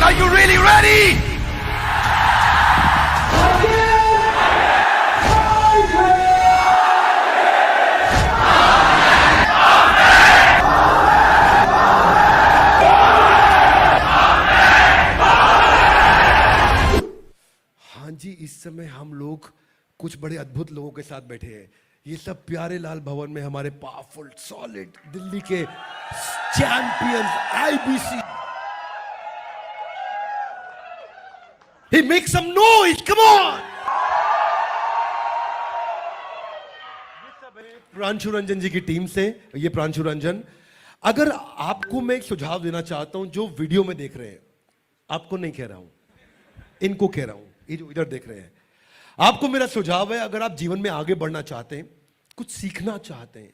Are you really ready? हाँ जी, इस समय हम लोग कुछ बड़े अद्भुत लोगों के साथ बैठे हैं। ये सब प्यारे लाल भवन में हमारे पावरफुल सॉलिड दिल्ली के champions IBC. He makes some noise, come on! Pranshu Ranjan ji की टीम से, ये प्रांशु रंजन। अगर आपको मैं एक सुझाव देना चाहता हूं, जो वीडियो में देख रहे हैं, आपको नहीं कह रहा हूं, इनको कह रहा हूं, ये जो इधर देख रहे हैं, आपको मेरा सुझाव है, अगर आप जीवन में आगे बढ़ना चाहते हैं, कुछ सीखना चाहते हैं,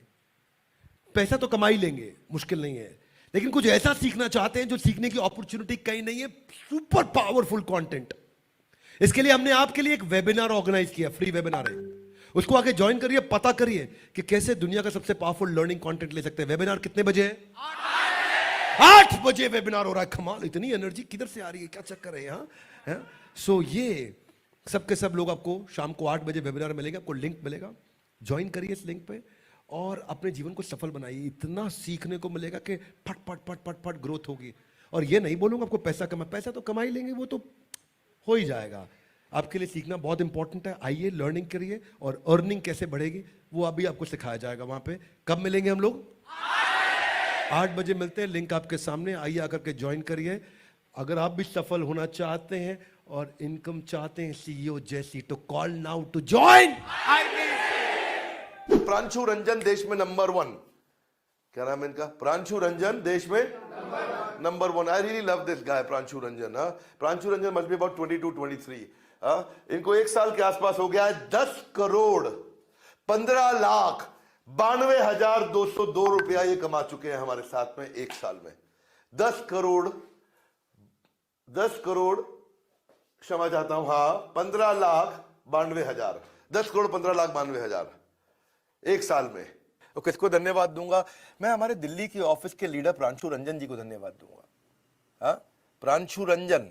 पैसा तो कमा ही लेंगे, मुश्किल नहीं है, लेकिन कुछ ऐसा सीखना चाहते हैं जो सीखने की अपॉर्चुनिटी कहीं नहीं है, सुपर पावरफुल कंटेंट। इसके लिए हमने आपके लिए एक वेबिनार ऑर्गेनाइज किया, फ्री वेबिनार है, उसको आके ज्वाइन करिए, पता करिए कि कैसे दुनिया का सबसे पावरफुल लर्निंग कंटेंट ले सकते हैं। वेबिनार कितने बजे है? 8 बजे वेबिनार हो रहा है। कमाल, इतनी एनर्जी किधर से आ रही है, क्या चक्कर है यहाँ? सो ये सबके सब लोग आपको शाम को 8 बजे वेबिनार मिलेगा, आपको लिंक मिलेगा, ज्वाइन करिए इस लिंक पे और अपने जीवन को सफल बनाइए। इतना सीखने को मिलेगा कि फट फट फट फट फट ग्रोथ होगी। और ये नहीं बोलूंगा आपको पैसा पैसा तो कमा ही लेंगे, वो तो हो ही जाएगा। आपके लिए सीखना बहुत इंपॉर्टेंट है। आइए, लर्निंग करिए और अर्निंग कैसे बढ़ेगी वो अभी आपको सिखाया जाएगा वहां पे। कब मिलेंगे हम लोग? 8 बजे मिलते हैं, लिंक आपके सामने, आइए आकर के ज्वाइन करिए। अगर आप भी सफल होना चाहते हैं और इनकम चाहते हैं सीईओ जैसी, तो call now to join. Pranshu Ranjan देश में नंबर 1। क्या नाम है इनका? प्रांशु रंजन देश में number 1। I really love this guy Pranshu Ranjan. Pranshu Ranjan must be about 22-23। इनको 1 साल के आसपास हो गया है। 10 करोड़ 15,92,202 रुपया ये कमा चुके हैं हमारे साथ में 1 साल में। 10 करोड़ क्षमा चाहता हूं, हाँ, 15,92,000। 10 करोड़ 15,92,000 1 साल में। तो किसको धन्यवाद दूंगा? मैं हमारे दिल्ली की ऑफिस के लीडर प्रांशु रंजन जी को धन्यवाद दूंगा। हाँ, प्रांशु रंजन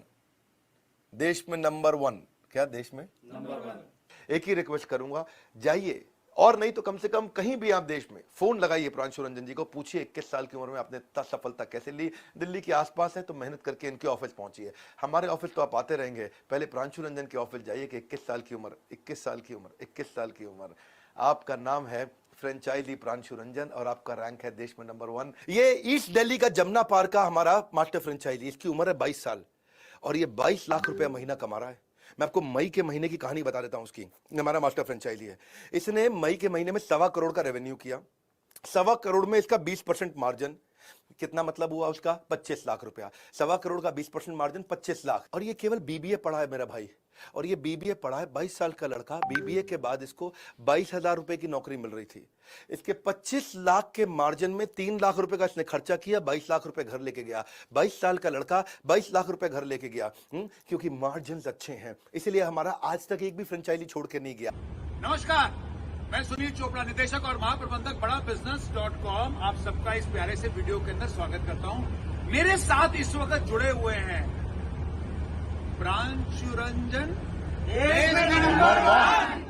देश में नंबर 1। क्या देश में नंबर 1? एक ही रिक्वेस्ट करूंगा, जाइए, और नहीं तो कम से कम कहीं भी आप देश में फोन लगाइए प्रांशु रंजन जी को, पूछिए 21 साल की उम्र में आपने इतना सफलता कैसे ली। दिल्ली के आसपास है तो मेहनत करके इनके ऑफिस पहुंचिए। हमारे ऑफिस तो आप आते रहेंगे, पहले प्रांशु रंजन के ऑफिस जाइए कि 21 साल की उम्र, 21 साल की उम्र, 21 साल की उम्र, आपका नाम है फ्रेंचाइजी प्रांशु रंजन और आपका रैंक है देश में नंबर 1। ये ईस्ट दिल्ली का जमुना पार्क का हमारा मास्टर फ्रेंचाइजी, इसकी उम्र है 22 साल और ये 22 लाख रुपया महीना कमा रहा है। मैं आपको मई के महीने की कहानी बता देता हूं उसकी। हमारा मास्टर फ्रेंचाइजी है, इसने मई के महीने में 1.25 करोड़ का रेवेन्यू किया। 1.25 करोड़ में इसका 20% मार्जिन, कितना मतलब हुआ उसका? 25 लाख रुपया। 1.25 करोड़ का 20% मार्जिन 25 लाख। और ये केवल बीबीए पढ़ा है मेरा भाई, और ये बीबीए पढ़ा है, 22 साल का लड़का। बीबीए के बाद इसको 22,000 रुपए की नौकरी मिल रही थी। इसके 25 लाख के मार्जिन में 3 लाख रुपए का इसने खर्चा किया, 22 लाख रुपए घर लेके गया। 22 साल का लड़का 22 लाख रुपए घर लेके गया, क्योंकि मार्जिन अच्छे हैं, इसलिए हमारा आज तक एक भी फ्रेंचाइजी छोड़ के नहीं गया। नमस्कार, मैं सुनील चोपड़ा, निदेशक और महाप्रबंधक बड़ा बिजनेस.com, आप सबका इस प्यारे से वीडियो के अंदर स्वागत करता हूं। मेरे साथ इस वक्त जुड़े हुए हैं प्रांशु रंजन देश में नंबर 1,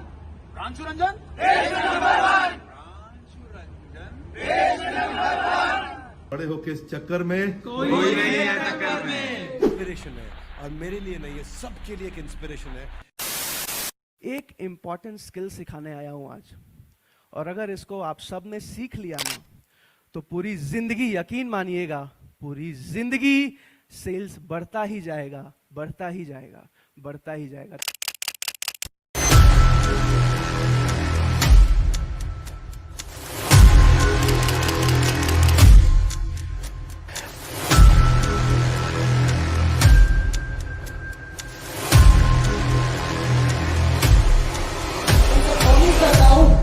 प्रांशु रंजन देश में नंबर 1, प्रांशु रंजन देश में नंबर 1। बड़े होके इस चक्कर में कोई नहीं है चक्कर में। इंस्पिरेशन है, और मेरे लिए नहीं है, सबके लिए एक इंस्पिरेशन है। एक इम्पॉर्टेंट स्किल सिखाने आया हूं आज, और अगर इसको आप सब ने सीख लिया ना, तो पूरी जिंदगी, यकीन मानिएगा, पूरी जिंदगी सेल्स बढ़ता ही जाएगा, बढ़ता ही जाएगा, बढ़ता ही जाएगा।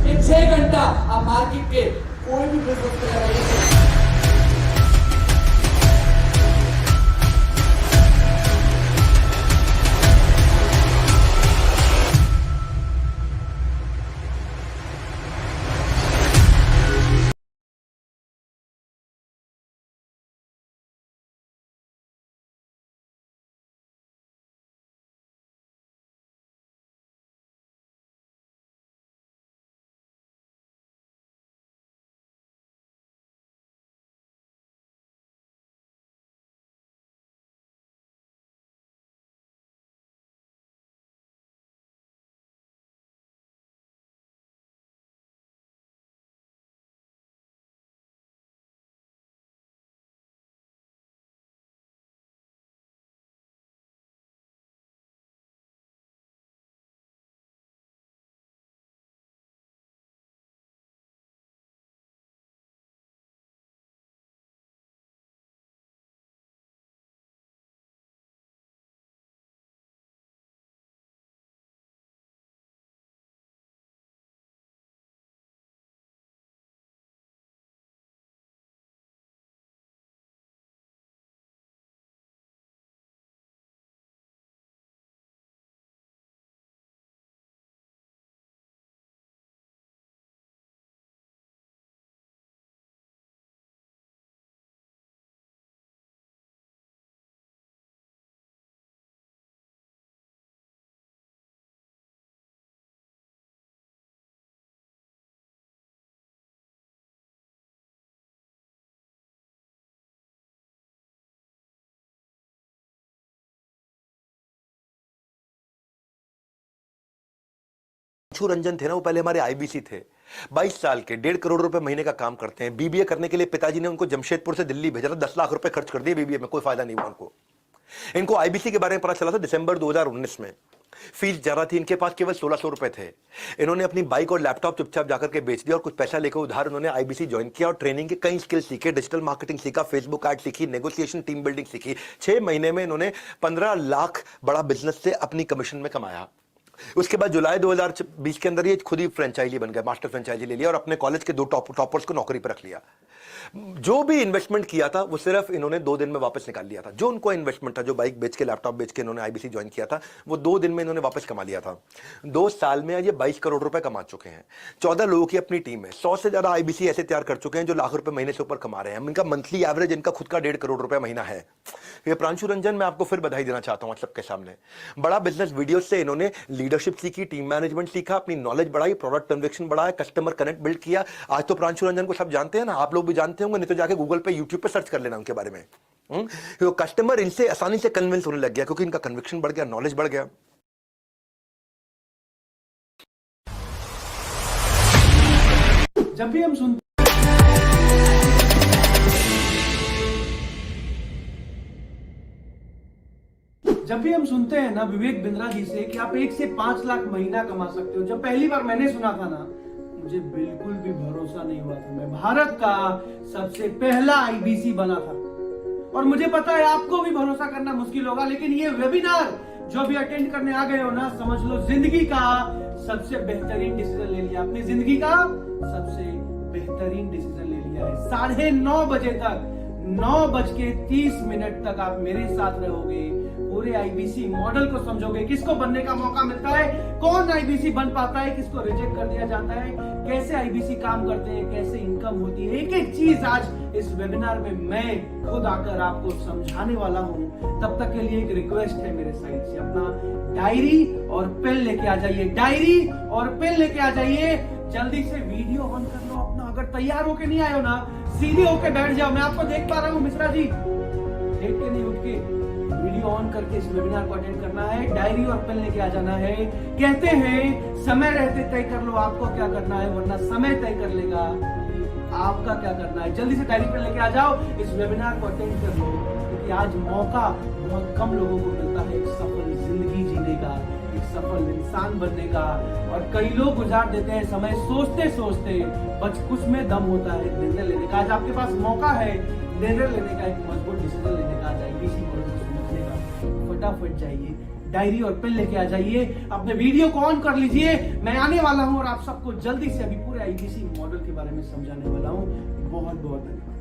इन 6 घंटा आप मार्केट के कोई भी बिजनेस कर प्रांशु रंजन थे ना, वो पहले हमारे आईबीसी थे। 22 साल के, 1.5 करोड़ रुपए महीने का काम करते हैं। बीबीए करने के लिए पिताजी ने उनको जमशेदपुर से दिल्ली भेजा था, 10 लाख रुपए खर्च कर दिए बीबीए में, कोई फायदा नहीं हुआ उनको। इनको आईबीसी के बारे में पता चला था दिसंबर 2019 में। फीस ज्यादा थी इनके पास, केवल 1600 रुपए थे। इन्होंने अपनी बाइक और लैपटॉप चुपचाप जाकर के बेच दिया और कुछ पैसा लेकर उधार उन्होंने आईबीसी ज्वाइन किया और ट्रेनिंग के कई स्किल सीखे, डिजिटल मार्केटिंग सीखा, फेसबुक एड सीखी, नेगोशिएशन, टीम बिल्डिंग सीखी। 6 महीने में इन्होंने 15 लाख बड़ा बिजनेस से अपनी कमीशन में कमाया। उसके बाद जुलाई 2020 के अंदर ये खुद ही फ्रेंचाइजी बन गया, मास्टर फ्रेंचाइजी ले लिया और अपने कॉलेज के 2 टॉपर्स को नौकरी पर रख लिया। जो भी इन्वेस्टमेंट किया था वो सिर्फ इन्होंने 2 दिन में वापस निकाल लिया था। जो उनको इन्वेस्टमेंट था, जो बाइक बेच के, लैपटॉप बेच के इन्होंने आईबीसी ज्वाइन किया था, वो 2 दिन में इन्होंने वापस कमा लिया था। 2 साल में ये 22 करोड़ रुपए कमा चुके हैं। 14 लोगों की अपनी टीम है। 100 से ज्यादा आईबीसी ऐसे तैयार कर चुके हैं जो लाख रुपए महीने से ऊपर कमा रहे हैं। इनका मंथली एवरेज, इनका खुद का 1.5 करोड़ रुपए महीना है। ये प्रांशु रंजन, मैं आपको फिर बधाई देना चाहता हूं आप सबके सामने। बड़ा बिजनेस वीडियो से इन्होंने लीडरशिप सीखी, टीम मैनेजमेंट सीखा, अपनी नॉलेज बढ़ाई, प्रोडक्ट कन्विक्शन बढ़ाया, कस्टमर कनेक्ट बिल्ड किया। आज तो प्रांशु रंजन को सब जानते हैं ना, आप लोग भी जानते होंगे, नहीं तो जाके गूगल पे, यूट्यूब पे सर्च कर लेना उनके बारे में। तो कस्टमर इनसे आसानी से कन्विंस होने लग गया क्योंकि इनका कन्विक्शन बढ़ गया, नॉलेज बढ़ गया। जब भी हम सुनते हैं ना विवेक बिंद्रा जी से कि आप 1 से 5 लाख महीना कमा सकते हो, जब पहली बार मैंने सुना था ना, मुझे बिल्कुल भी भरोसा नहीं हुआ था। मैं भारत का सबसे पहला आईबीसी बना था और मुझे पता है आपको भी भरोसा करना मुश्किल होगा, लेकिन ये वेबिनार जो भी अटेंड करने आ गए हो ना, समझ लो जिंदगी का सबसे बेहतरीन डिसीजन ले लिया। अपनी जिंदगी का सबसे बेहतरीन डिसीजन ले लिया है। 9:30 बजे तक, 9:30 तक आप मेरे साथ रहोगे, पूरे आईबीसी मॉडल को समझोगे, किसको बनने का मौका मिलता है, कौन आईबीसी बन पाता है, किसको रिजेक्ट कर दिया जाता है, कैसे आईबीसी काम करते हैं, कैसे इनकम होती है, एक एक चीज आज इस वेबिनार में मैं खुद आकर आपको समझाने वाला हूं। तब तक के लिए एक रिक्वेस्ट है मेरे साइड से, अपना डायरी और पेन लेके आ जाइए, डायरी और पेन लेके आ जाइए। जल्दी से वीडियो ऑन कर लो अपना। अगर तैयार होके नहीं आए हो ना, सीधे होके बैठ जाओ। मैं आपको देख पा रहा हूँ मिश्रा जी, देख के नहीं, उठ के वीडियो ऑन करके इस वेबिनार को अटेंड करना है। डायरी और पेन लेके आ जाना है। कहते हैं समय रहते तय कर लो आपको क्या करना है, वरना समय तय कर लेगा आपका क्या करना है। जल्दी से डायरी पेन लेके आ जाओ, इस वेबिनार को अटेंड कर लो, क्योंकि आज मौका बहुत कम लोगों को मिलता है एक सफल जिंदगी जीने का, एक सफल इंसान बनने का। और कई लोग गुजार देते हैं समय सोचते सोचते, बस कुछ में दम होता है निर्णय लेने का। आज आपके पास मौका है निर्णय लेने का, एक मजबूत डिसीजन लेने का, आईबीसी मॉडल को समझने का। फटाफट जाइए, डायरी और पेन लेके आ जाइए, अपने वीडियो को ऑन कर लीजिए। मैं आने वाला हूं और आप सबको जल्दी से अभी पूरे आईबीसी मॉडल के बारे में समझाने वाला हूं। बहुत बहुत धन्यवाद।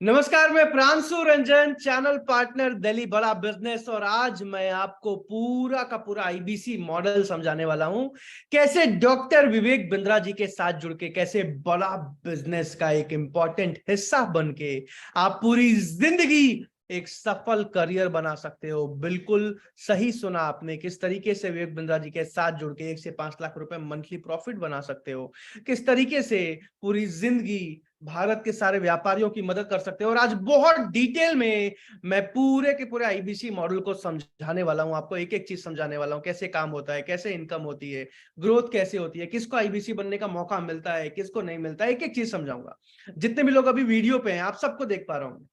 नमस्कार, मैं प्रांशु रंजन, चैनल पार्टनर दिल्ली बड़ा बिजनेस, और आज मैं आपको पूरा का पूरा आईबीसी मॉडल समझाने वाला हूं। कैसे डॉक्टर विवेक बिंद्रा जी के साथ जुड़ के कैसे बड़ा बिजनेस का एक इंपॉर्टेंट हिस्सा बन के आप पूरी जिंदगी एक सफल करियर बना सकते हो। बिल्कुल सही सुना आपने, किस तरीके से विवेक बिंद्रा जी के साथ जुड़ के 1 से 5 लाख रुपए मंथली प्रॉफिट बना सकते हो, किस तरीके से पूरी जिंदगी भारत के सारे व्यापारियों की मदद कर सकते हो। और आज बहुत डिटेल में मैं पूरे के पूरे आईबीसी मॉडल को समझाने वाला हूं, आपको एक एक चीज समझाने वाला हूं, कैसे काम होता है, कैसे इनकम होती है, ग्रोथ कैसे होती है, किसको आईबीसी बनने का मौका मिलता है, किसको नहीं मिलता है, एक एक चीज समझाऊंगा। जितने भी लोग अभी वीडियो पे हैं आप सबको देख पा रहा हूँ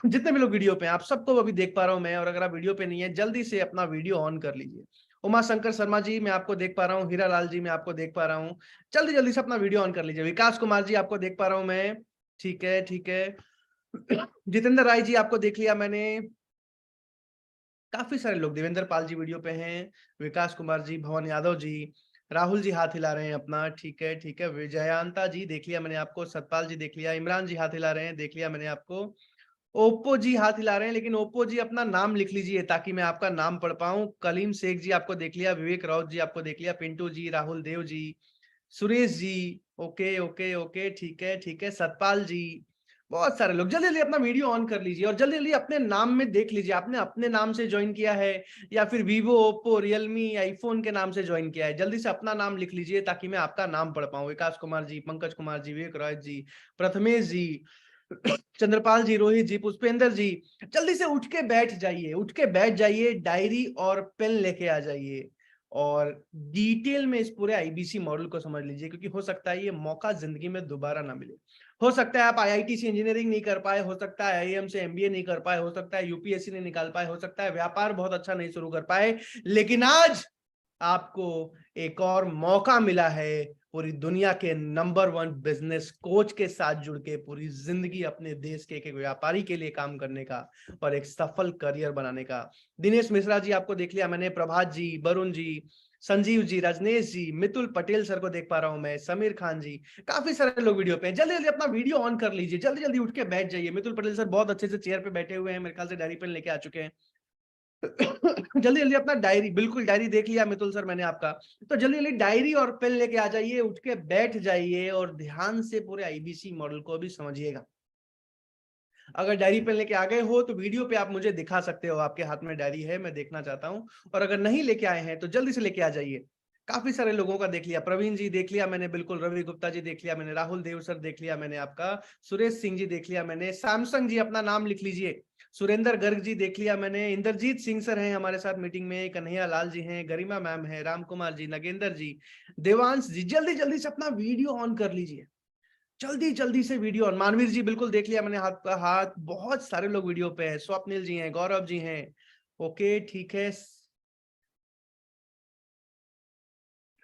जितने भी लोग वीडियो पे हैं आप सबको अभी देख पा रहा हूं मैं। और अगर आप वीडियो पे नहीं है, जल्दी से अपना वीडियो ऑन कर लीजिए। उमा शंकर शर्मा जी मैं आपको देख पा रहा हूँ, हीरा लाल जी मैं आपको देख पा रहा हूँ, जल्दी जल्दी से अपना वीडियो ऑन कर लीजिए। विकास कुमार जी आपको देख पा रहा हूँ मैं, ठीक है ठीक है। जितेंद्र राय जी आपको देख लिया मैंने, काफी सारे लोग, देवेंद्र पाल जी वीडियो पे हैं, विकास कुमार जी, भवन यादव जी, राहुल जी हाथ हिला रहे हैं अपना, ठीक है ठीक है, विजयांता जी देख लिया मैंने आपको, सतपाल जी देख लिया, इमरान जी हाथ हिला रहे हैं, देख लिया मैंने आपको, ओप्पो जी हाथ हिला रहे हैं, लेकिन ओप्पो जी अपना नाम लिख लीजिए ताकि मैं आपका नाम पढ़ पाऊं। कलीम शेख जी आपको देख लिया, विवेक राउत जी आपको देख लिया, Pintu ji, Rahul Dev ji, Suresh ji, okay okay okay, ठीक है, सतपाल जी, बहुत सारे लोग। जल्दी जल्दी अपना वीडियो ऑन कर लीजिए और जल्दी जल्दी अपने नाम में देख लीजिए, आपने अपने नाम से ज्वाइन किया है या फिर वीवो, ओप्पो, रियलमी, आईफोन के नाम से ज्वाइन किया है। जल्दी से अपना नाम लिख लीजिए ताकि मैं आपका नाम पढ़ पाऊं। विकास कुमार जी, पंकज कुमार जी, विवेक राय जी, प्रथमेश जी, चंद्रपाल जी, रोहित जी, पुष्पेंद्र जी, जल्दी से उठ के बैठ जाइए, उठ के बैठ जाइए, डायरी और पेन लेके आ जाइए और डिटेल में इस पूरे आईबीसी मॉडल को समझ लीजिए, क्योंकि हो सकता है ये मौका जिंदगी में दोबारा ना मिले। हो सकता है आप आईआईटी से इंजीनियरिंग नहीं कर पाए, हो सकता है आईआईएम से एमबीए नहीं कर पाए, हो सकता है यूपीएससी नहीं निकाल पाए, हो सकता है व्यापार बहुत अच्छा नहीं शुरू कर पाए, लेकिन आज आपको एक और मौका मिला है पूरी दुनिया के नंबर 1 बिजनेस कोच के साथ जुड़ के पूरी जिंदगी अपने देश के एक व्यापारी के लिए काम करने का और एक सफल करियर बनाने का। दिनेश मिश्रा जी आपको देख लिया मैंने, प्रभात जी, वरुण जी, संजीव जी, रजनेश जी, मितुल पटेल सर को देख पा रहा हूं मैं, समीर खान जी, काफी सारे लोग वीडियो पे हैं। जल्दी जल्दी अपना वीडियो ऑन कर लीजिए, जल्दी जल्दी उठ के बैठ जाइए। मितुल पटेल सर बहुत अच्छे से चेयर पे बैठे हुए हैं, मेरे ख्याल से डायरी पेन लेके आ चुके हैं। जल्दी जल्दी अपना डायरी, बिल्कुल डायरी देख लिया मितुल सर मैंने आपका, तो जल्दी जल्दी डायरी और पेन लेके आ जाइए, उठ के बैठ जाइए और ध्यान से पूरे आईबीसी मॉडल को भी समझिएगा। अगर डायरी पेन लेके आ गए हो तो वीडियो पे आप मुझे दिखा सकते हो, आपके हाथ में डायरी है, मैं देखना चाहता हूं। और अगर नहीं लेके आए हैं तो जल्दी से लेके आ जाइए। काफी सारे लोगों का देख लिया, प्रवीण जी देख लिया मैंने, बिल्कुल, रवि गुप्ता जी देख लिया मैंने, राहुल देव सर देख लिया मैंने आपका, सुरेश सिंह जी देख लिया मैंने, सैमसंग जी अपना नाम लिख लीजिए, सुरेंद्र गर्ग जी देख लिया मैंने, इंद्रजीत सिंह सर हैं हमारे साथ मीटिंग में, कन्हैया लाल जी हैं, गरिमा मैम है, राम कुमार जी, नगेंद्र जी, देवांश जी, जल्दी जल्दी से अपना वीडियो ऑन कर लीजिए, जल्दी जल्दी से वीडियो ऑन। मानवीर जी बिल्कुल देख लिया मैंने, हाथ का हाथ, बहुत सारे लोग वीडियो पे हैं, स्वप्निल जी हैं, गौरव जी हैं, ओके ठीक है,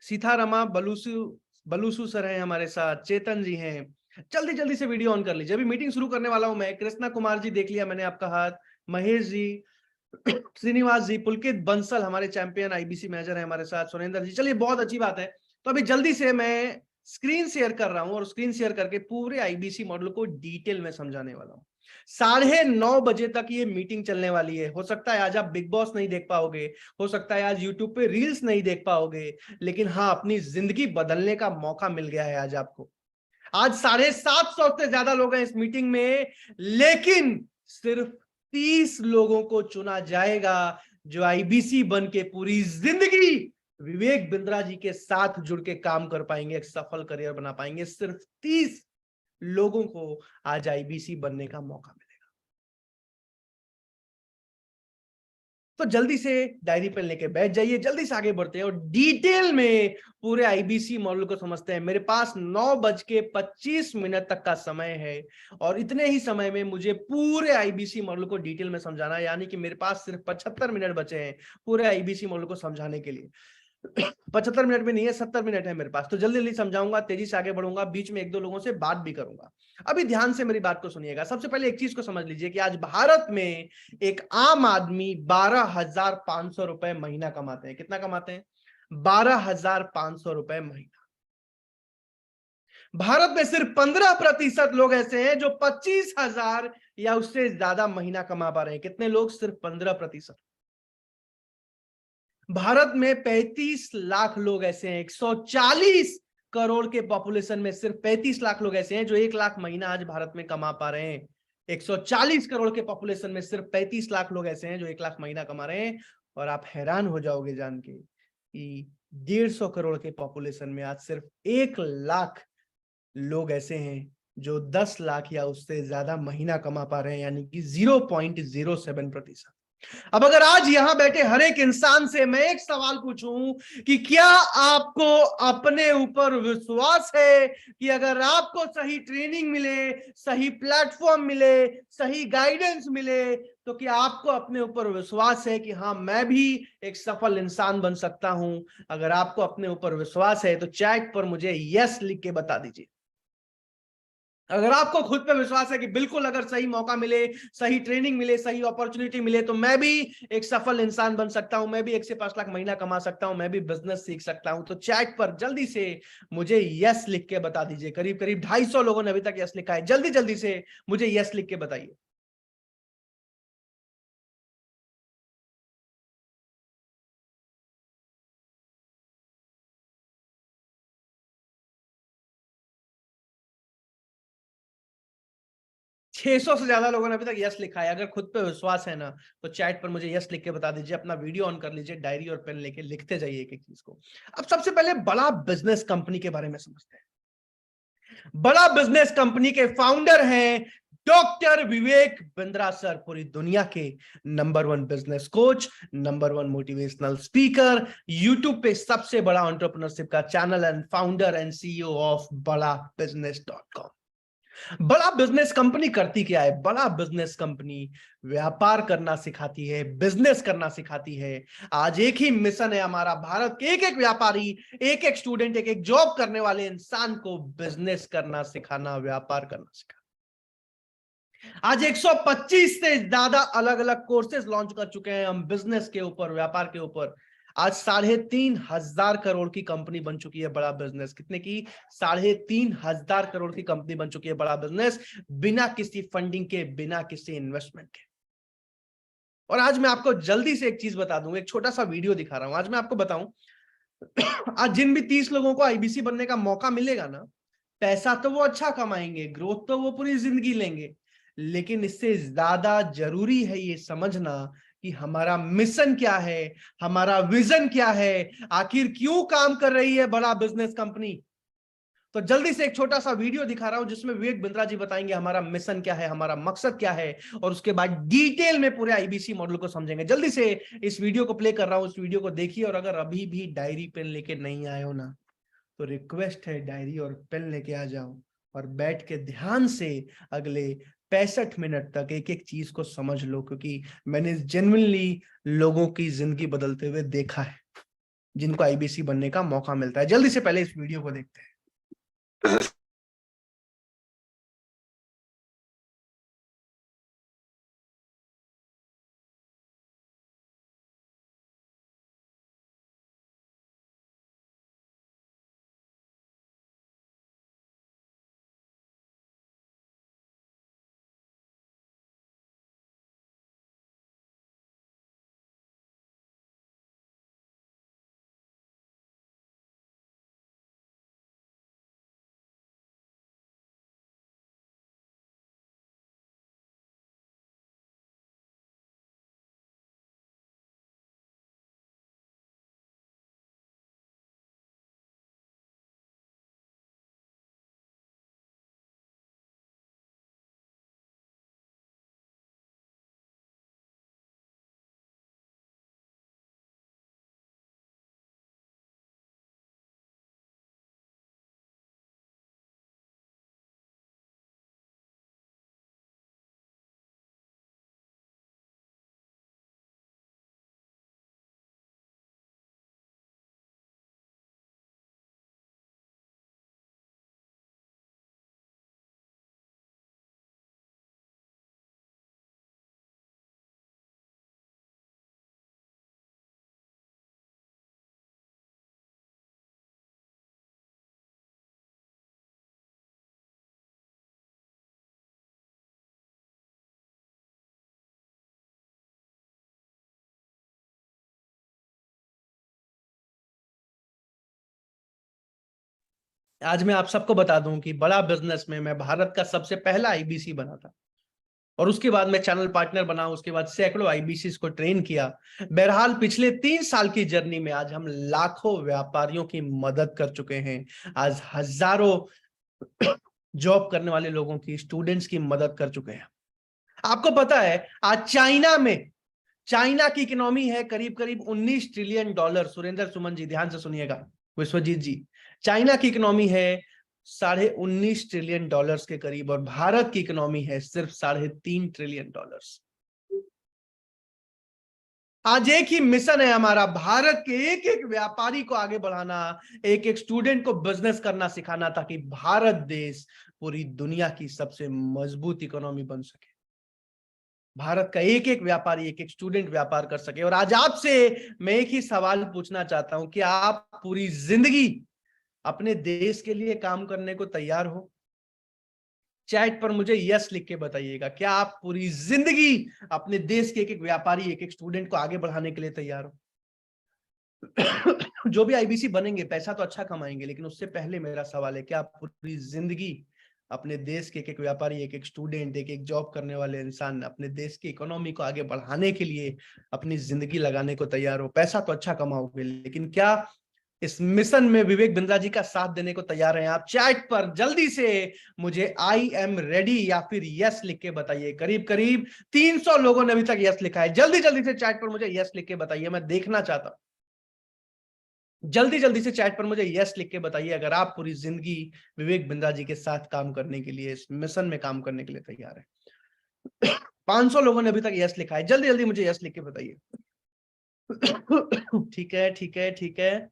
सीतारमा बलूसु सर हैं हमारे साथ, चेतन जी हैं, जल्दी जल्दी से वीडियो ऑन कर लीजिए, अभी मीटिंग शुरू करने वाला हूं मैं। कृष्णा कुमार जी देख लिया मैंने आपका हाथ, महेश जी, श्रीनिवास जी, पुलकित बंसल हमारे चैंपियन आईबीसी मैनेजर है हमारे साथ, सुरेंद्र जी, चलिए बहुत अच्छी बात है। तो अभी जल्दी से मैं स्क्रीन शेयर कर रहा हूं और स्क्रीन शेयर करके पूरे आईबीसी मॉडल को डिटेल में समझाने वाला हूं। 9:30 बजे तक ये मीटिंग चलने वाली है। हो सकता है आज आप बिग बॉस नहीं देख पाओगे, हो सकता है आज यूट्यूब पे रील्स नहीं देख पाओगे, लेकिन हाँ, अपनी जिंदगी बदलने का मौका मिल गया है आज आपको। आज 750 से ज्यादा लोग हैं इस मीटिंग में, लेकिन सिर्फ 30 लोगों को चुना जाएगा जो आईबीसी बन के पूरी जिंदगी विवेक बिंद्रा जी के साथ जुड़ के काम कर पाएंगे, एक सफल करियर बना पाएंगे। सिर्फ 30 लोगों को आज आईबीसी बनने का मौका मिलेगा। तो जल्दी से डायरी पेन लेके बैठ जाइए, जल्दी से आगे बढ़ते हैं और डिटेल में पूरे आईबीसी मॉडल को समझते हैं। मेरे पास 9:25 तक का समय है और इतने ही समय में मुझे पूरे आईबीसी मॉडल को डिटेल में समझाना है, यानी कि मेरे पास सिर्फ 75 मिनट बचे हैं पूरे आईबीसी मॉडल को समझाने के लिए। 75 मिनट में नहीं है, 70 मिनट है मेरे पास, तो जल्दी जल्दी समझाऊंगा, तेजी से आगे बढ़ूंगा, बीच में 1-2 लोगों से बात भी करूंगा। अभी ध्यान से मेरी बात को सुनिएगा। सबसे पहले एक चीज को समझ लीजिए कि आज भारत में एक आम आदमी 12,500 रुपए महीना कमाते हैं। कितना कमाते हैं? 12,500 रुपए महीना। भारत में सिर्फ 15% लोग ऐसे हैं जो 25,000 या उससे ज्यादा महीना कमा पा रहे हैं। कितने लोग? सिर्फ 15%। भारत में 35 लाख लोग ऐसे हैं, 140 करोड़ के पॉपुलेशन में सिर्फ 35 लाख लोग ऐसे हैं जो 1 लाख महीना आज भारत में कमा पा रहे हैं। 140 करोड़ के पॉपुलेशन में सिर्फ 35 लाख लोग ऐसे हैं जो 1 लाख महीना कमा रहे हैं। और आप हैरान हो जाओगे जान के कि 150 करोड़ के पॉपुलेशन में आज सिर्फ 1 लाख लोग ऐसे हैं जो 10 लाख या उससे ज्यादा महीना कमा पा रहे हैं, यानी कि 0.07%। अब अगर आज यहां बैठे हर एक इंसान से मैं एक सवाल पूछूं कि क्या आपको अपने ऊपर विश्वास है कि अगर आपको सही ट्रेनिंग मिले, सही प्लेटफॉर्म मिले, सही गाइडेंस मिले, तो क्या आपको अपने ऊपर विश्वास है कि हाँ, मैं भी एक सफल इंसान बन सकता हूं? अगर आपको अपने ऊपर विश्वास है तो चैट पर मुझे यस लिख के बता दीजिए। अगर आपको खुद पे विश्वास है कि बिल्कुल अगर सही मौका मिले, सही ट्रेनिंग मिले, सही अपॉर्चुनिटी मिले तो मैं भी एक सफल इंसान बन सकता हूं, मैं भी 1 से 5 लाख महीना कमा सकता हूं, मैं भी बिजनेस सीख सकता हूं, तो चैट पर जल्दी से मुझे यस लिख के बता दीजिए। करीब करीब 250 लोगों ने अभी तक यस लिखा है। जल्दी जल्दी से मुझे यस लिख के बताइए। छह सौ से ज्यादा लोगों ने अभी तक यस लिखा है। अगर खुद पे विश्वास है ना तो चैट पर मुझे यस लिख के बता दीजिए। अपना वीडियो ऑन कर लीजिए, डायरी और पेन लेके लिखते जाइए एक एक चीज को। अब सबसे पहले बड़ा बिजनेस कंपनी के बारे में समझते हैं। बड़ा बिजनेस कंपनी के फाउंडर हैं डॉक्टर विवेक बिंद्रा सर। पूरी दुनिया के number 1 business coach, number 1 motivational speaker, YouTube पे सबसे बड़ा एंटरप्रेन्योरशिप का channel and founder and CEO of बड़ा बिजनेस.com। बड़ा बिजनेस कंपनी करती क्या है? बड़ा बिजनेस कंपनी व्यापार करना सिखाती है, बिजनेस करना सिखाती है। आज एक ही मिशन है हमारा, भारत के एक एक व्यापारी, एक एक स्टूडेंट, एक एक जॉब करने वाले इंसान को बिजनेस करना सिखाना, व्यापार करना सिखाना। आज 125 से ज्यादा अलग अलग कोर्सेज लॉन्च कर चुके हैं हम बिजनेस के ऊपर, व्यापार के ऊपर। आज 3,500 करोड़ की कंपनी बन चुकी है बड़ा बिजनेस। कितने की? 3,500 करोड़ की कंपनी बन चुकी है बड़ा बिजनेस, बिना किसी फंडिंग के, बिना किसी इन्वेस्टमेंट के। और आज मैं आपको जल्दी से एक चीज बता दूं, एक छोटा सा वीडियो दिखा रहा हूं। आज मैं आपको बताऊं, आज जिन भी 30 लोगों को आईबीसी बनने का मौका मिलेगा ना, पैसा तो वो अच्छा कमाएंगे, ग्रोथ तो वो पूरी जिंदगी लेंगे, लेकिन इससे ज्यादा जरूरी है ये समझना कि हमारा मिशन क्या है, हमारा विजन क्या है, आखिर क्यों काम कर रही है बड़ा बिजनेस कंपनी। तो जल्दी से एक छोटा सा वीडियो दिखा रहा हूं जिसमें विवेक बिंद्रा जी बताएंगे हमारा मिशन क्या है, हमारा मकसद क्या है, और उसके बाद डिटेल में पूरे आईबीसी मॉडल को समझेंगे। जल्दी से इस वीडियो को प्ले कर रहा हूं, इस वीडियो को देखिए। और अगर अभी भी डायरी पेन लेके नहीं आए हो ना, तो रिक्वेस्ट है डायरी और पेन लेके आ जाओ और बैठ के ध्यान से अगले 65 मिनट तक एक एक चीज को समझ लो, क्योंकि मैंने जेन्युइनली लोगों की जिंदगी बदलते हुए देखा है जिनको आईबीसी बनने का मौका मिलता है। जल्दी से पहले इस वीडियो को देखते हैं। आज मैं आप सबको बता दूं कि बड़ा बिजनेस में मैं भारत का सबसे पहला आईबीसी बना था, और उसके बाद मैं चैनल पार्टनर बना, उसके बाद सैकड़ों आईबीसी को ट्रेन किया। बहरहाल पिछले 3 साल की जर्नी में आज हम लाखों व्यापारियों की मदद कर चुके हैं। आज हजारों जॉब करने वाले लोगों की, स्टूडेंट्स की मदद कर चुके हैं। आपको पता है आज चाइना की इकोनॉमी है करीब करीब $19 ट्रिलियन। सुरेंद्र सुमन जी ध्यान से सुनिएगा, विश्वजीत जी, चाइना की इकोनॉमी है $19.5 ट्रिलियन के करीब, और भारत की इकोनॉमी है सिर्फ $3.5 ट्रिलियन। आज एक ही मिशन है हमारा, भारत के एक एक व्यापारी को आगे बढ़ाना, एक एक स्टूडेंट को बिजनेस करना सिखाना, ताकि भारत देश पूरी दुनिया की सबसे मजबूत इकोनॉमी बन सके, भारत का एक एक व्यापारी, एक एक स्टूडेंट व्यापार कर सके। और आज आपसे मैं एक ही सवाल पूछना चाहता हूं कि आप पूरी जिंदगी अपने देश के लिए काम करने को तैयार हो? चैट पर मुझे यस लिख के बताइएगा, क्या आप पूरी जिंदगी अपने देश के एक एक व्यापारी, एक एक स्टूडेंट को आगे बढ़ाने के लिए तैयार हो? जो भी आईबीसी बनेंगे पैसा तो अच्छा कमाएंगे, लेकिन उससे पहले मेरा सवाल है, क्या आप पूरी जिंदगी अपने देश के एक एक व्यापारी, एक एक स्टूडेंट, एक एक जॉब करने वाले इंसान, अपने देश की इकोनॉमी को आगे बढ़ाने के लिए अपनी जिंदगी लगाने को तैयार हो? पैसा तो अच्छा कमाओगे, लेकिन क्या इस मिशन में विवेक बिंद्रा जी का साथ देने को तैयार हैं? आप चैट पर जल्दी से मुझे आई एम रेडी या फिर यस लिख के बताइए। करीब करीब 300 लोगों ने अभी तक यस लिखा है। जल्दी जल्दी से चैट पर मुझे यस लिख के बताइए, मैं देखना चाहता हूं। जल्दी जल्दी से चैट पर मुझे यस लिख के बताइए अगर आप पूरी जिंदगी विवेक बिंद्रा जी के साथ काम करने के लिए, इस मिशन में काम करने के लिए तैयार है। 500 लोगों ने अभी तक यस लिखा है। जल्दी जल्दी मुझे यस लिख के बताइए। ठीक है, ठीक है, ठीक है।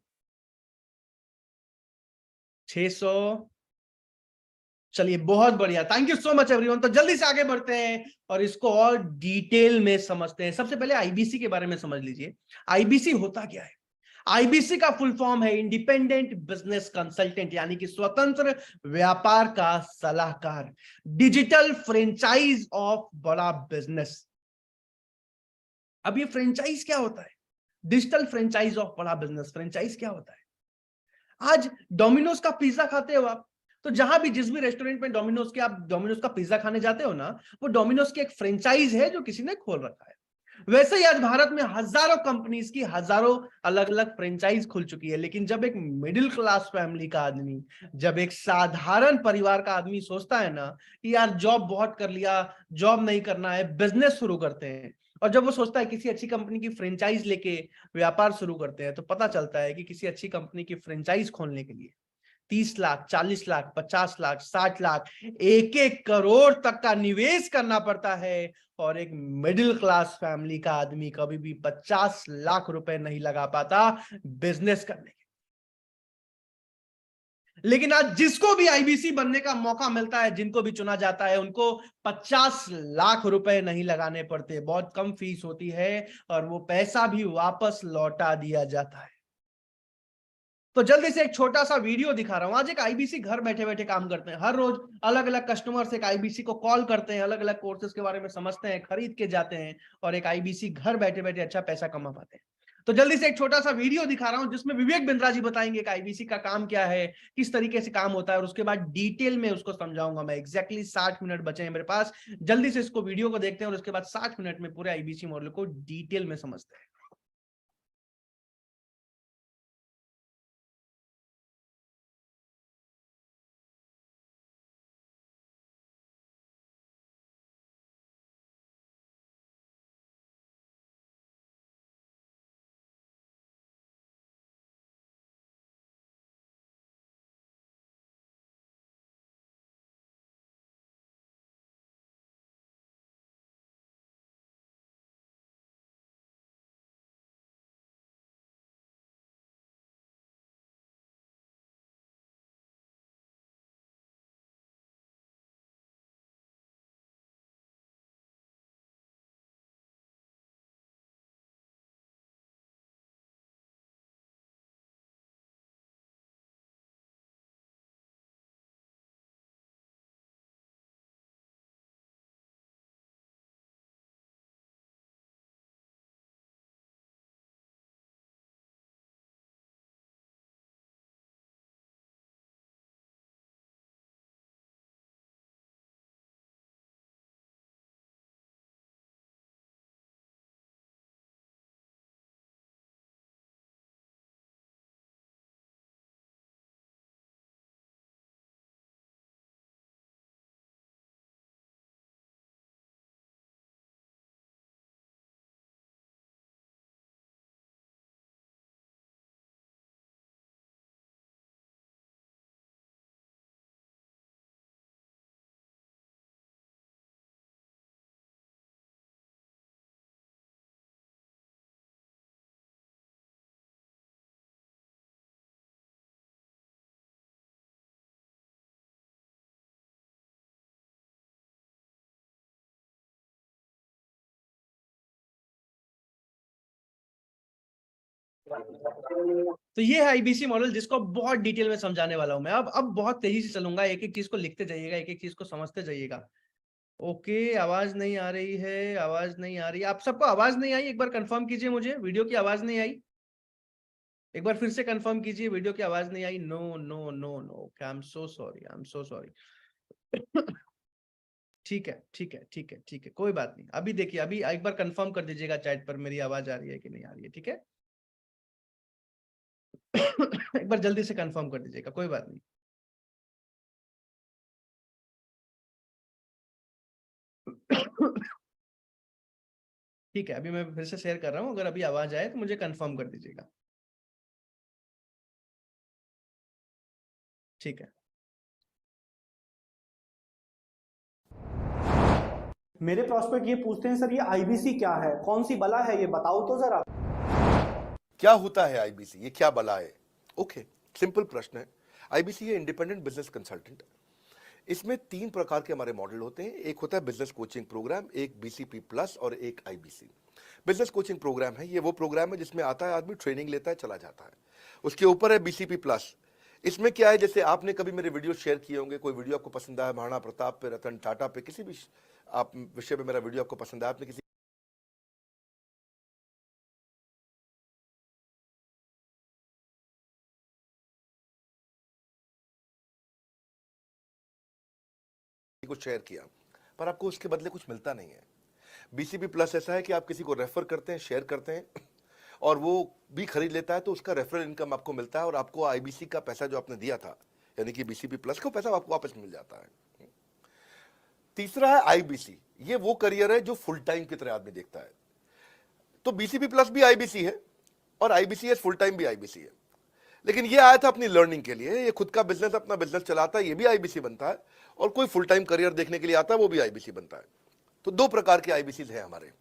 600। चलिए, बहुत बढ़िया, thank you so much everyone. तो जल्दी से आगे बढ़ते हैं और इसको और डिटेल में समझते हैं। सबसे पहले आईबीसी के बारे में समझ लीजिए। आईबीसी होता क्या है? आईबीसी का फुल फॉर्म है इंडिपेंडेंट बिजनेस कंसल्टेंट, यानी कि स्वतंत्र व्यापार का सलाहकार, डिजिटल फ्रेंचाइज ऑफ बड़ा बिजनेस। अब ये फ्रेंचाइज क्या होता है? डिजिटल फ्रेंचाइज ऑफ बड़ा बिजनेस, फ्रेंचाइज क्या होता है? आज डोमिनोज का पिज्जा खाते हो आप, तो जहां भी जिस भी रेस्टोरेंट में डोमिनोज के आप डोमिनोज का पिज्जा खाने जाते हो ना, वो डोमिनोज की एक फ्रेंचाइज है जो किसी ने खोल रखा है। वैसे ही आज भारत में हजारों कंपनीज की हजारों अलग अलग फ्रेंचाइज खुल चुकी है, लेकिन जब एक मिडिल क्लास फैमिली का आदमी, जब एक साधारण परिवार का आदमी सोचता है ना कि यार जॉब बहुत कर लिया, जॉब नहीं करना है, बिजनेस शुरू करते हैं, और जब वो सोचता है किसी अच्छी कंपनी की फ्रेंचाइज लेके व्यापार शुरू करते हैं, तो पता चलता है कि किसी अच्छी कंपनी की फ्रेंचाइज खोलने के लिए 30 लाख, 40 लाख, 50 लाख, 60 लाख, 1-1 करोड़ तक का निवेश करना पड़ता है। और एक मिडिल क्लास फैमिली का आदमी कभी भी 50 लाख रुपए नहीं लगा पाता बिजनेस करने के। लेकिन आज जिसको भी आईबीसी बनने का मौका मिलता है, जिनको भी चुना जाता है, उनको 50 लाख रुपए नहीं लगाने पड़ते, बहुत कम फीस होती है और वो पैसा भी वापस लौटा दिया जाता है। तो जल्दी से एक छोटा सा वीडियो दिखा रहा हूं। आज एक आईबीसी घर बैठे बैठे काम करते हैं, हर रोज अलग अलग कस्टमर्स एक आईबीसी को कॉल करते हैं, अलग अलग कोर्सेज के बारे में समझते हैं, खरीद के जाते हैं और एक आईबीसी घर बैठे बैठे अच्छा पैसा कमा पाते हैं। तो जल्दी से एक छोटा सा वीडियो दिखा रहा हूं जिसमें विवेक बिंद्रा जी बताएंगे कि आईबीसी का काम क्या है, किस तरीके से काम होता है, और उसके बाद डिटेल में उसको समझाऊंगा मैं। एग्जैक्टली 60 मिनट बचे हैं मेरे पास। जल्दी से इसको वीडियो को देखते हैं और उसके बाद 60 मिनट में पूरे आईबीसी मॉडल को डिटेल में समझते हैं। तो ये है आईबीसी मॉडल, जिसको बहुत डिटेल में समझाने वाला हूं मैं। अब बहुत तेजी से चलूंगा, एक एक चीज को लिखते जाइएगा, एक एक चीज को समझते जाइएगा। ओके, आवाज नहीं आ रही है, आवाज नहीं आ रही। आप सबको आवाज नहीं आई? एक बार कंफर्म कीजिए मुझे, वीडियो की आवाज नहीं आई। एक बार फिर से कंफर्म कीजिए, वीडियो की आवाज नहीं आई। No no no no, I am so sorry, I am so sorry. ठीक है, ठीक है, ठीक है, ठीक है, कोई बात नहीं। अभी देखिए, अभी एक बार कंफर्म कर दीजिएगा चैट पर मेरी आवाज आ रही है कि नहीं आ रही है, ठीक है? एक बार जल्दी से कंफर्म कर दीजिएगा, कोई बात नहीं। ठीक है, अभी मैं फिर से शेयर कर रहा हूं, अगर अभी आवाज आए तो मुझे कंफर्म कर दीजिएगा। ठीक है। मेरे प्रॉस्पेक्ट ये पूछते हैं, सर ये आईबीसी क्या है, कौन सी बला है, ये बताओ तो जरा। क्या होता है आईबीसी, ये क्या बला है? ओके, सिंपल प्रश्न है। आईबीसी है इंडिपेंडेंट बिजनेस कंसल्टेंट। इसमें 3 प्रकार के हमारे मॉडल होते हैं। एक होता है बिजनेस कोचिंग प्रोग्राम, एक बीसीपी प्लस और एक आईबीसी। बिजनेस कोचिंग प्रोग्राम है, ये वो प्रोग्राम है जिसमें आता है आदमी, ट्रेनिंग लेता है, चला जाता है। उसके ऊपर है बीसीपी प्लस। इसमें क्या है, जैसे आपने कभी मेरे वीडियो शेयर किए होंगे, कोई वीडियो आपको पसंद आया, महाराणा प्रताप पे, रतन टाटा पे, किसी भी आप विषय पे मेरा वीडियो आपको पसंद आया, आपने किसी को शेयर किया, पर आपको उसके बदले कुछ मिलता नहीं है। बीसीपी प्लस ऐसा है कि आप किसी को रेफर करते हैं, शेयर करते हैं, और वो भी खरीद लेता है, तो उसका रेफरल इनकम आपको मिलता है, और आपको आईबीसी का पैसा जो आपने दिया था, यानी कि बीसीपी प्लस का पैसा आपको वापस मिल जाता है। तीसरा है आईबीसी। ये वो करियर है जो फुल टाइम की तरह आदमी देखता है। तो बीसीपी प्लस भी आईबीसी है और आईबीसीएस फुल टाइम भी आईबीसी है। लेकिन ये आया था अपनी लर्निंग के लिए, ये खुद का बिजनेस, अपना बिजनेस चलाता है, ये भी आईबीसी बनता है, और कोई फुल टाइम करियर देखने के लिए आता है, वो भी आईबीसी बनता है। तो 2 प्रकार के आईबीसी हैं हमारे।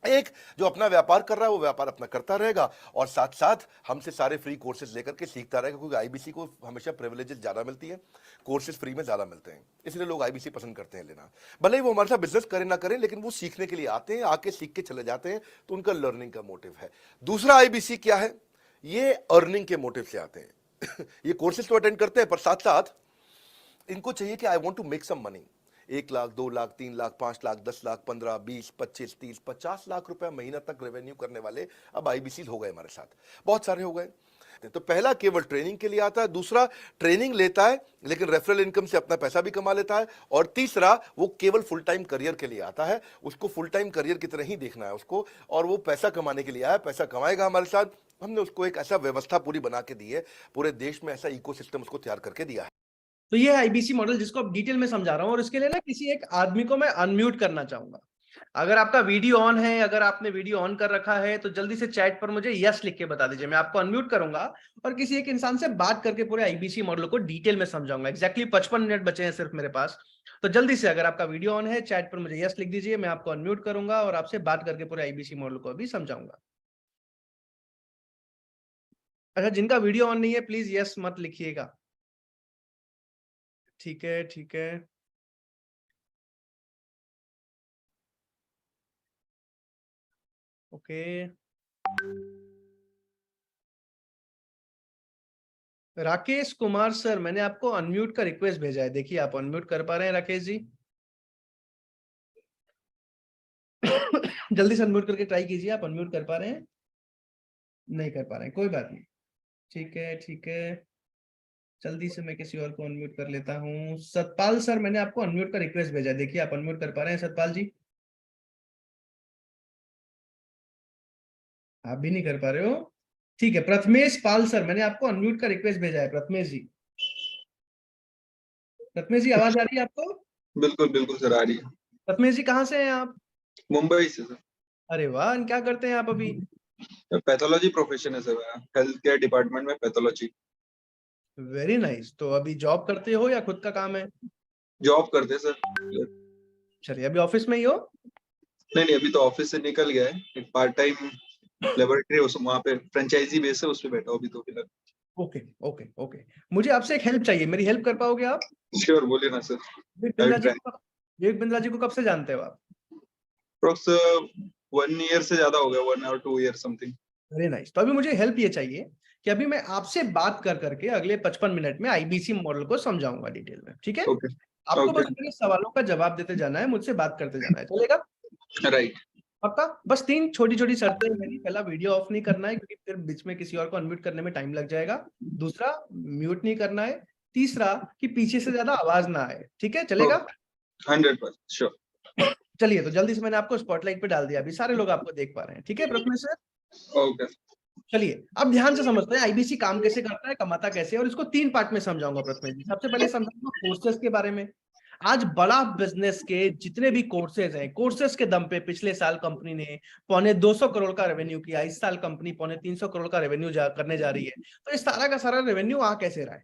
एक जो अपना व्यापार कर रहा है, वो व्यापार अपना करता रहेगा, और साथ साथ हमसे सारे फ्री कोर्सेज लेकर के सीखता रहेगा, क्योंकि आईबीसी को हमेशा प्रिविलेजेस ज्यादा मिलती है, कोर्सेज फ्री में ज्यादा मिलते हैं, इसलिए लोग आईबीसी पसंद करते हैं लेना। भले ही वो हमारे साथ बिजनेस करें ना करें, लेकिन वो सीखने के लिए आते हैं, आके सीख के चले जाते हैं, तो उनका लर्निंग का मोटिव है। दूसरा आईबीसी क्या है, ये अर्निंग के मोटिव से आते हैं। ये कोर्सेज तो अटेंड करते हैं, पर साथ साथ इनको चाहिए कि I want to make some money. 1 lakh, 2 lakh, 3 lakh, 5 lakh, 10 lakh, 15, 20, 25, 30, 50 lakh रुपए महीना तक रेवेन्यू करने वाले अब आईबीसी हो गए हमारे साथ, बहुत सारे हो गए। तो पहला केवल ट्रेनिंग के लिए आता है, दूसरा ट्रेनिंग लेता है लेकिन रेफरल इनकम से अपना पैसा भी कमा लेता है, और तीसरा वो केवल फुल टाइम करियर के लिए आता है, उसको फुल टाइम करियर की तरह ही देखना है उसको, और वो पैसा कमाने के लिए आया, पैसा कमाएगा हमारे साथ। हमने उसको एक ऐसा व्यवस्था पूरी बना के दी है, पूरे देश में ऐसा इकोसिस्टम उसको तैयार करके दिया है। तो ये है आईबीसी मॉडल, जिसको अब डिटेल में समझा रहा हूं, और इसके लिए ना किसी एक आदमी को मैं अनम्यूट करना चाहूंगा। अगर आपका वीडियो ऑन है, अगर आपने वीडियो ऑन कर रखा है, तो जल्दी से चैट पर मुझे यस लिख के बता दीजिए, मैं आपको अनम्यूट करूंगा और किसी एक इंसान से बात करके पूरे आईबीसी मॉडल को डिटेल में समझाऊंगा। एक्जैक्टली 55 मिनट बचे हैं सिर्फ मेरे पास, तो जल्दी से अगर आपका वीडियो ऑन है, चैट पर मुझे यस लिख दीजिए, मैं आपको अनम्यूट करूंगा और आपसे बात करके पूरे आईबीसी मॉडल को भी समझाऊंगा। अच्छा, जिनका वीडियो ऑन नहीं है प्लीज यस मत लिखिएगा। ठीक है, ठीक है। ओके, राकेश कुमार सर, मैंने आपको अनम्यूट का रिक्वेस्ट भेजा है, देखिए आप अनम्यूट कर पा रहे हैं राकेश जी? जल्दी से अनम्यूट करके ट्राई कीजिए, आप अनम्यूट कर पा रहे हैं? नहीं कर पा रहे हैं, कोई बात नहीं, ठीक है, ठीक है। जल्दी से मैं किसी और को अनम्यूट कर लेता हूँ। सतपाल सर, मैंने आपको अनम्यूट का रिक्वेस्ट भेजा है, देखिए आप अनम्यूट कर पा रहे हैं सतपाल जी? आप भी नहीं कर पा रहे हो, ठीक है। प्रथमेश पाल सर, मैंने आपको अनम्यूट का रिक्वेस्ट भेजा है, प्रथमेश जी। प्रथमेश जी, आवाज आ रही है आपको? बिल्कुल बिल्कुल सर, आ रही है। प्रथमेश जी, कहाँ से हैं आप? मुंबई से सर। अरे वाह, क्या करते हैं आप अभी? पैथोलॉजी प्रोफेशन है सर मेरा, हेल्थ केयर डिपार्टमेंट में पैथोलॉजी। Very nice. तो अभी जॉब करते हो या खुद का काम है? जॉब करते सर। चलिए, अभी ऑफिस में ही हो? नहीं, अभी तो ऑफिस से निकल गया है, एक पार्ट टाइम लेबोरेटरी वहाँ पे फ्रेंचाइजी बेस है, उस पे बैठा हूँ अभी तो फिलहाल। ओके ओके ओके, मुझे आपसे एक हेल्प चाहिए, मेरी हेल्प कर पाओगे आप? श्योर, बोलिए ना सर। विवेक बिंद्रा जी को कब से जानते हो आप? अप्रोक्स 1 ईयर से ज्यादा हो गया, 1 और 2 ईयर समथिंग। Very nice. तो अभी मुझे हेल्प ये चाहिए कि अभी मैं आपसे बात कर करके अगले 55 मिनट में आईबीसी मॉडल को समझाऊंगा डिटेल में, ठीक है? ओके आपको ओके बस मेरे सवालों का जवाब देते जाना है, मुझसे बात करते जाना है, चलेगा? राइट। पक्का? बस 3 छोटी-छोटी शर्तें हैं मेरी। पहला, वीडियो ऑफ नहीं करना है क्योंकि फिर बीच में किसी और को अनम्यूट करने में टाइम लग जाएगा। दूसरा, म्यूट नहीं करना है। तीसरा, कि पीछे से ज्यादा आवाज ना आए, ठीक है? चलेगा? 100% श्योर। चलिए, तो जल्दी से मैंने आपको स्पॉटलाइट पे डाल दिया, अभी सारे लोग आपको देख पा रहे हैं, ठीक है प्रथमेश सर? ओके चलिए, अब ध्यान से समझते हैं आईबीसी काम कैसे करता है, कमाता कैसे है, और इसको 3 पार्ट में समझाऊंगा प्रथमेश जी। सबसे पहले समझाऊंगा कोर्सेज के बारे में। आज बड़ा बिजनेस के जितने भी कोर्सेज हैं, कोर्सेज के दम पे पिछले साल कंपनी ने 225 करोड़ का रेवेन्यू किया, इस साल कंपनी 325 करोड़ का रेवेन्यू करने जा रही है। तो इस सारा का सारा रेवेन्यू आ कैसे रहा है?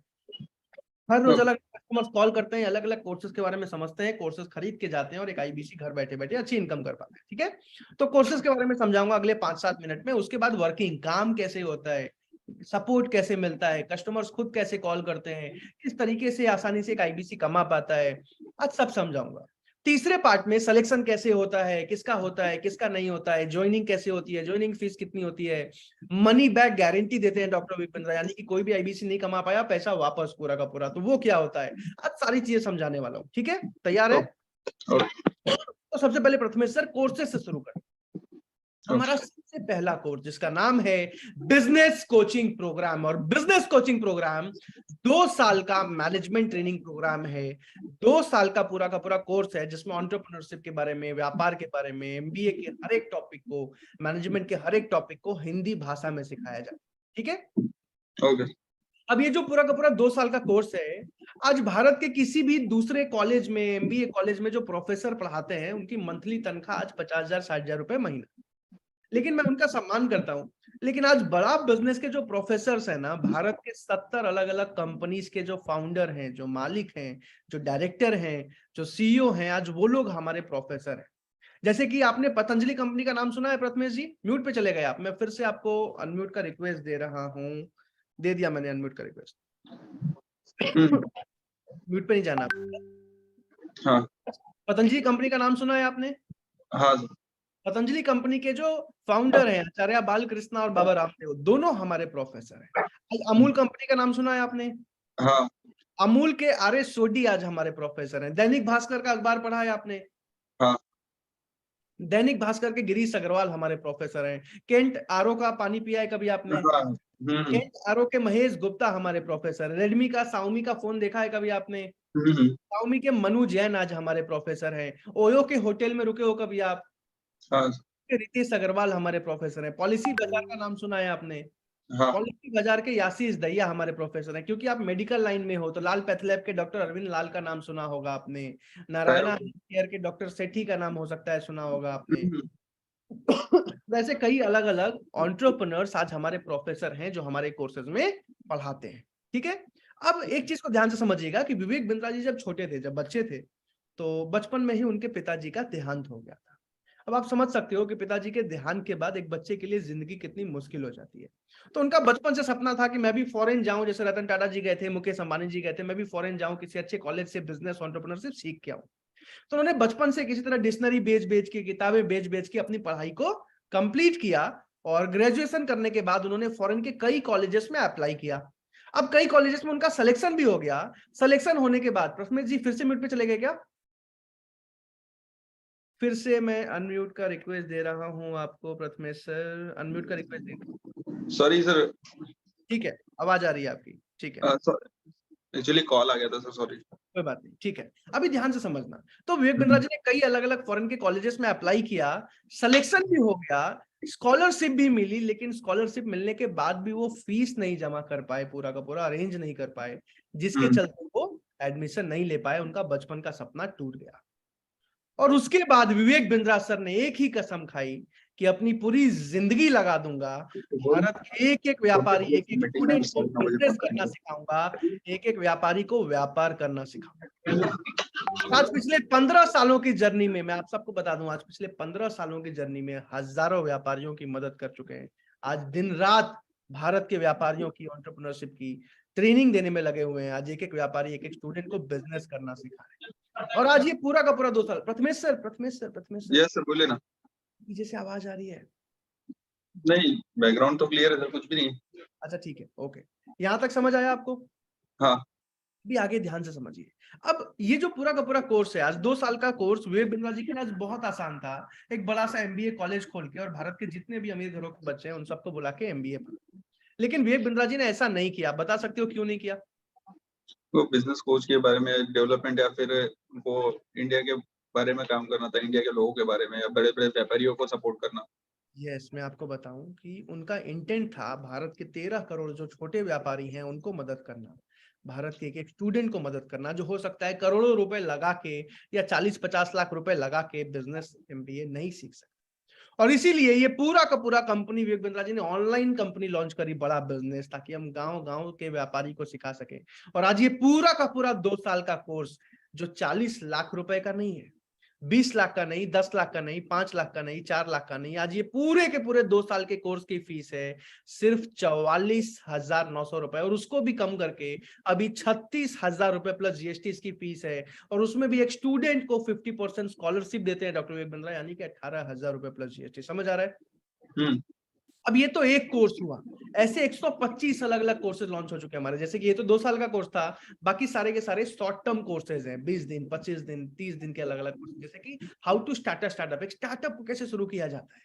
हर रोज अलग कस्टमर्स कॉल करते हैं, अलग अलग कोर्सेज के बारे में समझते हैं, कोर्सेज खरीद के जाते हैं और एक आईबीसी घर बैठे बैठे अच्छी इनकम कर पाते हैं, ठीक है? तो कोर्सेज के बारे में समझाऊंगा अगले 5-7 मिनट में। उसके बाद वर्किंग, काम कैसे होता है, सपोर्ट कैसे मिलता है, कस्टमर्स खुद कैसे कॉल करते हैं, किस तरीके से आसानी से एक आईबीसी कमा पाता है, आज सब समझाऊंगा। तीसरे पार्ट में सिलेक्शन कैसे होता है, किसका नहीं होता है, ज्वाइनिंग कैसे होती है, ज्वाइनिंग फीस कितनी होती है, मनी बैक गारंटी देते हैं डॉक्टर विपिन राय, यानी कि कोई भी आईबीसी नहीं कमा पाया, पैसा वापस पूरा का पूरा, तो वो क्या होता है, आज सारी चीजें समझाने वाला हूँ, ठीक है? तैयार है? तो सबसे पहले प्रथमेश सर कोर्सेज से शुरू करें। हमारा सबसे पहला कोर्स जिसका नाम है बिजनेस कोचिंग प्रोग्राम, और बिजनेस कोचिंग प्रोग्राम 2 साल का मैनेजमेंट ट्रेनिंग प्रोग्राम है। 2 साल का पूरा कोर्स है जिसमें एंटरप्रेन्योरशिप के बारे में, व्यापार के बारे में, एमबीए के हर एक टॉपिक को, मैनेजमेंट के हर एक टॉपिक को हिंदी भाषा में सिखाया जाए, ठीक है? ओके। अब ये जो पूरा का पूरा 2 साल का कोर्स है, आज भारत के किसी भी दूसरे कॉलेज में, एमबीए कॉलेज में जो प्रोफेसर पढ़ाते हैं, उनकी मंथली तनख्वाह आज 50,000 60,000 रुपए महीना, लेकिन मैं उनका सम्मान करता हूं। लेकिन आज बड़ा बिजनेस के जो प्रोफेसर्स हैं ना, भारत के 70 अलग अलग कंपनीज के जो फाउंडर हैं, जो मालिक हैं, जो डायरेक्टर हैं, जो सीईओ हैं, आज वो लोग हमारे प्रोफेसर हैं। जैसे कि आपने पतंजलि कंपनी का नाम सुना है प्रथमेश जी? म्यूट पे चले गए आप, मैं फिर से आपको अनम्यूट का रिक्वेस्ट दे रहा हूं। दे दिया मैंने अनम्यूट का रिक्वेस्ट। म्यूट पे नहीं जाना। हाँ पतंजलि कंपनी का नाम सुना है आपने? हाँ पतंजलि कंपनी के जो फाउंडर हैं आचार्य बालकृष्णा और बाबा रामदेव, दोनों हमारे प्रोफेसर हैं। आज अमूल कंपनी का नाम सुना है आपने? हाँ अमूल के आर एस सोडी आज हमारे प्रोफेसर हैं। दैनिक भास्कर का अखबार पढ़ा है आपने? हाँ दैनिक भास्कर के गिरीश अग्रवाल हमारे प्रोफेसर हैं। केंट आरओ का पानी पिया है कभी आपने? केंट आरओ के महेश गुप्ता हमारे प्रोफेसर हैं। रेडमी का, शाओमी का फोन देखा है कभी आपने? शाओमी के मनु जैन आज हमारे प्रोफेसर हैं। ओयो के होटल में रुके हो कभी आप? हाँ रितेश अग्रवाल हमारे प्रोफेसर हैं। पॉलिसी बाजार का नाम सुना है आपने? हाँ पॉलिसी बाजार के यासीस दहिया हमारे प्रोफेसर हैं। क्योंकि आप मेडिकल लाइन में हो तो लाल पैथलैब के डॉक्टर अरविंद लाल का नाम सुना होगा आपने। नारायणा केयर के डॉक्टर सेठी का नाम हो सकता है सुना होगा आपने। वैसे कई अलग अलग एंटरप्रेन्योर्स आज हमारे प्रोफेसर हैं जो हमारे कोर्सेज में पढ़ाते हैं, ठीक है? अब एक चीज को ध्यान से समझिएगा कि विवेक बिंद्रा जी जब छोटे थे, जब बच्चे थे, तो बचपन में ही उनके पिताजी का देहांत हो गया था। अब आप समझ सकते हो कि पिताजी के देहांत के बाद एक बच्चे के लिए जिंदगी कितनी मुश्किल हो जाती है। तो उनका बचपन से सपना था कि मैं भी फॉरेन जाऊं, जैसे रतन टाटा जी गए थे, मुकेश अंबानी जी गए थे, मैं भी फॉरेन जाऊं, किसी अच्छे कॉलेज से बिजनेस एंटरप्रेन्योरशिप सीख के आऊं। तो उन्होंने बचपन से किसी तरह डिक्शनरी बेच के, किताबें बेच के अपनी पढ़ाई को कंप्लीट किया, और ग्रेजुएशन करने के बाद उन्होंने फॉरेन के कई कॉलेजेस में अप्लाई किया। अब कई कॉलेजेस में उनका सिलेक्शन भी हो गया। सिलेक्शन होने के बाद, प्रथमेश जी फिर से म्यूट पे चले गए क्या? फिर से मैं अनम्यूट का रिक्वेस्ट दे रहा हूं आपको प्रथमेश सर, अनम्यूट का रिक्वेस्ट दे। सॉरी सर, ठीक है, आवाज आ रही है आपकी, ठीक है। एक्चुअली कॉल आ गया था सर, सॉरी। कोई बात नहीं, ठीक है। अभी ध्यान से समझना, तो विवेक बिंद्रा जी ने कई अलग अलग फॉरेन के कॉलेजेस में अप्लाई किया, सिलेक्शन भी हो गया, स्कॉलरशिप भी मिली, लेकिन स्कॉलरशिप मिलने के बाद भी वो फीस नहीं जमा कर पाए, पूरा का पूरा अरेंज नहीं कर पाए, जिसके चलते वो एडमिशन नहीं ले पाए। उनका बचपन का सपना टूट गया। और उसके बाद विवेक बिंद्रा सर ने एक ही कसम खाई कि अपनी पूरी जिंदगी लगा दूंगा, भारत के एक एक व्यापारी, एक एक स्टूडेंट को बिजनेस करना सिखाऊंगा, एक एक व्यापारी को व्यापार करना सिखाऊंगा। आज पिछले 15 सालों की जर्नी में, मैं आप सबको बता दूं, आज पिछले 15 सालों की जर्नी में हजारों व्यापारियों की मदद कर चुके हैं। आज दिन रात भारत के व्यापारियों की एंटरप्रेन्योरशिप की ट्रेनिंग देने में लगे हुए हैं। आज एक एक व्यापारी, एक एक स्टूडेंट को बिजनेस करना सिखा रहे हैं। और आज ये पूरा का पूरा 2 साल। प्रथमेश सर यस सर, बोले ना। पीछे से आवाज आ रही है, नहीं, बैकग्राउंड तो क्लियर है सर, कुछ भी नहीं। अच्छा ठीक है, ओके, यहाँ तक समझ आया आपको? हाँ। भी आगे ध्यान से समझिए। अब ये जो पूरा का पूरा कोर्स है, आज 2 साल का कोर्स विवेक बिंद्रा जी के लिए आज बहुत आसान था। एक बड़ा सा एमबीए कॉलेज खोल के और भारत के जितने भी अमीर घरों के बच्चे हैं उन सबको बुला के एमबीए पढ़ा। लेकिन विवेक बिंद्रा जी ने ऐसा नहीं किया। बता सकते हो क्यों नहीं किया? वो बिजनेस कोच के बारे में डेवलपमेंट, या फिर वो इंडिया के बारे में काम करना था, इंडिया के लोगों के बारे में, या बड़े बड़े व्यापारियों को सपोर्ट करना। यस, मैं आपको बताऊं कि उनका इंटेंट था भारत के 13 करोड़ जो छोटे व्यापारी हैं उनको मदद करना, भारत के एक स्टूडेंट को मदद करना जो हो सकता है करोड़ों रुपए लगा के या 40-50 लाख रुपए लगा के बिजनेस एमबीए नहीं सीख सकता। और इसीलिए ये पूरा का पूरा कंपनी विवेक बिंद्रा जी ने ऑनलाइन कंपनी लॉन्च करी, बड़ा बिजनेस, ताकि हम गांव गांव के व्यापारी को सिखा सके। और आज ये पूरा का पूरा 2 साल का कोर्स जो 40 लाख रुपए का नहीं है, 20 लाख का नहीं, 10 लाख का नहीं, 5 लाख का नहीं, 4 लाख का नहीं, आज ये पूरे के पूरे 2 साल के कोर्स की फीस है सिर्फ 44,900 रुपए, और उसको भी कम करके अभी 36,000 रुपए प्लस जीएसटी इसकी फीस है। और उसमें भी एक स्टूडेंट को 50% स्कॉलरशिप देते हैं डॉक्टर विवेक बिंद्रा, यानी कि 18,000 रुपए प्लस जीएसटी। समझ आ रहा है? अब ये तो एक कोर्स हुआ, ऐसे 125 अलग अलग कोर्सेज लॉन्च हो चुके हैं हमारे। जैसे कि ये तो 2 साल का कोर्स था, बाकी सारे के सारे शॉर्ट टर्म कोर्सेज हैं, 20 दिन, 25 दिन, 30 दिन के अलग अलग कोर्सेज। जैसे कि how to start a startup, एक स्टार्टअप को कैसे शुरू किया जाता है,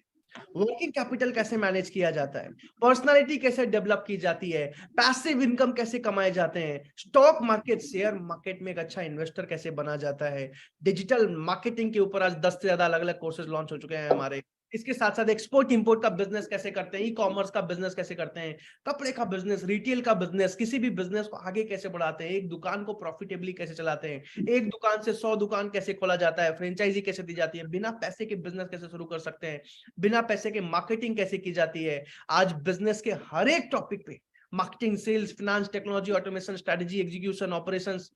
वर्किंग कैपिटल कैसे मैनेज किया जाता है, पर्सनालिटी कैसे डेवलप की जाती है, पैसिव इनकम कैसे कमाए जाते हैं, स्टॉक मार्केट, शेयर मार्केट में एक अच्छा इन्वेस्टर कैसे बना जाता है, डिजिटल मार्केटिंग के ऊपर आज 10 से ज्यादा अलग अलग कोर्सेज लॉन्च हो चुके हैं हमारे। इसके साथ साथ एक्सपोर्ट इंपोर्ट का बिजनेस कैसे करते हैं, ई कॉमर्स का बिजनेस कैसे करते हैं, कपड़े का बिजनेस, रिटेल का बिजनेस, किसी भी बिजनेस को आगे कैसे बढ़ाते हैं, एक दुकान को प्रॉफिटेबली कैसे चलाते हैं, एक दुकान से 100 दुकान कैसे खोला जाता है, फ्रेंचाइजी कैसे दी जाती है, बिना पैसे के बिजनेस कैसे शुरू कर सकते हैं, बिना पैसे के मार्केटिंग कैसे की जाती है। आज बिजनेस के हर एक टॉपिक पे marketing, sales, finance, technology, automation, strategy, execution, operations,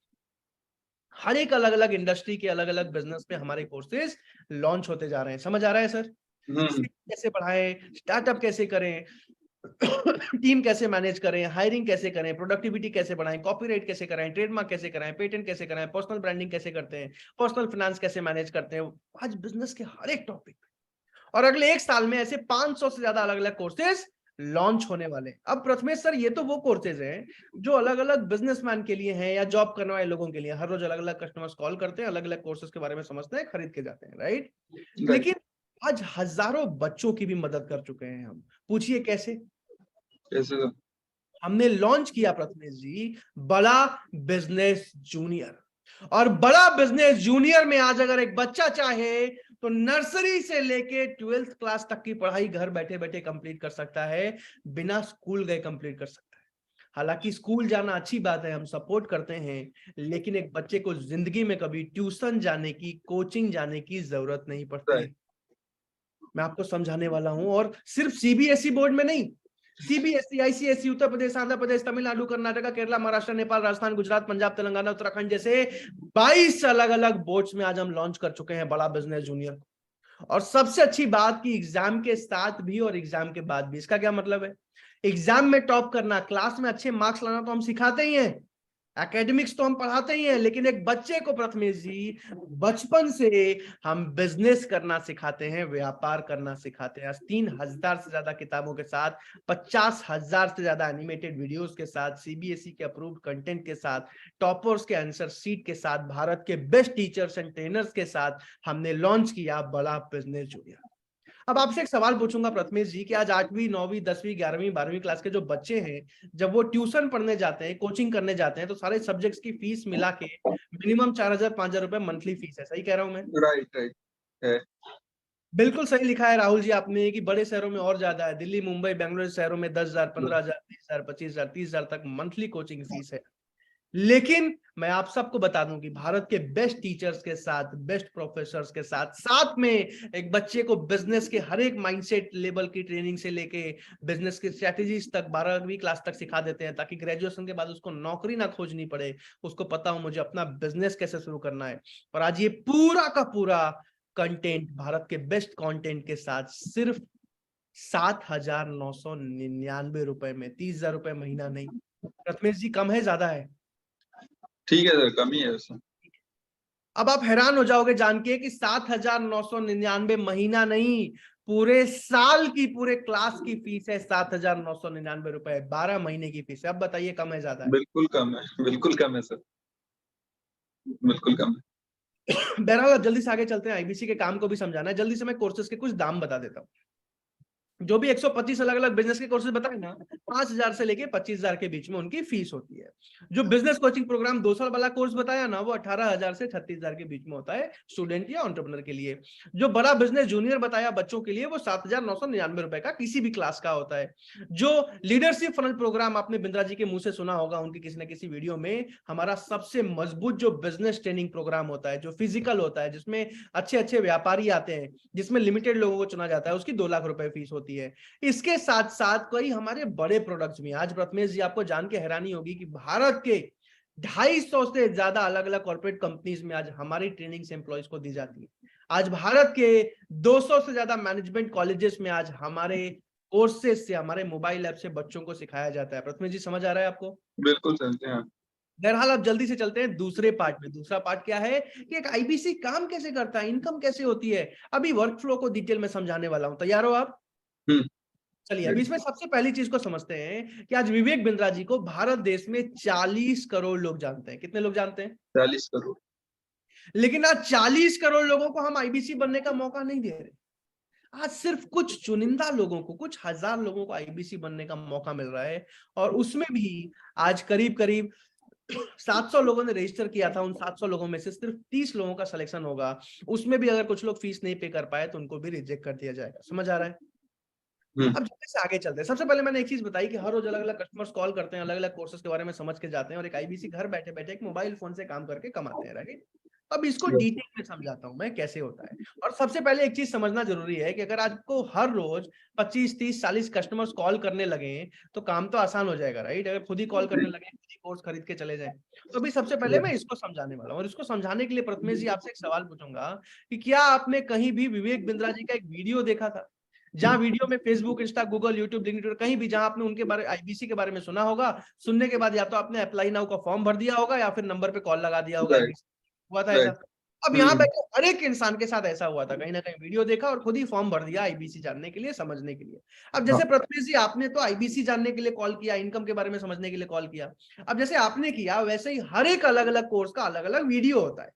हर एक अलग अलग इंडस्ट्री के अलग अलग बिजनेस में हमारे कोर्सेज लॉन्च होते जा रहे हैं। समझ आ रहा है सर? कैसे बढ़ाएं, स्टार्टअप कैसे करें, टीम कैसे मैनेज करें, हायरिंग कैसे करें, प्रोडक्टिविटी कैसे बढ़ाएं, कॉपीराइट कैसे कराएं, ट्रेडमार्क कैसे कराएं, पेटेंट कैसे कराएं, पर्सनल ब्रांडिंग कैसे करते हैं, पर्सनल फाइनेंस कैसे मैनेज करते हैं, आज बिजनेस के हर एक टॉपिक। और अगले 1 साल में ऐसे 500 से ज्यादा अलग अलग कोर्सेज लॉन्च होने वाले। अब प्रथमेश सर, ये तो वो कोर्सेज हैं जो अलग अलग बिजनेसमैन के लिए हैं या जॉब करने वाले लोगों के लिए। हर रोज अलग अलग कस्टमर्स कॉल करते हैं, अलग अलग कोर्सेज के बारे में समझते हैं, खरीद के जाते हैं, राइट? लेकिन आज हजारों बच्चों की भी मदद कर चुके हैं हम। पूछिए कैसे? कैसे? हमने लॉन्च किया प्रथमेश जी बड़ा बिजनेस जूनियर, और बड़ा बिजनेस जूनियर में आज अगर एक बच्चा चाहे तो नर्सरी से लेके 12th क्लास तक की पढ़ाई घर बैठे बैठे कंप्लीट कर सकता है, बिना स्कूल गए कंप्लीट कर सकता है। हालांकि स्कूल जाना अच्छी बात है, हम सपोर्ट करते हैं, लेकिन एक बच्चे को जिंदगी में कभी ट्यूशन जाने की, कोचिंग जाने की जरूरत नहीं पड़ती है। मैं आपको समझाने वाला हूं, और सिर्फ सीबीएसई बोर्ड में नहीं, सीबीएसई, आईसीएसई, उत्तर प्रदेश, आंध्र प्रदेश, तमिलनाडु, कर्नाटक, केरला, महाराष्ट्र, नेपाल, राजस्थान, गुजरात, पंजाब, तेलंगाना, उत्तराखंड जैसे 22 अलग अलग बोर्ड्स में आज हम लॉन्च कर चुके हैं बड़ा बिजनेस जूनियर। और सबसे अच्छी बात कि एग्जाम के साथ भी और एग्जाम के बाद भी। इसका क्या मतलब है? एग्जाम में टॉप करना, क्लास में अच्छे मार्क्स लाना तो हम सिखाते ही हैं, एकेडमिक्स तो हम पढ़ाते ही हैं, लेकिन एक बच्चे को प्रथमेश जी बचपन से हम बिजनेस करना सिखाते हैं, व्यापार करना सिखाते हैं। 3,000 से ज्यादा किताबों के साथ, 50,000 से ज्यादा एनिमेटेड वीडियोस के साथ, सीबीएसई के अप्रूव्ड कंटेंट के साथ, टॉपर्स के आंसर शीट के साथ, भारत के बेस्ट टीचर्स एंड ट्रेनर्स के साथ हमने लॉन्च किया बड़ा बिजनेस जूनियर। अब आपसे एक सवाल पूछूंगा प्रथमेश जी कि आज 8वीं, 9वीं, 10वीं, 11वीं, 12वीं क्लास के जो बच्चे हैं, जब वो ट्यूशन पढ़ने जाते हैं, कोचिंग करने जाते हैं, तो सारे सब्जेक्ट्स की फीस मिला के मिनिमम 4,000, 5,000 रुपए मंथली फीस है। सही कह रहा हूं मैं? राइट है। बिल्कुल सही लिखा है राहुल जी आपने कि बड़े शहरों में और ज्यादा है। दिल्ली, मुंबई, बेंगलुरु शहरों में 10,000, 15,000, 20,000, 25,000, 30,000 तक मंथली कोचिंग फीस है। लेकिन मैं आप सबको बता दूं कि भारत के बेस्ट टीचर्स के साथ, बेस्ट प्रोफेसर्स के साथ, साथ में एक बच्चे को बिजनेस के हर एक माइंडसेट लेवल की ट्रेनिंग से लेके बिजनेस की स्ट्रेटजीज तक 12वीं क्लास तक सिखा देते हैं, ताकि ग्रेजुएशन के बाद उसको नौकरी ना खोजनी पड़े, उसको पता हो मुझे अपना बिजनेस कैसे शुरू करना है। और आज ये पूरा का पूरा कंटेंट भारत के बेस्ट कंटेंट के साथ सिर्फ 7,999 रुपए में, 30,000 रुपए महीना नहीं। प्रथमेश जी, कम है ज्यादा है? ठीक है सर, कम ही है वैसे। अब आप हैरान हो जाओगे जान के कि 7,999 महीना नहीं, पूरे साल की, पूरे क्लास की फीस है 7,999 रुपए, 12 महीने की फीस है। अब बताइए कम है ज्यादा है? बिल्कुल कम है, बिल्कुल कम है सर, बिल्कुल कम है। बहरहाल अब जल्दी से आगे चलते हैं, आईबीसी के काम को भी समझाना है। जल्दी से मैं कोर्सेज के कुछ दाम बता देता हूँ। जो भी 125 अलग अलग बिजनेस के कोर्सेज बताए ना, 5,000 से लेके 25,000 के बीच में उनकी फीस होती है। जो बिजनेस कोचिंग प्रोग्राम 2 साल वाला कोर्स बताया ना, वो 18,000 से 36,000 के बीच में होता है स्टूडेंट या एंटरप्रेन्योर के लिए। जो बड़ा बिजनेस जूनियर बताया बच्चों के लिए, वो 7,999 रुपए का किसी भी क्लास का होता है। जो लीडरशिप फनल प्रोग्राम आपने बिंद्रा जी के मुंह से सुना होगा उनकी किसी न किसी वीडियो में, हमारा सबसे मजबूत जो बिजनेस ट्रेनिंग प्रोग्राम होता है, जो फिजिकल होता है, जिसमें अच्छे अच्छे व्यापारी आते हैं, जिसमें लिमिटेड लोगों को चुना जाता है, उसकी 2 लाख रुपए फीस होती है। इसके साथ साथ कई हमारे बड़े प्रोडक्ट्स में, आज प्रथमेश जी आपको जान के हैरानी होगी कि भारत के 250 से ज्यादा अलग अलग कॉर्पोरेट कंपनीज में आज हमारी ट्रेनिंग से एम्प्लॉइज को दी जाती है। आज भारत के 200 से ज्यादा मैनेजमेंट कॉलेजेस में आज हमारे कोर्सेज से, हमारे मोबाइल ऐप से बच्चों को सिखाया जाता है। प्रथमेश जी समझ आ रहा है आपको? बिल्कुल समझते हैं। बहरहाल अब जल्दी से चलते हैं दूसरे पार्ट में। दूसरा पार्ट क्या है कि एक आईबीसी काम कैसे करता है, इनकम कैसे होती है। अभी वर्क फ्लो को डिटेल में समझाने वाला हूं, तैयार हो आप? चलिए अभी इसमें सबसे पहली चीज को समझते हैं कि आज विवेक बिंद्रा जी को भारत देश में 40 करोड़ लोग जानते हैं। कितने लोग जानते हैं? 40 करोड़। लेकिन आज 40 करोड़ लोगों को हम आईबीसी बनने का मौका नहीं दे रहे। आज सिर्फ कुछ चुनिंदा लोगों को, कुछ हजार लोगों को आईबीसी बनने का मौका मिल रहा है, और उसमें भी आज करीब करीब 700 लोगों ने रजिस्टर किया था। उन 700 लोगों में से सिर्फ 30 लोगों का सिलेक्शन होगा। उसमें भी अगर कुछ लोग फीस नहीं पे कर पाए तो उनको भी रिजेक्ट कर दिया जाएगा। समझ आ रहा है? अब जल्दी से आगे चलते हैं। सबसे पहले मैंने एक चीज बताई कि हर रोज अलग अलग कस्टमर्स कॉल करते हैं, अलग अलग कोर्सेज के बारे में समझ के जाते हैं, और एक आईबीसी घर बैठे बैठे एक मोबाइल फोन से काम करके कमाते हैं, राइट? अब इसको डिटेल में समझाता हूं मैं कैसे होता है। और सबसे पहले एक चीज समझना जरूरी है कि अगर आपको हर रोज 25, 30, 40 कस्टमर्स कॉल करने लगे तो काम तो आसान हो जाएगा, राइट? अगर खुद ही कॉल करने लगे, खुद ही कोर्स खरीद के चले जाए। तो अभी सबसे पहले मैं इसको समझाने वाला हूँ, और इसको समझाने के लिए प्रथमेश जी आपसे एक सवाल पूछूंगा कि क्या आपने कहीं भी विवेक बिंद्रा जी का एक वीडियो देखा था, जहां वीडियो में Facebook, Insta, Google, YouTube, LinkedIn, कहीं भी जहां आपने उनके बारे, आईबीसी के बारे में सुना होगा? सुनने के बाद या तो आपने अप्लाई नाउ का फॉर्म भर दिया होगा या फिर नंबर पे कॉल लगा दिया होगा। हुआ था ऐसा? अब यहाँ बैठे हर एक इंसान के साथ ऐसा हुआ था, कहीं ना कहीं वीडियो देखा और खुद ही फॉर्म भर दिया आईबीसी जानने के लिए, समझने के लिए। अब जैसे प्रथमेश जी आपने तो आईबीसी जानने के लिए कॉल किया, इनकम के बारे में समझने के लिए कॉल किया। अब जैसे आपने किया वैसे ही हर एक अलग अलग कोर्स का अलग अलग वीडियो होता है,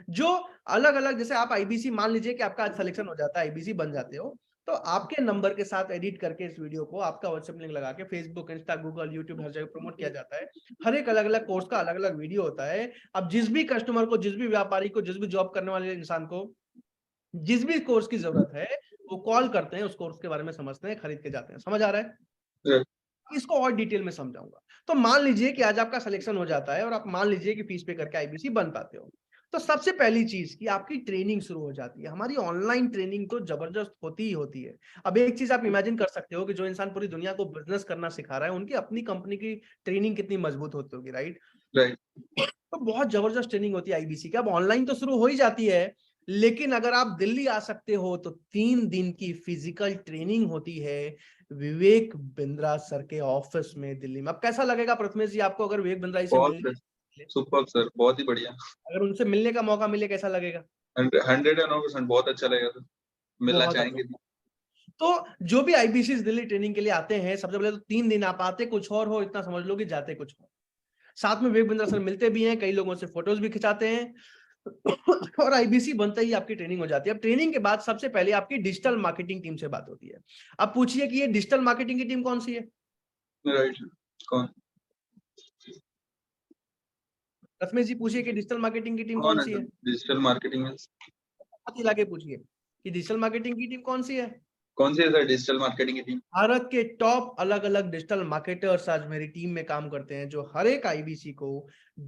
जो अलग अलग, जैसे आप आईबीसी, मान लीजिए कि आपका आज सिलेक्शन हो जाता है, आईबीसी बन जाते हो, तो आपके नंबर के साथ एडिट करके इस वीडियो को आपका व्हाट्सएप लिंक लगा के फेसबुक, इंस्टा, गूगल, यूट्यूब हर जगह प्रमोट किया जाता है। हर एक अलग अलग कोर्स का अलग अलग वीडियो होता है। अब जिस भी कस्टमर को, जिस भी व्यापारी को, जिस भी जॉब करने वाले इंसान को जिस भी कोर्स की जरूरत है, वो कॉल करते हैं, उस कोर्स के बारे में समझते हैं, खरीद के जाते हैं। समझ आ रहा है? इसको और डिटेल में समझाऊंगा। तो मान लीजिए कि आज आपका सिलेक्शन हो जाता है और आप मान लीजिए कि फीस पे करके आईबीसी बन पाते हो, तो सबसे पहली चीज कि आपकी ट्रेनिंग शुरू हो जाती है। हमारी ऑनलाइन ट्रेनिंग तो जबरदस्त होती ही होती है। अब एक चीज आप इमेजिन कर सकते हो कि जो इंसान पूरी दुनिया को बिजनेस करना सिखा रहा है, उनकी अपनी कंपनी की ट्रेनिंग कितनी मजबूत होती होगी, राइट? तो बहुत जबरदस्त ट्रेनिंग होती है आईबीसी की। अब ऑनलाइन तो शुरू हो ही जाती है, लेकिन अगर आप दिल्ली आ सकते हो तो 3 दिन की फिजिकल ट्रेनिंग होती है विवेक बिंद्रा सर के ऑफिस में दिल्ली में। अब कैसा लगेगा प्रथमेश जी आपको अगर विवेक बिंद्रा जी से मिलने? सुपर सर, बहुत ही बढ़िया। अगर उनसे मिलने का मौका मिले कैसा लगेगा? 109% बहुत अच्छा लगेगा सर, मिलना चाहेंगे। तो जो भी आईबीसी दिल्ली ट्रेनिंग के लिए आते हैं, सबसे पहले तो 3 दिन आप आते कुछ और हो, इतना समझ लो कि जाते कुछ हो। साथ में विवेक बिंद्रा सर मिलते भी हैं, कई लोगों से फोटोज भी खिंचाते हैं, और आईबीसी बनते ही आपकी ट्रेनिंग हो जाती है। अब ट्रेनिंग के बाद सबसे पहले आपकी डिजिटल मार्केटिंग टीम से बात होती है। अब पूछिए कि ये डिजिटल मार्केटिंग की टीम कौन सी है? राइट, कौन? रश्मि जी पूछिए कि डिजिटल मार्केटिंग की टीम कौन सी है? डिजिटल मार्केटिंग में हाथ हिला के पूछिए कि डिजिटल मार्केटिंग की टीम कौन सी है? कौन सी है सर डिजिटल मार्केटिंग की टीम? भारत के टॉप अलग अलग डिजिटल मार्केटर्स आज मेरी टीम में काम करते हैं, जो हर एक आईबीसी को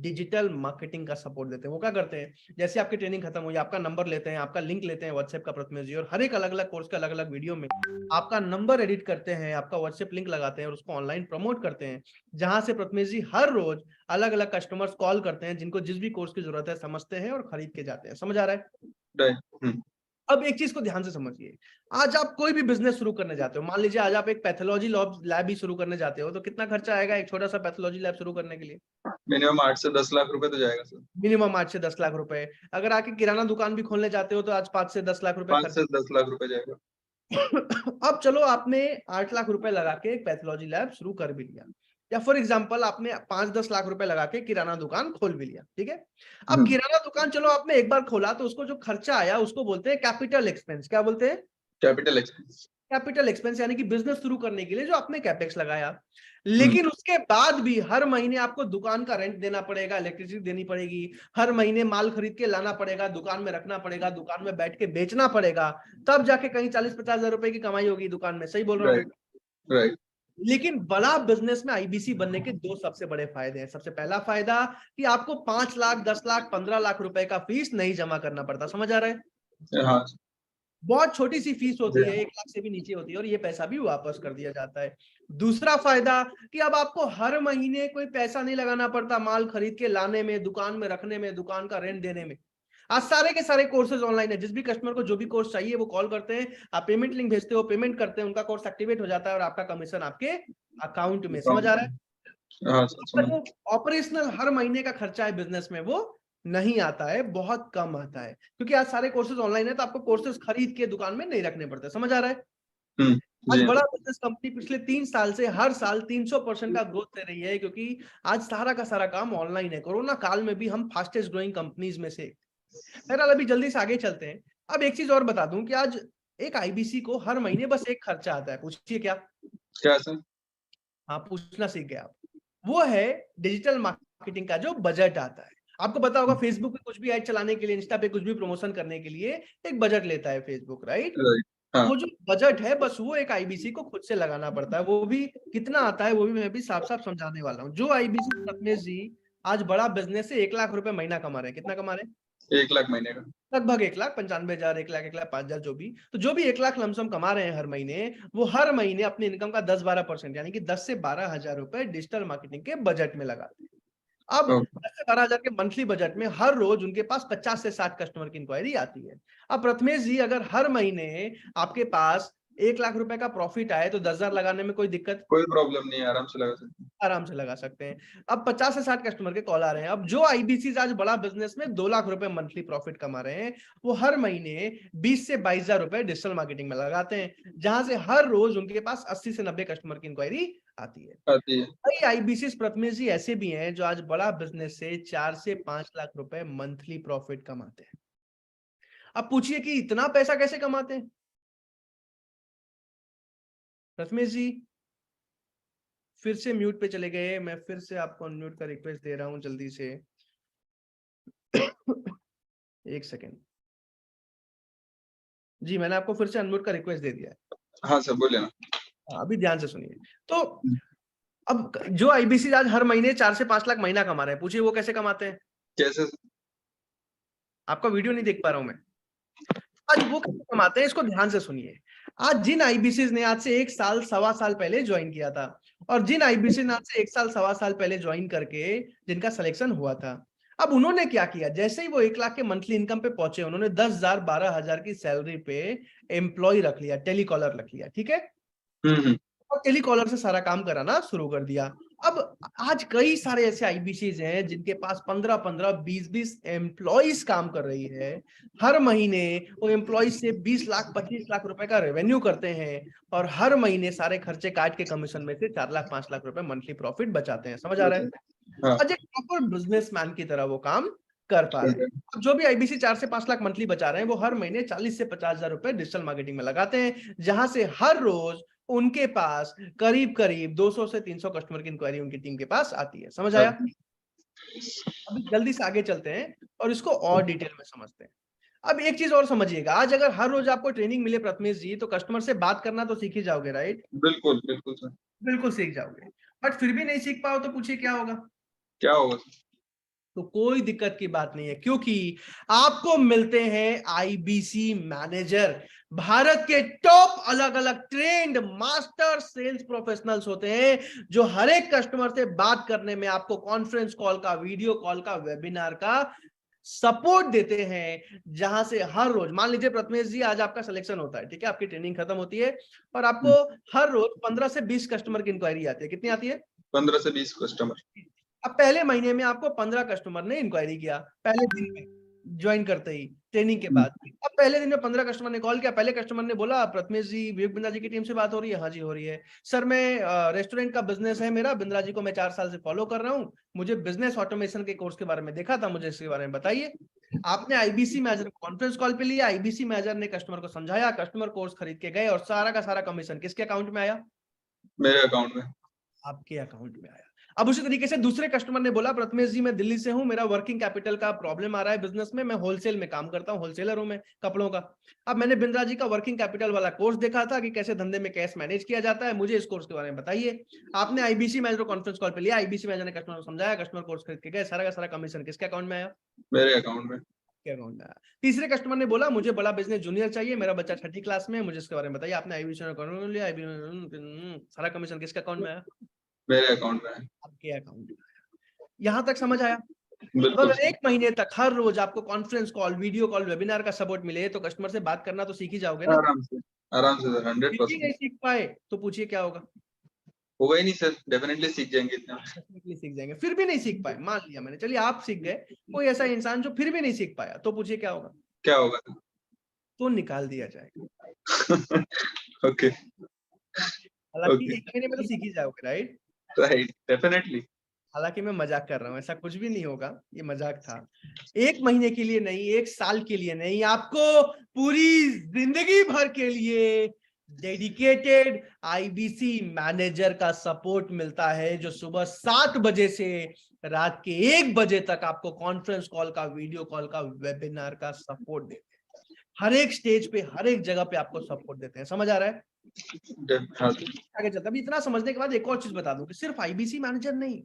डिजिटल मार्केटिंग का सपोर्ट देते हैं। वो क्या करते हैं, जैसे आपकी ट्रेनिंग खत्म हुई, आपका नंबर लेते हैं, आपका लिंक लेते हैं व्हाट्सएप का प्रथमेश जी, और हर एक अलग अलग कोर्स के अलग अलग वीडियो में आपका नंबर एडिट करते हैं, आपका व्हाट्सएप लिंक लगाते हैं और उसको ऑनलाइन प्रमोट करते हैं, जहां से प्रथमेश जी हर रोज अलग अलग कस्टमर्स कॉल करते हैं, जिनको जिस भी कोर्स की जरूरत है समझते हैं और खरीद के जाते हैं। समझ आ रहा है? अब एक चीज को ध्यान से समझिए, आज आप कोई भी बिजनेस शुरू करने जाते हो, मान लीजिए आज आप एक पैथोलॉजी लैब भी शुरू करने जाते हो, तो कितना खर्चा आएगा एक छोटा सा पैथोलॉजी लैब शुरू करने के लिए? मिनिमम 8 से 10 लाख रुपए तो जाएगा सर। मिनिमम 8 से 10 लाख रुपए। अगर आके किराना दुकान भी खोलने जाते हो तो आज 5 से 10 लाख रुपए 5 से 10 लाख रुपए जाएगा। अब चलो आपने 8 लाख रुपए लगा के एक पैथोलॉजी लैब शुरू कर भी लिया, या फॉर एग्जांपल आपने 5-10 लाख रुपए लगा के किराना दुकान खोल भी लिया, ठीक है। अब किराना दुकान चलो आपने एक बार खोला तो उसको जो खर्चा आया उसको बोलते हैं कैपिटल एक्सपेंस। क्या बोलते हैं? Capital expense. कैपिटल एक्सपेंस यानी कि बिजनेस शुरू करने के लिए जो आपने कैपेक्स लगाया। लेकिन उसके बाद भी हर महीने आपको दुकान का रेंट देना पड़ेगा, इलेक्ट्रिसिटी देनी पड़ेगी, हर महीने माल खरीद के लाना पड़ेगा, दुकान में रखना पड़ेगा, दुकान में बैठ के बेचना पड़ेगा, तब जाके कहीं 40-50 हजार रुपए की कमाई होगी दुकान में। सही बोल रहा हूँ? राइट। लेकिन बड़ा बिजनेस में आईबीसी बनने के दो सबसे बड़े फायदे हैं। सबसे पहला फायदा कि आपको 5 लाख, 10 लाख, 15 लाख रुपए का फीस नहीं जमा करना पड़ता। समझ आ रहा है? हाँ। बहुत छोटी सी फीस होती है, 1 लाख से भी नीचे होती है, और ये पैसा भी वापस कर दिया जाता है। दूसरा फायदा कि अब आपको हर महीने कोई पैसा नहीं लगाना पड़ता माल खरीद के लाने में, दुकान में रखने में, दुकान का रेंट देने में। आज सारे के सारे कोर्सेज ऑनलाइन है। जिस भी कस्टमर को जो भी कोर्स चाहिए वो कॉल करते हैं, आप पेमेंट लिंक भेजते हो, पेमेंट करते हैं, उनका कोर्स एक्टिवेट हो जाता है और आपका कमिशन आपके अकाउंट में। समझ आ रहा है? हाँ, जो ऑपरेशनल हर महीने का खर्चा है बिजनेस में वो नहीं आता है, बहुत कम आता है, क्योंकि आज सारे कोर्सेज ऑनलाइन है तो आपको कोर्सेज खरीद के दुकान में नहीं रखने पड़ते। समझ आ रहा है? आज बड़ा बिजनेस कंपनी पिछले 3 साल से हर साल 300% का ग्रोथ दे रही है, क्योंकि आज सारा का सारा काम ऑनलाइन है। कोरोना काल में भी हम फास्टेस्ट ग्रोइंग कंपनीज में से। बहरहाल अभी जल्दी से आगे चलते हैं। अब एक चीज और बता दूं कि आज एक आईबीसी को हर महीने बस एक खर्चा आता है। पूछिए क्या? क्या सर? हाँ, पूछना सीख गए आप। वो है डिजिटल मार्केटिंग का जो बजट आता है। आपको पता होगा फेसबुक पे कुछ भी ऐड चलाने के लिए, इंस्टा पे कुछ भी प्रमोशन करने के लिए एक बजट लेता है फेसबुक, राइट? हाँ। वो जो बजट है बस वो एक आईबीसी को खुद से लगाना पड़ता है। वो भी कितना आता है वो भी मैं भी साफ साफ समझाने वाला हूँ। जो आईबीसी रत्नेश जी आज बड़ा बिजनेस से 1 लाख रुपए महीना कमा रहे हैं। कितना कमा रहे हैं? 1 लाख महीने का। लगभग 1,95,000, 1,05,000 जो भी। तो जो भी 1 लाख लमसम कमा रहे हैं हर महीने, वो हर महीने अपनी इनकम का 10-12% यानी कि 10 से 12 हजार रुपए डिजिटल मार्केटिंग के बजट में लगाते हैं। अब 10 से 12 हजार के मंथली बजट में हर रोज उनके पास 50 से 60 कस्टमर की इंक्वायरी आती है। अब प्रथमेश जी, अगर हर महीने आपके पास 1 लाख रुपए का प्रॉफिट आए तो 10,000 लगाने में कोई दिक्कत? कोई प्रॉब्लम नहीं है, आराम से लगा सकते हैं। आराम से लगा सकते हैं। अब 50 से 60 कस्टमर के कॉल आ रहे हैं। अब जो आईबीसी आज बड़ा बिजनेस में 2 लाख रुपए मंथली प्रॉफिट कमा रहे हैं, वो हर महीने 20 से 22 हजार रुपए डिजिटल मार्केटिंग में लगाते हैं, जहां से हर रोज उनके पास 80 से 90 कस्टमर की इंक्वायरी आती है। कई आईबीसी प्रथमेश जी ऐसे भी हैं जो आज बड़ा बिजनेस से 4 से 5 लाख रुपए मंथली प्रॉफिट कमाते हैं। अब पूछिए कि इतना पैसा कैसे कमाते हैं? प्रथमेश जी फिर से म्यूट पे चले गए। मैं फिर से आपको अनम्यूट का रिक्वेस्ट दे रहा हूं जल्दी से। 1 सेकेंड जी, मैंने आपको फिर से अनम्यूट का रिक्वेस्ट दे दिया है। हाँ सर, बोलिए ना। अभी ध्यान से सुनिए। तो अब जो आईबीसी आज हर महीने 4 से 5 लाख महीना कमा रहे हैं, पूछिए वो कैसे कमाते हैं? कैसे? आपका वीडियो नहीं देख पा रहा हूं मैं। आज वो कैसे कमाते हैं इसको ध्यान से सुनिए। आज जिन आईबीसी ने आज से 1 साल, सवा साल पहले ज्वाइन किया था, और जिन आईबीसी ने आज से 1 साल, सवा साल पहले ज्वाइन करके जिनका सिलेक्शन हुआ था, अब उन्होंने क्या किया? जैसे ही वो 1 लाख के मंथली इनकम पे पहुंचे, उन्होंने 10,000, 12,000 की सैलरी पे एम्प्लॉय रख लिया, टेलीकॉलर रख लिया, ठीक है? और टेलीकॉलर से सारा काम कराना शुरू कर दिया। अब आज कई सारे ऐसे आईबीसीज हैं जिनके पास 15-15, 20-20 एम्प्लॉइज काम कर रही है। हर महीने वो एम्प्लॉइज से 20 लाख, 25 लाख रुपए का रेवेन्यू करते हैं, और हर महीने सारे खर्चे काट के कमीशन में से 4 लाख, 5 लाख रुपए मंथली प्रॉफिट बचाते हैं। समझ आ रहा है? आज एक प्रॉपर बिजनेसमैन की तरह वो काम कर पा रहे हैं। जो भी आईबीसी 4 से 5 लाख मंथली बचा रहे हैं, वो हर महीने 40 से 50 हजार रुपए डिजिटल मार्केटिंग में लगाते हैं, जहां से हर रोज उनके पास करीब करीब 200 से 300 कस्टमर की इंक्वायरी उनकी टीम के पास आती है। समझ आया? अभी जल्दी से आगे चलते हैं और इसको और डिटेल में समझते हैं। अब एक चीज और समझिएगा, आज अगर हर रोज आपको ट्रेनिंग मिले प्रथमेश जी, तो कस्टमर से बात करना तो सीख ही जाओगे, राइट? बिल्कुल बिल्कुल सर, बिल्कुल सीख जाओगे। बट फिर भी नहीं सीख पाओ तो पूछिए क्या होगा? क्या होगा? तो कोई दिक्कत की बात नहीं है, क्योंकि आपको मिलते हैं आईबीसी मैनेजर। भारत के टॉप अलग अलग ट्रेंड मास्टर सेल्स प्रोफेशनल्स होते हैं, जो हर एक कस्टमर से बात करने में आपको कॉन्फ्रेंस कॉल का, वीडियो कॉल का, वेबिनार का सपोर्ट देते हैं। जहां से हर रोज, मान लीजिए प्रथमेश जी आज आपका सिलेक्शन होता है, ठीक है, आपकी ट्रेनिंग खत्म होती है और आपको हर रोज 15 से 20 कस्टमर की इंक्वायरी आती है। कितनी आती है? 15 से 20 कस्टमर। अब पहले महीने में आपको 15 कस्टमर ने इंक्वायरी किया, पहले दिन में ज्वाइन करते ही। ट्रेनिंग के बाद। अब पहले दिन में 15 कस्टमर ने कॉल किया। पहले कस्टमर ने बोला, प्रथमेश जी, विवेक बिंद्रा जी की टीम से बात हो रही है? हाँ जी हो रही है। सर मैं रेस्टोरेंट का बिजनेस है मेरा, बिंद्रा जी को मैं 4 साल से फॉलो कर रहा हूँ, मुझे बिजनेस ऑटोमेशन के कोर्स के बारे में देखा था, मुझे इसके बारे में बताइए। आपने आईबीसी मैनेजर को कॉन्फ्रेंस कॉल पे लिया, आईबीसी मैनेजर ने कस्टमर को समझाया, कस्टमर कोर्स खरीद के गए और सारा का सारा कमीशन किसके अकाउंट में आया? मेरे अकाउंट में। आपके अकाउंट में आया। अब उसी तरीके से दूसरे कस्टमर ने बोला, प्रथमेश जी मैं दिल्ली से हूं, मेरा वर्किंग कैपिटल का प्रॉब्लम आ रहा है बिजनेस में, मैं होलसेल में काम करता हूं, होलसेलर हूं मैं कपड़ों का। अब मैंने बिंद्रा जी का वर्किंग कैपिटल वाला कोर्स देखा था कि कैसे धंधे में कैश मैनेज किया जाता है, मुझे इस कोर्स के बारे में बताइए। आपने आईबीसी मैनेजर को कॉन्फ्रेंस कॉल पे लिया, आईबीसी मैनेजर ने कस्टमर को समझाया, कस्टमर कोर्स खरीद के गए, सारा का सारा कमीशन किसके अकाउंट में आया? मेरे अकाउंट में। के अकाउंट में आया। तीसरे कस्टमर ने बोला, मुझे बड़ा बिजनेस जूनियर चाहिए, मेरा बच्चा 6ठी क्लास में है, मुझे इसके बारे में बताइए। आपने आईबीसी में लिया, सारा कमीशन किसके अकाउंट में आया? मेरे अकाउंट में। आपके अकाउंट में आया। यहां तक समझ आया? बिल्कुल। अगर 1 महीने तक हर रोज आपको conference call, video call, webinar का सपोर्ट मिले तो कस्टमर से बात करना तो सीख ही जाओगे ना। आराम से सर, फिर भी 100%। नहीं सीख पाए तो पूछिए क्या होगा? होगा ही नहीं सर, डेफिनेटली सीख जाएंगे इतना। डेफिनेटली सीख जाएंगे। फिर भी नहीं सीख पाए, मान लिया मैंने, चलिए आप सीख गए, कोई ऐसा इंसान जो फिर भी नहीं सीख पाया तो पूछिए क्या होगा? क्या होगा? तो निकाल दिया जाएगा। ओके। हालांकि Okay. 1 महीने में तो सीख ही जाओगे, राइट? Right, definitely. हालांकि मैं मजाक कर रहा हूँ, ऐसा कुछ भी नहीं होगा, ये मजाक था। 1 महीने के लिए नहीं, 1 साल के लिए नहीं, आपको पूरी जिंदगी भर के लिए डेडिकेटेड आईबीसी मैनेजर का सपोर्ट मिलता है, जो सुबह 7 बजे से रात के 1 बजे तक आपको कॉन्फ्रेंस कॉल का, वीडियो कॉल का, वेबिनार का सपोर्ट देते हैं। हर एक स्टेज पे, हर एक जगह पे आपको सपोर्ट देते हैं। समझ आ रहा है? आगे चलता, अभी इतना समझने के बाद एक और चीज बता दूं कि सिर्फ आईबीसी मैनेजर नहीं,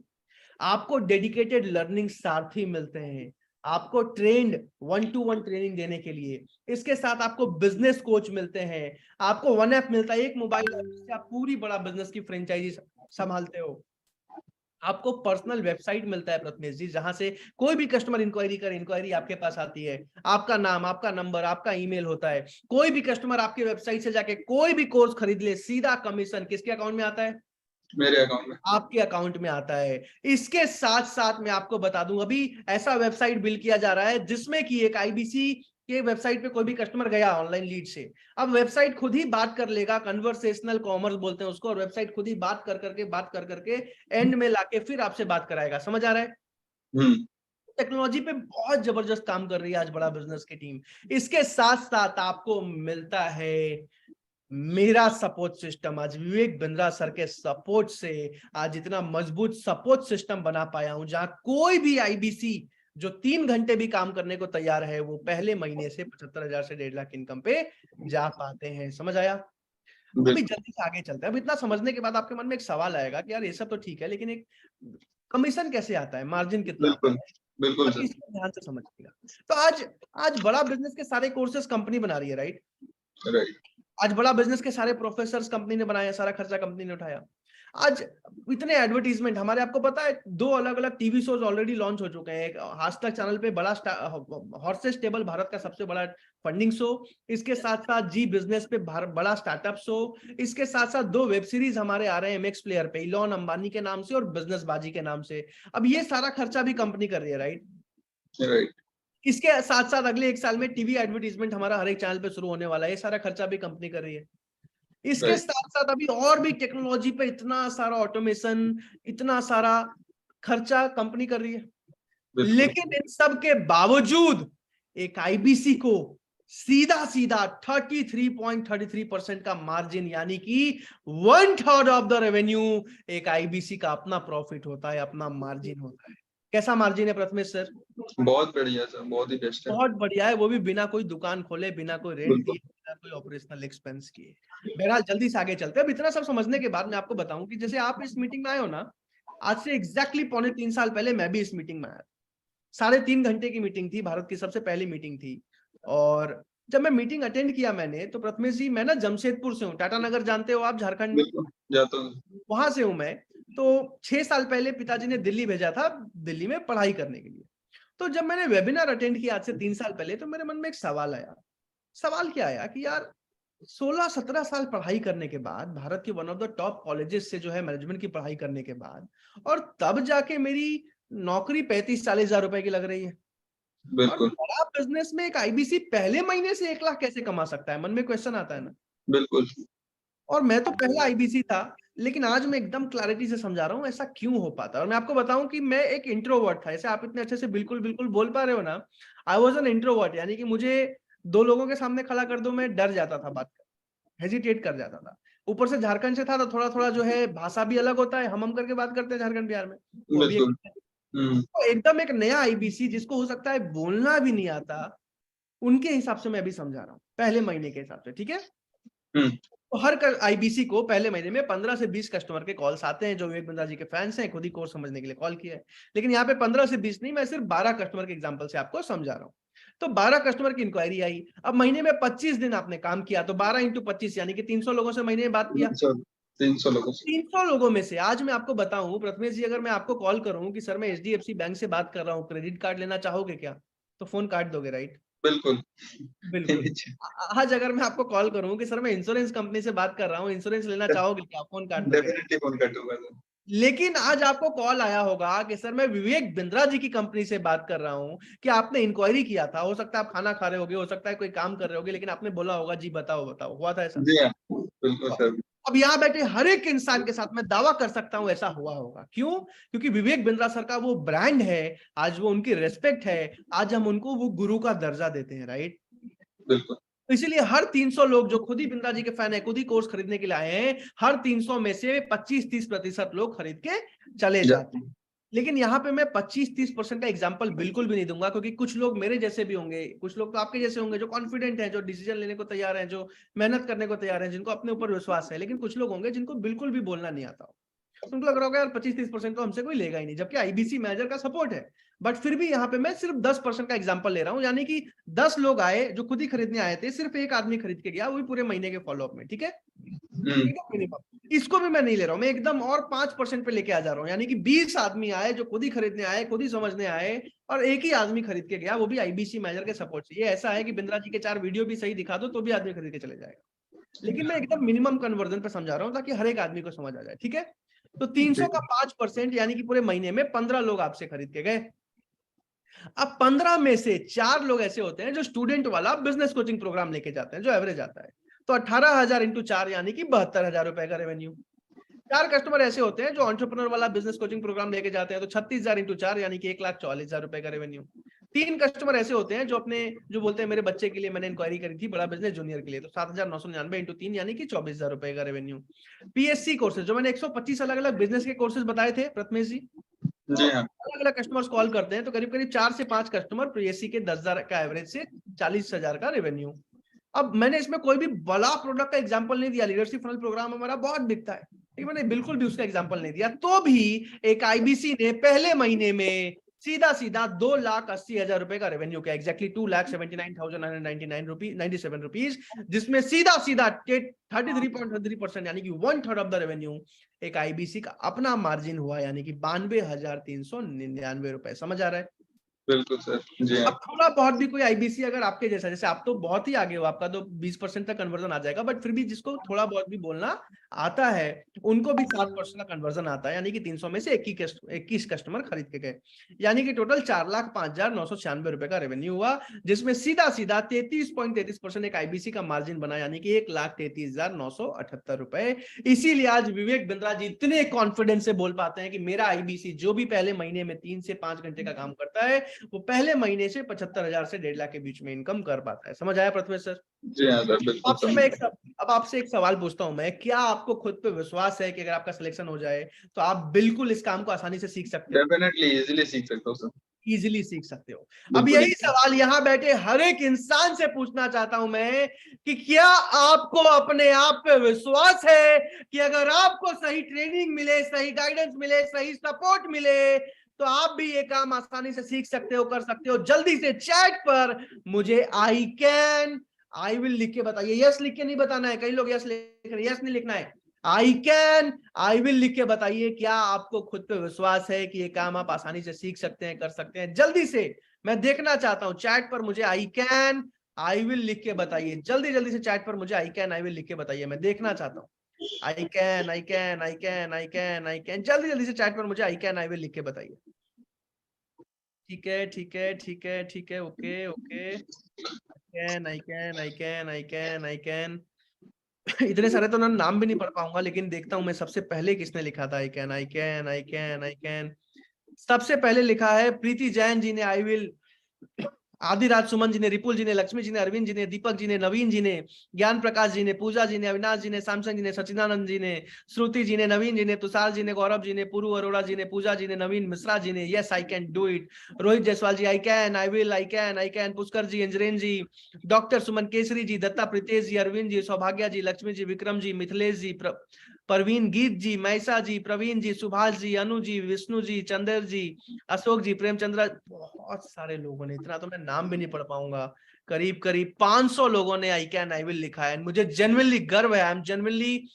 आपको डेडिकेटेड लर्निंग सारथी मिलते हैं, आपको ट्रेंड 1-to-1 ट्रेनिंग देने के लिए। इसके साथ आपको बिजनेस कोच मिलते हैं, आपको वन ऐप मिलता है, एक मोबाइल ऐप जिससे आप पूरी बड़ा बिजनेस की फ्रेंचाइजी संभालते हो। आपको पर्सनल वेबसाइट मिलता है प्रथमेश जी, जहां से कोई भी कस्टमर इंक्वायरी करे, इंक्वायरी आपके पास आती है, आपका नाम, आपका नंबर, आपका ईमेल होता है। कोई भी कस्टमर आपके वेबसाइट से जाके कोई भी कोर्स खरीद ले, सीधा कमीशन किसके अकाउंट में आता है? मेरे अकाउंट में। आपके अकाउंट में आता है। इसके साथ साथ मैं आपको बता दूं, अभी ऐसा वेबसाइट बिल्ड किया जा रहा है जिसमें कि एक आईबीसी के वेबसाइट पे कोई भी कस्टमर गया ऑनलाइन लीड से, अब वेबसाइट खुद ही बात कर लेगा, कन्वर्सेशनल कॉमर्स बोलते हैं उसको, और वेबसाइट खुद ही बात कर करके एंड में लाके फिर आपसे बात कराएगा। समझ आ रहा है? टेक्नोलॉजी पे बहुत जबरदस्त काम कर रही है आज बड़ा बिजनेस की टीम। इसके साथ साथ आपको मिलता है मेरा सपोर्ट सिस्टम। आज विवेक बिंद्रा सर के सपोर्ट से आज इतना मजबूत सपोर्ट सिस्टम बना पाया हूं, जहां कोई भी आईबीसी जो 3 घंटे भी काम करने को तैयार है, वो पहले महीने से 75,000 से 1.5 लाख इनकम पे जा पाते हैं। समझ आया? अभी जल्दी से आगे चलते हैं। अब इतना समझने के बाद आपके मन में एक सवाल आएगा कि यार ये सब तो ठीक है, लेकिन एक कमीशन कैसे आता है, मार्जिन कितना आता है? बिल्कुल सर। इसको ध्यान से समझिएगा। तो आज बड़ा बिजनेस के सारे कोर्सेज कंपनी बना रही है, राइट? आज बड़ा बिजनेस के सारे प्रोफेसर कंपनी ने बनाया, सारा खर्चा कंपनी ने उठाया। आज इतने एडवर्टीजमेंट, हमारे आपको पता है 2 अलग अलग टीवी शोज ऑलरेडी लॉन्च हो चुके हैं। एक आज तक चैनल पे बड़ा हॉर्सेस टेबल, भारत का सबसे बड़ा फंडिंग शो, इसके साथ साथ जी बिजनेस पे बड़ा स्टार्टअप शो, इसके साथ साथ 2 वेब सीरीज हमारे आ रहे हैं एमएक्स प्लेयर पे, इलॉन अंबानी के नाम से और बिजनेस बाजी के नाम से। अब ये सारा खर्चा भी कंपनी कर रही है, राइट? इसके साथ साथ अगले 1 साल में टीवी एडवर्टीजमेंट हमारा हर एक चैनल पे शुरू होने वाला है, ये सारा खर्चा भी कंपनी कर रही है। इसके साथ साथ अभी और भी टेक्नोलॉजी पे इतना सारा ऑटोमेशन, इतना सारा खर्चा कंपनी कर रही है। लेकिन इन सब के बावजूद एक आईबीसी को सीधा 33.33% का मार्जिन, यानी कि 1/3 ऑफ द रेवेन्यू एक आईबीसी का अपना प्रॉफिट होता है, अपना मार्जिन होता है। कैसा मार्जिन है प्रथमेश सर? बहुत बढ़िया सर, बहुत ही बेस्ट है। बहुत बढ़िया है, वो भी बिना कोई दुकान खोले, बिना कोई रेंट दिए, बिना कोई ऑपरेशनल एक्सपेंस किए। बहरहाल जल्दी से आगे चलते हैं। अब इतना सब समझने के बाद मैं आपको बताऊं कि जैसे आप इस मीटिंग में आए हो ना, आज से एग्जैक्टली 3.25 साल पहले मैं भी इस मीटिंग में आया। 3.5 घंटे की मीटिंग थी, भारत की सबसे पहली मीटिंग थी। और जब मैं मीटिंग अटेंड किया मैंने, तो प्रथमेश जी, मैं ना जमशेदपुर से हूँ, टाटा नगर जानते हो आप, झारखंड में, जाता हूँ, वहां से हूं मैं। तो 6 साल पहले पिताजी ने दिल्ली भेजा था, दिल्ली में पढ़ाई करने के लिए। तो जब मैंने वेबिनार अटेंड किया आज से 3 साल पहले, तो मेरे मन में एक सवाल आया। सवाल क्या आया कि यार 16-17 साल पढ़ाई करने के बाद, भारत के one of the top colleges से जो है मैनेजमेंट की पढ़ाई करने के बाद, और तब जाके मेरी नौकरी 35-40 हजार रुपए की लग रही है। बिल्कुल बड़ा बिजनेस में एक आईबीसी पहले महीने से 1 लाख कैसे कमा सकता है? मन में क्वेश्चन आता है ना। बिल्कुल। और मैं तो पहला आईबीसी था, लेकिन आज मैं एकदम क्लैरिटी से समझा रहा हूँ ऐसा क्यों हो पाता है। और मैं आपको बताऊं कि मैं एक इंट्रोवर्ट था, जैसे आप इतने अच्छे से बिल्कुल बिल्कुल बोल पा रहे हो ना, आई वॉज एन इंट्रोवर्ट, यानी कि मुझे 2 लोगों के सामने खड़ा कर दो मैं डर जाता था बात कर, हेजिटेट कर जाता था। ऊपर से झारखंड से था तो थोड़ा थोड़ा जो है भाषा भी अलग होता है, हम करके बात करते हैं झारखंड बिहार में, वो भी बिल्कुल। तो एकदम एक नया आईबीसी जिसको हो सकता है बोलना भी नहीं आता, उनके हिसाब से मैं अभी समझा रहा हूँ पहले महीने के हिसाब से, ठीक है। हम्म। तो हर आईबीसी को पहले महीने में 15 से 20 कस्टमर के कॉल्स आते हैं जो विवेक बिंद्रा जी के फैंस हैं, खुद ही कोर्स समझने के लिए कॉल किया है। लेकिन यहाँ पे 15 से 20 नहीं, मैं सिर्फ 12 कस्टमर के एग्जांपल से आपको समझा रहा हूँ। तो 12 कस्टमर की इंक्वायरी आई, अब महीने में 25 दिन आपने काम किया, तो 12 इंटू 25 यानी कि 300 लोगों से महीने में बात किया। 300 लोगों से 300 लोगों में से आज मैं आपको बताऊं प्रथमेश जी, अगर मैं आपको कॉल करूं कि सर मैं एचडीएफसी बैंक से बात कर रहा हूं, क्रेडिट कार्ड लेना चाहोगे क्या, तो फोन काट दोगे, राइट? बिल्कुल। बिल्कुल। आज अगर मैं आपको कॉल करूं कि सर मैं इंश्योरेंस कंपनी से बात कर रहा हूं, इंश्योरेंस लेना चाहोगे क्या, फोन काट दोगे। डेफिनेटली फोन कटूंगा सर। लेकिन आज आपको कॉल आया होगा कि सर मैं विवेक बिंद्रा जी की कंपनी से बात कर रहा हूं कि आपने इंक्वायरी किया था, हो सकता है आप खाना खा रहे होगे, हो सकता है कोई काम कर रहे होगे, लेकिन आपने बोला होगा जी बताओ बताओ, हुआ था ऐसा? जी हाँ, बिल्कुल सर। अब यहाँ बैठे हर एक इंसान के साथ मैं दावा कर सकता हूं ऐसा हुआ होगा। क्यों? क्योंकि विवेक बिंद्रा सर का वो ब्रांड है, आज वो उनकी रेस्पेक्ट है, आज हम उनको वो गुरु का दर्जा देते हैं, राइट? बिल्कुल। तो इसीलिए हर 300 लोग जो खुद ही बिंद्रा जी के फैन है, खुद ही कोर्स खरीदने के लिए आए हैं, हर 300 में से 25-30% लोग खरीद के चले जाते हैं। लेकिन यहाँ पे मैं 25-30% का एग्जांपल बिल्कुल भी नहीं दूंगा, क्योंकि कुछ लोग मेरे जैसे भी होंगे, कुछ लोग तो आपके जैसे होंगे जो कॉन्फिडेंट हैं, जो डिसीजन लेने को तैयार हैं, जो मेहनत करने को तैयार हैं, जिनको अपने ऊपर विश्वास है। लेकिन कुछ लोग होंगे जिनको बिल्कुल भी बोलना नहीं आता, उनको लग रहा होगा यार 25-30% तो हमसे कोई लेगा ही नहीं, जबकि आईबीसी मैनेजर का सपोर्ट है। बट फिर भी यहाँ पे मैं सिर्फ 10% का एग्जांपल ले रहा हूँ, यानी कि 10 लोग आए जो खुद ही खरीदने आए थे, सिर्फ एक आदमी खरीद के गया, वो भी पूरे महीने के फॉलोअप में, ठीक है। इसको भी मैं नहीं ले रहा हूं, मैं एकदम और 5% पे लेके आ जा रहा हूं, यानी कि 20 आदमी आए जो खुद ही खरीदने आए, खुद ही समझने आए, और एक ही आदमी खरीद के गया, वो भी आईबीसी मैनेजर के सपोर्ट से। ये ऐसा है कि बिंद्रा जी के 4 वीडियो भी सही दिखा दो तो भी आदमी खरीद के चले जाएगा। लेकिन मैं एकदम मिनिमम कन्वर्जन पे समझा रहा हूँ ताकि हर एक आदमी को समझ आ जाए, ठीक है। तो 300 का 5% यानी कि पूरे महीने में 15 लोग आपसे खरीद के गए। अब 15 में से 4 लोग ऐसे होते हैं जो स्टूडेंट वाला बिजनेस कोचिंग प्रोग्राम लेके जाते हैं, जो एवरेज आता है, तो 18,000 इंटू 4 यानी कि 72,000 रुपए का रेवेन्यू। 4 कस्टमर ऐसे होते हैं जो एंटरप्रेन्योर वाला बिजनेस कोचिंग प्रोग्राम लेके जाते हैं, तो 36,000 इंटू 4 यानी कि 1,40,000 रुपए का रेवेन्यू। 3 कस्टमर ऐसे होते हैं जो अपने जो बोलते हैं मेरे बच्चे के लिए मैंने इंक्वायरी करी थी, बड़ा बिजनेस जूनियर के लिए, तो 7,999 इंटू 3 यानी कि 24,000 रुपए का रेवेन्यू। पीएससी कोर्सेज, जो मैंने 125 अलग अलग बिजनेस के कोर्सेज बताए थे प्रथमेश जी, जी हाँ। अलग अलग कस्टमर्स कॉल करते हैं, तो करीब करीब 4 से 5 कस्टमर पीएससी के 10,000 का एवरेज से 40,000 का रेवेन्यू। अब मैंने इसमें कोई भी बड़ा प्रोडक्ट का एग्जांपल नहीं दिया, लीडरशिप फनल प्रोग्राम हमारा बहुत बिकता है, लेकिन मैंने बिल्कुल भी उसका एग्जांपल नहीं दिया। तो भी एक आईबीसी ने पहले महीने में सीधा सीधा 2,80,000 रुपए का रेवेन्यू किया, एक्जैक्टली 2,79,999 रुपीज, जिसमें सीधा सीधा 33.33% यानी कि 1/3 ऑफ द रेवेन्यू एक आईबीसी का अपना मार्जिन हुआ, यानी कि 92,399 रुपए। समझ आ रहा है? बिल्कुल सर। जी हाँ। अब थोड़ा बहुत भी कोई आईबीसी अगर आपके जैसा, जैसे आप तो बहुत ही आगे हो, आपका तो 20% तक कन्वर्जन आ जाएगा, बट फिर भी जिसको थोड़ा बहुत भी बोलना आता है उनको भी 7% का कन्वर्जन आता है, यानी कि 300 में से 21 कस्टमर खरीद के गए, यानी कि टोटल 4,05,996 रुपए का रेवेन्यू हुआ, जिसमें सीधा सीधा 33.33% एक आईबीसी का मार्जिन बना, यानी कि 1,33,978 रुपए। इसीलिए आज विवेक बिंद्रा जी इतने कॉन्फिडेंस से बोल पाते हैं कि मेरा आईबीसी जो भी पहले महीने में 3 से 5 घंटे का काम करता है, वो पहले महीने से 75,000 से 1.5 लाख के बीच में इनकम कर पाता है। समझ आया प्रथमेश सर? जी हाँ सर, बिल्कुल। अब आपसे एक सवाल पूछता हूं मैं, क्या आपको खुद पे विश्वास है कि अगर आपका सिलेक्शन हो जाए तो आप बिल्कुल इस काम को आसानी से सीख सकते हो? डेफिनेटली इजीली सीख सकता हूँ सर। इजीली सीख सकते हो। अब यही सवाल यहाँ बैठे हर एक इंसान से पूछना चाहता हूं मैं कि क्या आपको अपने आप पे विश्वास है कि अगर आपको सही ट्रेनिंग मिले, सही गाइडेंस मिले, सही सपोर्ट मिले, तो आप भी ये काम आसानी से सीख सकते हो, कर सकते हो? जल्दी से चैट पर मुझे आई कैन, आई विल लिख के बताइए। यस लिख के नहीं बताना है, कई लोग यस लिख रहे हैं, यस नहीं लिखना है, आई कैन, आई विल लिख के बताइए। क्या आपको खुद पे विश्वास है कि ये काम आप आसानी से सीख सकते हैं, कर सकते हैं? जल्दी से मैं देखना चाहता हूं चैट पर मुझे आई कैन, आई विल लिख के बताइए। जल्दी जल्दी से चैट पर मुझे आई कैन, आई विल लिख के बताइए, मैं देखना चाहता हूं। आई can, I can, I can, I can, I can, जल्दी जल्दी से चैट पर मुझे आई कैन, आई विल लिख के बताइए। ठीक है, ठीक है, ठीक है, ठीक है, ओके ओके। I can. इतने सारे तो मैं नाम भी नहीं पढ़ पाऊंगा, लेकिन देखता हूं मैं सबसे पहले किसने लिखा था। I can. सबसे पहले लिखा है प्रीति जैन जी ने आई विल। आदिराज सुमन जी ने, रिपुल जी ने, लक्ष्मी जी ने, अरविंद जी ने, दीपक जी ने, नवीन जी ने, ज्ञान प्रकाश जी ने, पूजा जी ने, अविनाश जी ने, सैमसंग जी ने, सचिदानंद जी ने, श्रुति जी ने, नवीन जी ने, तुषार जी ने, गौरव जी ने, पूर्व अरोड़ा जी ने, पूजा जी ने, नवीन मिश्रा जी ने, yes I can do it. Rohit Jaiswal ji I can, I will, I can. Pushkar ji, इंजरेन जी, डॉक्टर सुमन केसरी जी, दत्ता प्रीतेश जी, अरविंद जी, सौभाग्या जी, लक्ष्मी जी, विक्रम जी, मिथिलेश जी, परवीन गीत जी, मैसा जी, प्रवीण जी, सुभाष जी, अनु जी, विष्णु जी, चंदेर जी, अशोक जी, प्रेमचंद्र, बहुत सारे लोगों ने, इतना तो मैं नाम भी नहीं पढ़ पाऊंगा। करीब करीब 500 लोगों ने आई कैन आई विल लिखा है। मुझे जेन्युइनली गर्व है, I am genuinely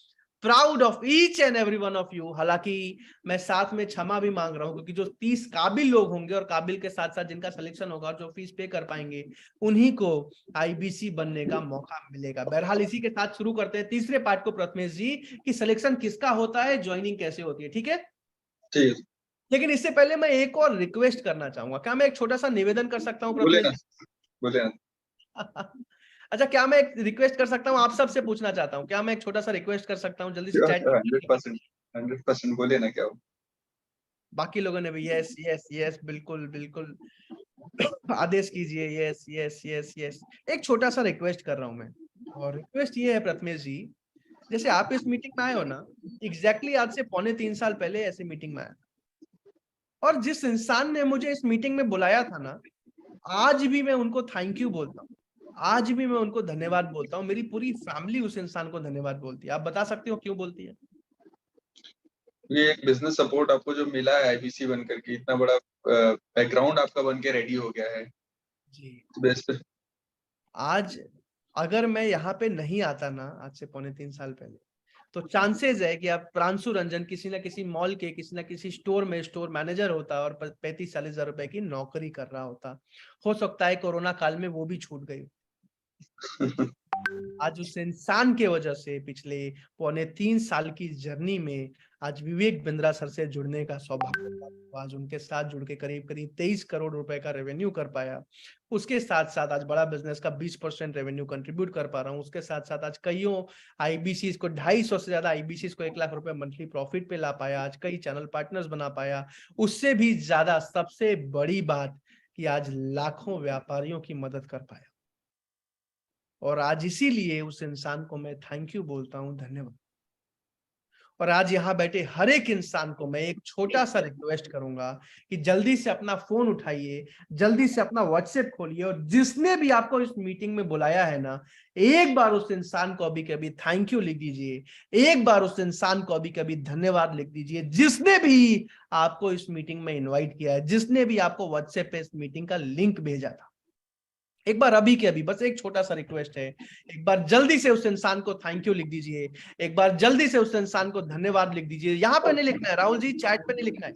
proud of each and every one of you. हालांकि मैं साथ में क्षमा भी मांग रहा हूं, क्योंकि जो 30 काबिल लोग होंगे और काबिल के साथ साथ जिनका सिलेक्शन होगा और जो फीस पे कर पाएंगे, उन्हीं को आईबीसी बनने का मौका मिलेगा। बहरहाल इसी के साथ शुरू करते हैं तीसरे पार्ट को प्रथमेश जी, कि सिलेक्शन किसका होता है, ज्वाइनिंग कैसे होती है, ठीक है। ठीक है, लेकिन इससे पहले मैं एक और रिक्वेस्ट करना चाहूंगा। क्या मैं एक छोटा सा निवेदन कर सकता हूँ बोले प्रथमेश ना, बोले ना। जी? अच्छा, क्या मैं एक रिक्वेस्ट कर सकता हूँ? आप सबसे पूछना चाहता हूँ, क्या मैं एक छोटा सा रिक्वेस्ट कर सकता हूँ? जल्दी से चैट। 100% बोले ना, क्या हो। बाकी लोगों ने भी यस यस यस, बिल्कुल बिल्कुल, आदेश कीजिए, यस यस यस यस। एक छोटा सा रिक्वेस्ट कर रहा हूं मैं, और रिक्वेस्ट ये है प्रथमेश जी, जैसे आप इस मीटिंग में आए हो ना, एग्जैक्टली आज से 3.25 साल पहले ऐसे मीटिंग में आया, और जिस इंसान ने मुझे इस मीटिंग में बुलाया था ना, आज भी मैं उनको थैंक यू बोलता हूँ, आज भी मैं उनको धन्यवाद बोलता हूँ। मेरी पूरी फैमिली उस इंसान को धन्यवाद बोलती है। आप बता सकते हो क्यों बोलती है? ये एक बिजनेस सपोर्ट आपको जो मिला है आईबीसी बनकर के, इतना बड़ा बैकग्राउंड आपका बन के रेडी हो गया है जी। बेस्ट। आज अगर मैं यहाँ पे नहीं आता ना, आज से 3.25 साल पहले, तो चांसेस है कि आप प्रांशु रंजन किसी ना किसी मॉल के किसी ना किसी स्टोर में स्टोर मैनेजर होता और 35-40 हजार रुपए की नौकरी कर रहा होता। हो सकता है कोरोना काल में वो भी छूट गई। आज उस इंसान के वजह से पिछले 3.25 साल की जर्नी में आज विवेक बिंद्रा सर से जुड़ने का सौभाग्य, आज उनके साथ जुड़ के करीब करीब 23 करोड़ रुपए का रेवेन्यू कर पाया। उसके साथ साथ आज बड़ा बिजनेस का 20% रेवेन्यू कंट्रीब्यूट कर पा रहा हूँ। उसके साथ साथ आज कईयों आईबीसी को 250 से ज्यादा आईबीसी को 1 लाख रुपए मंथली प्रॉफिट पे ला पाया। आज कई चैनल पार्टनर्स बना पाया। उससे भी ज्यादा सबसे बड़ी बात कि आज लाखों व्यापारियों की मदद कर पाया। और आज इसीलिए उस इंसान को मैं थैंक यू बोलता हूं, धन्यवाद। और आज यहाँ बैठे हर एक इंसान को मैं एक छोटा सा रिक्वेस्ट करूंगा कि जल्दी से अपना फोन उठाइए, जल्दी से अपना व्हाट्सएप खोलिए, और जिसने भी आपको इस मीटिंग में बुलाया है ना, एक बार उस इंसान को अभी कभी थैंक यू लिख दीजिए, एक बार उस इंसान को अभी कभी धन्यवाद लिख दीजिए, जिसने भी आपको इस मीटिंग में इन्वाइट किया है, जिसने भी आपको व्हाट्सएप पे इस मीटिंग का लिंक भेजा था। एक बार अभी के अभी बस एक छोटा सा रिक्वेस्ट है, एक बार जल्दी से उस इंसान को थैंक यू लिख दीजिए, एक बार जल्दी से उस इंसान को धन्यवाद लिख दीजिए। यहाँ पे नहीं लिखना है राहुल जी, चैट पे नहीं लिखना है,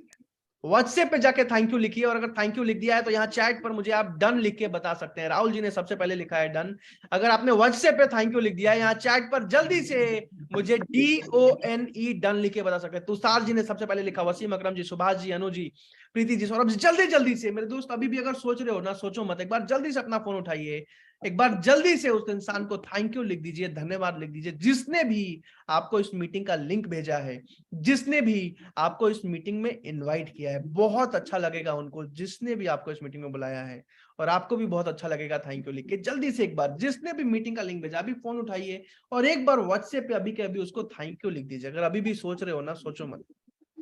व्हाट्सएप पे जाके थैंक यू लिखिए। और अगर थैंक यू लिख दिया है तो यहाँ चैट पर मुझे आप डन लिख के बता सकते हैं। राहुल जी ने सबसे पहले लिखा है डन। अगर आपने व्हाट्सएप पे थैंक यू लिख दिया है, यहाँ चैट पर जल्दी से मुझे DONE डन लिख के बता सकते हैं। तुषार जी ने सबसे पहले लिखा, वसीम अकरम जी, सुभाष जी, अनु जी, प्रीति जी, सौरभ जी, जल्दी जल्दी से मेरे दोस्त, अभी भी अगर सोच रहे हो ना, सोचो मत, एक बार जल्दी से अपना फोन उठाइए, एक बार जल्दी से उस इंसान को थैंक यू लिख दीजिए, धन्यवाद लिख दीजिए, जिसने भी आपको इस मीटिंग का लिंक भेजा है, जिसने भी आपको इस मीटिंग में इनवाइट किया है। बहुत अच्छा लगेगा उनको, जिसने भी आपको इस मीटिंग में बुलाया है, और आपको भी बहुत अच्छा लगेगा थैंक यू लिख के। जल्दी से एक बार जिसने भी मीटिंग का लिंक भेजा, अभी फोन उठाइए और एक बार व्हाट्सएप पे अभी के अभी उसको थैंक यू लिख दीजिए। अगर अभी भी सोच रहे हो ना, सोचो मत,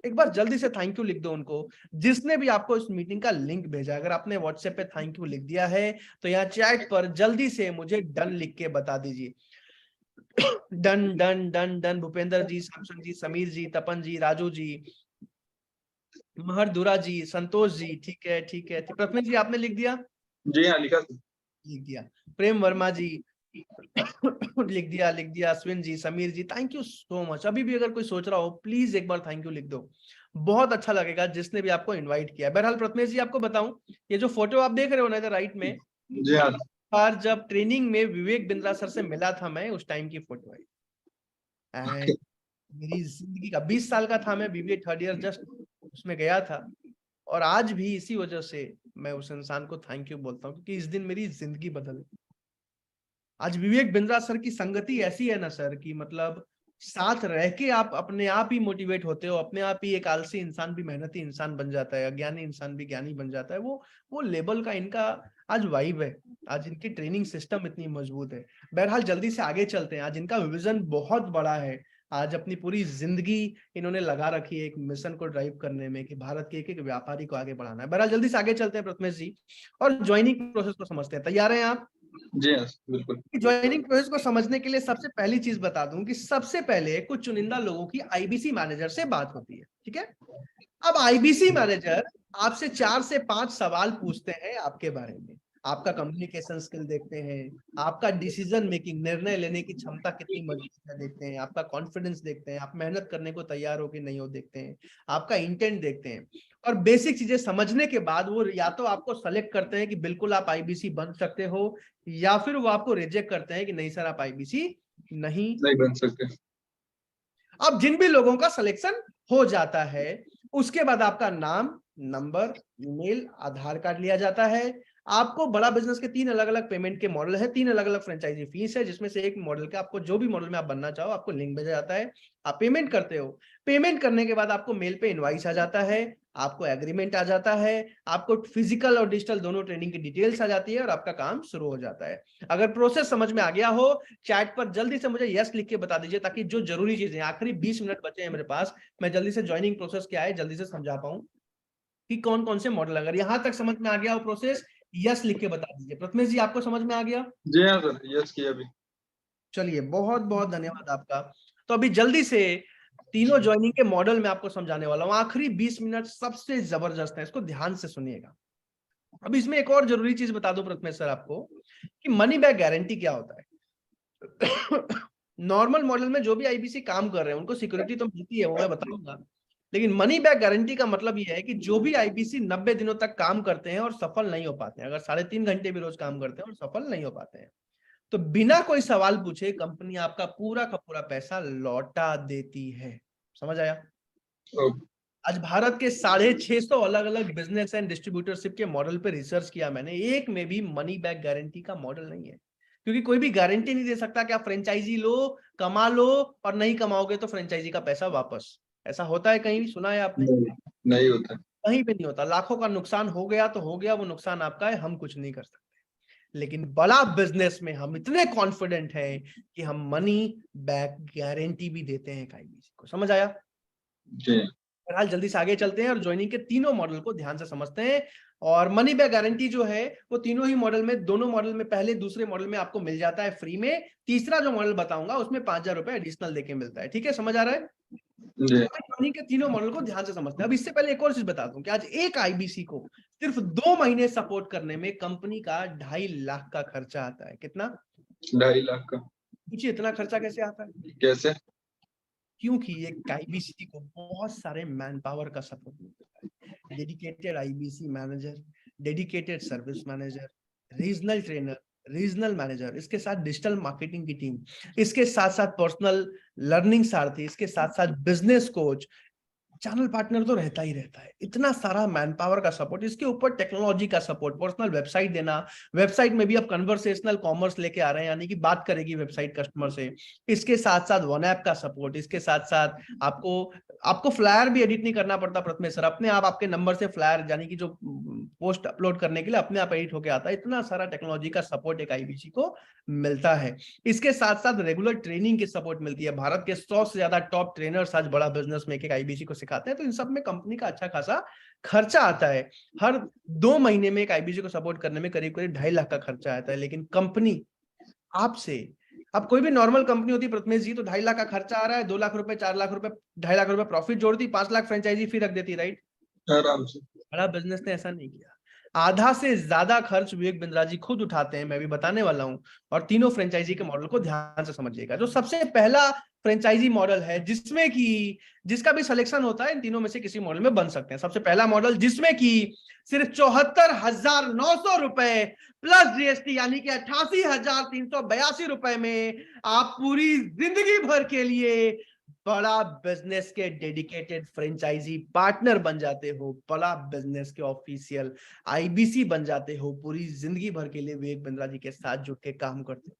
एक बार जल्दी से थैंक यू लिख दो उनको, जिसने भी आपको इस मीटिंग का लिंक भेजा। अगर आपने व्हाट्सएप पे थैंक यू लिख दिया है तो यहाँ चैट पर जल्दी से मुझे डन लिख के बता दीजिए। Done done done done. Bhupendra ji, Samsung ji, Sameer ji, Tapan ji, Raju ji, महरदुरा जी, संतोष जी, ठीक है ठीक है। प्रथमेश जी आपने लिख दिया? जी हाँ, लिखा था। लिख दिया। प्रेम वर्मा जी लिख दिया लिख दिया। अश्विन जी, समीर जी, थैंक यू सो मच। अभी भी अगर कोई सोच रहा हो, प्लीज एक बार थैंक यू लिख दो, बहुत अच्छा लगेगा जिसने भी आपको इनवाइट किया। बहरहाल प्रथमेश जी आपको बताऊं, ये जो फोटो आप देख रहे हो ना इधर राइट में, जी हाँ, बार जब ट्रेनिंग में विवेक बिंद्रा सर से मिला था मैं, उस टाइम की फोटो है। एंड मेरी जिंदगी का 20 साल का था मैं, BBA 3rd ईयर जस्ट उसमें गया था, और आज भी इसी वजह से मैं उस इंसान को थैंक यू बोलता हूँ, क्योंकि इस दिन मेरी जिंदगी बदल गई। आज विवेक बिंद्रा सर की संगति ऐसी है ना सर, कि मतलब साथ रह के आप अपने आप ही मोटिवेट होते हो, अपने आप ही एक आलसी इंसान भी मेहनती इंसान बन जाता है, अज्ञानी इंसान भी ज्ञानी बन जाता है। वो लेवल का इनका आज वाइब है, आज इनकी ट्रेनिंग सिस्टम इतनी मजबूत है। बहरहाल जल्दी से आगे चलते हैं। आज इनका विजन बहुत बड़ा है, आज अपनी पूरी जिंदगी इन्होंने लगा रखी है एक मिशन को ड्राइव करने में, कि भारत के एक एक व्यापारी को आगे बढ़ाना है। बहरहाल जल्दी से आगे चलते हैं प्रथमेश जी, और ज्वाइनिंग प्रोसेस को समझते हैं। तैयार हैं आप? जी हाँ बिल्कुल। ज्वाइनिंग प्रोसेस को समझने के लिए सबसे पहली चीज बता दूं कि सबसे पहले कुछ चुनिंदा लोगों की आईबीसी मैनेजर से बात होती है, ठीक है। अब आईबीसी मैनेजर आपसे 4 से 5 सवाल पूछते हैं आपके बारे में, आपका कम्युनिकेशन स्किल देखते हैं, आपका डिसीजन मेकिंग, निर्णय लेने की क्षमता कितनी मजबूत है देखते हैं, आपका कॉन्फिडेंस देखते हैं, आप मेहनत करने को तैयार हो कि नहीं हो देखते हैं, आपका इंटेंट देखते हैं। और बेसिक चीजें समझने के बाद वो या तो आपको सेलेक्ट करते हैं कि बिल्कुल आप आईबीसी बन सकते हो, या फिर वो आपको रिजेक्ट करते हैं कि नहीं सर आप आईबीसी नहीं बन सकते। अब जिन भी लोगों का सिलेक्शन हो जाता है, उसके बाद आपका नाम, नंबर, ईमेल, आधार कार्ड लिया जाता है। आपको बड़ा बिजनेस के 3 अलग अलग पेमेंट के मॉडल है, 3 अलग अलग फ्रेंचाइजी फीस है, जिसमें से एक मॉडल का आपको जो भी मॉडल में आप बनना चाहो आपको लिंक भेजा जाता है, आप पेमेंट करते हो। पेमेंट करने के बाद आपको मेल पे इनवाइस आ जाता है, आपको एग्रीमेंट आ जाता है, आपको फिजिकल और डिजिटल दोनों ट्रेनिंग की डिटेल्स आ जाती है, और आपका काम शुरू हो जाता है। अगर प्रोसेस समझ में आ गया हो, चैट पर जल्दी से मुझे यस लिख के बता दीजिए, ताकि जो जरूरी चीजें, आखिरी 20 मिनट बचे हैं मेरे पास, मैं जल्दी से ज्वाइनिंग प्रोसेस क्या है जल्दी से समझा पाऊं कि कौन कौन से मॉडल। अगर यहां तक समझ में आ गया हो प्रोसेस, यस लिख के बता दीजिए। प्रथमेश जी आपको समझ में आ गया? जी हाँ सर, यस किया अभी। चलिए बहुत बहुत धन्यवाद आपका। तो अभी जल्दी से तीनों ज्वाइनिंग के मॉडल में आपको समझाने वाला हूं। आखिरी 20 मिनट सबसे जबरदस्त है, इसको ध्यान से सुनिएगा। अब इसमें एक और जरूरी चीज बता दो प्रथमेश सर आपको, कि मनी बैक गारंटी क्या होता है। नॉर्मल मॉडल में जो भी आईबीसी काम कर रहे हैं उनको सिक्योरिटी तो मिलती है, वो मैं बताऊंगा, लेकिन मनी बैक गारंटी का मतलब यह है कि जो भी आईबीसी 90 दिनों तक काम करते हैं और सफल नहीं हो पाते हैं, अगर 3.5 घंटे भी रोज काम करते हैं और सफल नहीं हो पाते हैं, तो बिना कोई सवाल पूछे कंपनी आपका पूरा का पूरा पैसा लौटा देती है। समझ आया? आज भारत के 650 अलग अलग बिजनेस एंड डिस्ट्रीब्यूटरशिप के मॉडल पे रिसर्च किया मैंने, एक में भी मनी बैक गारंटी का मॉडल नहीं है, क्योंकि कोई भी गारंटी नहीं दे सकता कि आप फ्रेंचाइजी लो, कमा लो, और नहीं कमाओगे तो फ्रेंचाइजी का पैसा वापस। ऐसा होता है कहीं भी सुना है आपने? नहीं होता, कहीं पे नहीं होता। लाखों का नुकसान हो गया तो हो गया, वो नुकसान आपका है, हम कुछ नहीं कर सकते। लेकिन बड़ा बिजनेस में हम इतने कॉन्फिडेंट हैं कि हम मनी बैक गारंटी भी देते हैं आईबीसी को। समझ आया? जी। फिलहाल जल्दी से आगे चलते हैं और ज्वाइनिंग के तीनों मॉडल को ध्यान से समझते हैं। और मनी बैक गारंटी जो है वो तीनों ही मॉडल में, दोनों मॉडल में, पहले दूसरे मॉडल में आपको मिल जाता है फ्री में, तीसरा जो मॉडल बताऊंगा उसमें 5,000 रुपए एडिशनल देके मिलता है। ठीक है, समझ आ रहा है? ज्वाइनिंग के तीनों मॉडल को ध्यान से समझते हैं। अब इससे पहले एक और चीज बता दूं कि आज एक आईबीसी को सिर्फ 2 महीने सपोर्ट करने में कंपनी का 2.5 लाख का खर्चा आता है। कितना? 2.5 लाख का। पूछिए इतना खर्चा कैसे आता है? कैसे? क्योंकि एक आईबीसी को बहुत सारे मैन पावर का सपोर्ट मिलता है। Dedicated IBC manager, dedicated service manager, regional trainer, regional manager, इसके साथ डिजिटल मार्केटिंग की टीम, इसके साथ साथ पर्सनल लर्निंग सारथी, इसके साथ साथ बिजनेस कोच, चैनल पार्टनर तो रहता ही रहता है। इतना सारा मैन पावर का सपोर्ट, इसके ऊपर टेक्नोलॉजी का सपोर्ट, पर्सनल वेबसाइट देना, वेबसाइट में भी अब कन्वर्सेशनल कॉमर्स लेके आ रहे हैं, यानी कि बात करेगी वेबसाइट कस्टमर से। इसके साथ साथ वन ऐप का सपोर्ट, इसके साथ साथ आपको फ्लायर भी एडिट नहीं करना पड़ता प्रथमेश सर, अपने आप आपके नंबर से फ्लायर, यानी कि जो पोस्ट अपलोड करने के लिए अपने आप एडिट होके आता है। इतना सारा टेक्नोलॉजी का सपोर्ट एक आईबीसी को मिलता है। इसके साथ साथ रेगुलर ट्रेनिंग की सपोर्ट मिलती है। भारत के 100 से ज्यादा टॉप ट्रेनर्स आज बड़ा बिजनेस में एक आईबीसी को सिखाते हैं, तो इन सब में कंपनी का अच्छा खासा खर्चा आता है। हर 2 महीने में एक आईबीसी को सपोर्ट करने में करीब करीब 2.5 लाख का खर्चा आता है। लेकिन कंपनी आपसे, अब कोई भी नॉर्मल कंपनी होती प्रथमेश जी, तो 2.5 लाख का खर्चा आ रहा है, 2 लाख रुपए, 4 लाख रुपए, 2.5 लाख रुपए प्रॉफिट जोड़ती, 5 लाख फ्रेंचाइजी फी रख देती, राइट? आराम से। बड़ा बिजनेस ने ऐसा नहीं किया। आधा से ज्यादा खर्च विवेक बिंद्रा जी खुद उठाते हैं, मैं भी बताने वाला हूं। और तीनों फ्रेंचाइजी के मॉडल को ध्यान से समझिएगा। जो सबसे पहला फ्रेंचाइजी मॉडल है, जिसमें कि जिसका भी सिलेक्शन होता है, इन तीनों में से किसी मॉडल में बन सकते हैं। सबसे पहला मॉडल जिसमें कि सिर्फ 74,900 रुपए प्लस जीएसटी, यानी कि 88,382 रुपए में आप पूरी जिंदगी भर के लिए बड़ा बिजनेस के डेडिकेटेड फ्रेंचाइजी पार्टनर बन जाते हो, बड़ा बिजनेस के ऑफिशियल आईबीसी बन जाते हो, पूरी जिंदगी भर के लिए विवेक बिंद्रा जी के साथ जुट के काम करते हो।